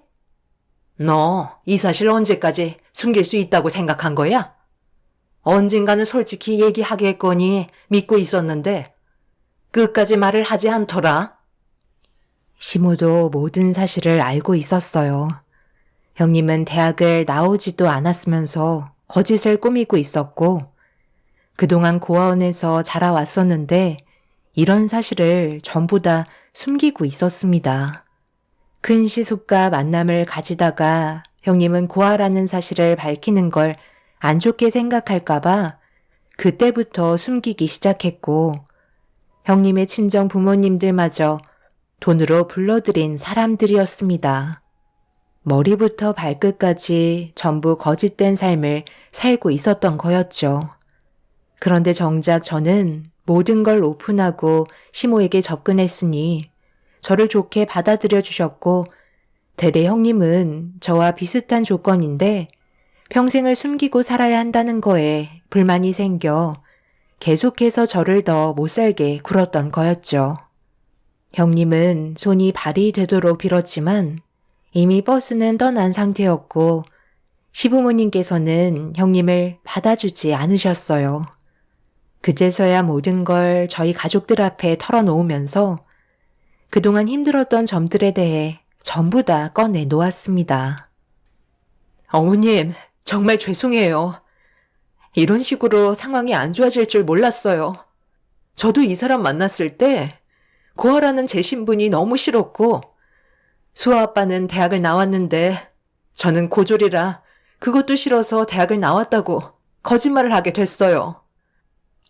너 이 사실 언제까지 숨길 수 있다고 생각한 거야? 언젠가는 솔직히 얘기하겠거니 믿고 있었는데 끝까지 말을 하지 않더라. 시모도 모든 사실을 알고 있었어요. 형님은 대학을 나오지도 않았으면서 거짓을 꾸미고 있었고 그동안 고아원에서 자라왔었는데 이런 사실을 전부 다 숨기고 있었습니다. 큰 시숙과 만남을 가지다가 형님은 고아라는 사실을 밝히는 걸 안 좋게 생각할까봐 그때부터 숨기기 시작했고 형님의 친정 부모님들마저 돈으로 불러들인 사람들이었습니다. 머리부터 발끝까지 전부 거짓된 삶을 살고 있었던 거였죠. 그런데 정작 저는 모든 걸 오픈하고 시모에게 접근했으니 저를 좋게 받아들여 주셨고 대대 형님은 저와 비슷한 조건인데 평생을 숨기고 살아야 한다는 거에 불만이 생겨 계속해서 저를 더 못살게 굴었던 거였죠. 형님은 손이 발이 되도록 빌었지만 이미 버스는 떠난 상태였고 시부모님께서는 형님을 받아주지 않으셨어요. 그제서야 모든 걸 저희 가족들 앞에 털어놓으면서 그동안 힘들었던 점들에 대해 전부 다 꺼내 놓았습니다. 어머님, 정말 죄송해요. 이런 식으로 상황이 안 좋아질 줄 몰랐어요. 저도 이 사람 만났을 때 고아라는 제 신분이 너무 싫었고 수아 아빠는 대학을 나왔는데 저는 고졸이라 그것도 싫어서 대학을 나왔다고 거짓말을 하게 됐어요.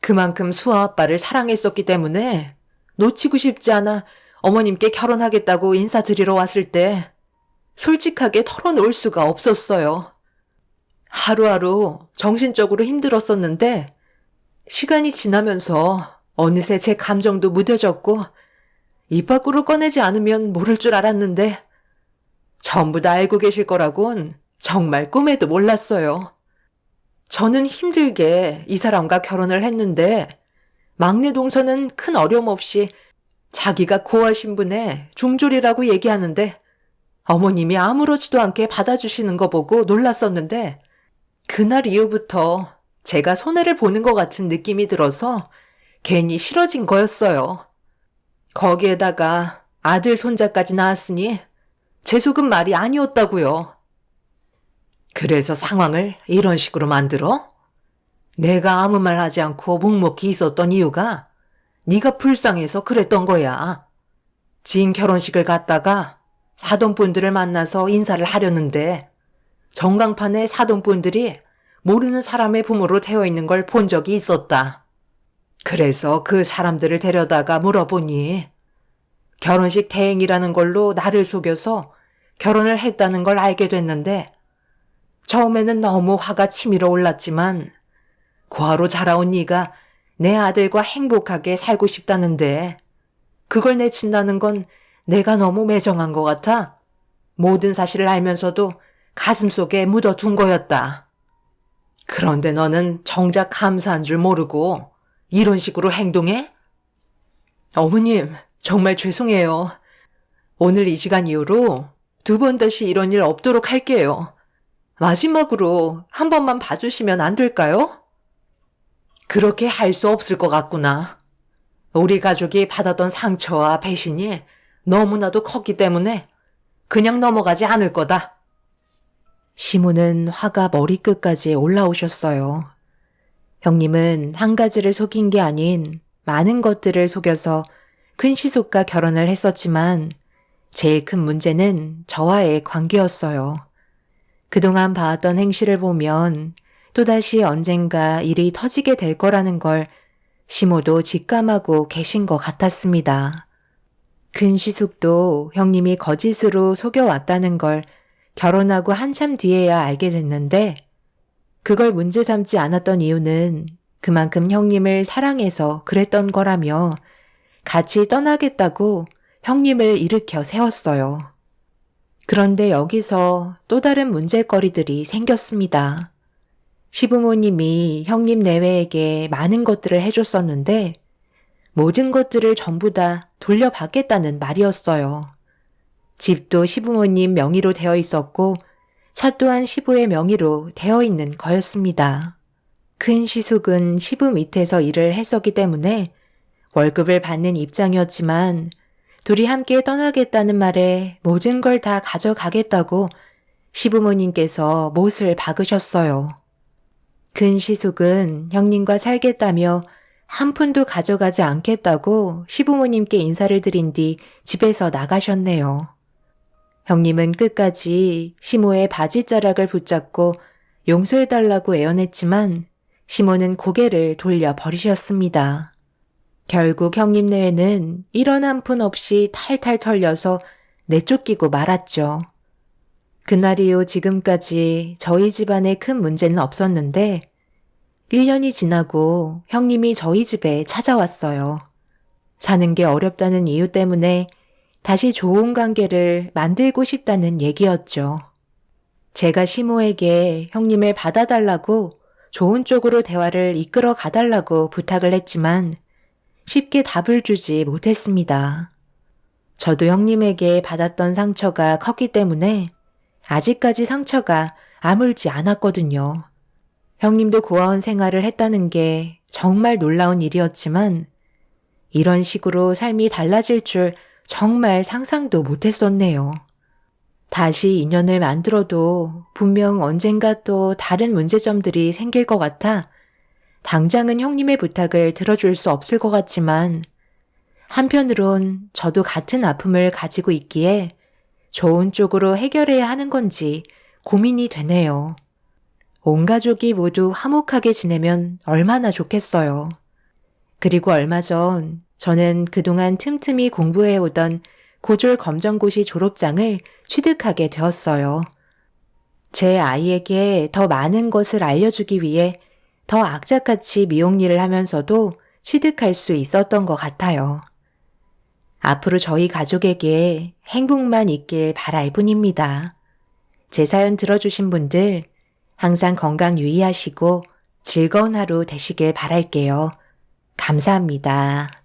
그만큼 수아 아빠를 사랑했었기 때문에 놓치고 싶지 않아 어머님께 결혼하겠다고 인사드리러 왔을 때 솔직하게 털어놓을 수가 없었어요. 하루하루 정신적으로 힘들었었는데 시간이 지나면서 어느새 제 감정도 무뎌졌고 입 밖으로 꺼내지 않으면 모를 줄 알았는데 전부 다 알고 계실 거라곤 정말 꿈에도 몰랐어요. 저는 힘들게 이 사람과 결혼을 했는데 막내 동서는 큰 어려움 없이 자기가 고아 신분에 중졸이라고 얘기하는데 어머님이 아무렇지도 않게 받아주시는 거 보고 놀랐었는데 그날 이후부터 제가 손해를 보는 것 같은 느낌이 들어서 괜히 싫어진 거였어요. 거기에다가 아들 손자까지 낳았으니 제 속은 말이 아니었다고요. 그래서 상황을 이런 식으로 만들어? 내가 아무 말 하지 않고 묵묵히 있었던 이유가 네가 불쌍해서 그랬던 거야. 지인 결혼식을 갔다가 사돈분들을 만나서 인사를 하려는데 전광판에 사돈분들이 모르는 사람의 부모로 되어 있는 걸 본 적이 있었다. 그래서 그 사람들을 데려다가 물어보니 결혼식 대행이라는 걸로 나를 속여서 결혼을 했다는 걸 알게 됐는데 처음에는 너무 화가 치밀어 올랐지만 고아로 자라온 네가 내 아들과 행복하게 살고 싶다는데 그걸 내친다는 건 내가 너무 매정한 것 같아 모든 사실을 알면서도 가슴속에 묻어둔 거였다. 그런데 너는 정작 감사한 줄 모르고 이런 식으로 행동해? 어머님, 정말 죄송해요. 오늘 이 시간 이후로 2번 다시 이런 일 없도록 할게요. 마지막으로 한 번만 봐주시면 안 될까요? 그렇게 할 수 없을 것 같구나. 우리 가족이 받았던 상처와 배신이 너무나도 컸기 때문에 그냥 넘어가지 않을 거다. 시모는 화가 머리끝까지 올라오셨어요. 형님은 한 가지를 속인 게 아닌 많은 것들을 속여서 큰 시숙과 결혼을 했었지만 제일 큰 문제는 저와의 관계였어요. 그동안 봐왔던 행실을 보면 또다시 언젠가 일이 터지게 될 거라는 걸 시모도 직감하고 계신 것 같았습니다. 큰 시숙도 형님이 거짓으로 속여왔다는 걸 결혼하고 한참 뒤에야 알게 됐는데 그걸 문제 삼지 않았던 이유는 그만큼 형님을 사랑해서 그랬던 거라며 같이 떠나겠다고 형님을 일으켜 세웠어요. 그런데 여기서 또 다른 문제거리들이 생겼습니다. 시부모님이 형님 내외에게 많은 것들을 해줬었는데 모든 것들을 전부 다 돌려받겠다는 말이었어요. 집도 시부모님 명의로 되어 있었고 차 또한 시부의 명의로 되어 있는 거였습니다. 큰 시숙은 시부 밑에서 일을 했었기 때문에 월급을 받는 입장이었지만 둘이 함께 떠나겠다는 말에 모든 걸 다 가져가겠다고 시부모님께서 못을 박으셨어요. 큰 시숙은 형님과 살겠다며 한 푼도 가져가지 않겠다고 시부모님께 인사를 드린 뒤 집에서 나가셨네요. 형님은 끝까지 시모의 바지자락을 붙잡고 용서해달라고 애원했지만 시모는 고개를 돌려 버리셨습니다. 결국 형님 내외는 1원 한 푼 없이 탈탈 털려서 내쫓기고 말았죠. 그날 이후 지금까지 저희 집안에 큰 문제는 없었는데 1년이 지나고 형님이 저희 집에 찾아왔어요. 사는 게 어렵다는 이유 때문에 다시 좋은 관계를 만들고 싶다는 얘기였죠. 제가 시모에게 형님을 받아달라고 좋은 쪽으로 대화를 이끌어 가달라고 부탁을 했지만 쉽게 답을 주지 못했습니다. 저도 형님에게 받았던 상처가 컸기 때문에 아직까지 상처가 아물지 않았거든요. 형님도 고아원 생활을 했다는 게 정말 놀라운 일이었지만 이런 식으로 삶이 달라질 줄 정말 상상도 못했었네요. 다시 인연을 만들어도 분명 언젠가 또 다른 문제점들이 생길 것 같아 당장은 형님의 부탁을 들어줄 수 없을 것 같지만 한편으론 저도 같은 아픔을 가지고 있기에 좋은 쪽으로 해결해야 하는 건지 고민이 되네요. 온 가족이 모두 화목하게 지내면 얼마나 좋겠어요. 그리고 얼마 전 저는 그동안 틈틈이 공부해오던 고졸 검정고시 졸업장을 취득하게 되었어요. 제 아이에게 더 많은 것을 알려주기 위해 더 악착같이 미용일을 하면서도 취득할 수 있었던 것 같아요. 앞으로 저희 가족에게 행복만 있길 바랄 뿐입니다. 제 사연 들어주신 분들 항상 건강 유의하시고 즐거운 하루 되시길 바랄게요. 감사합니다.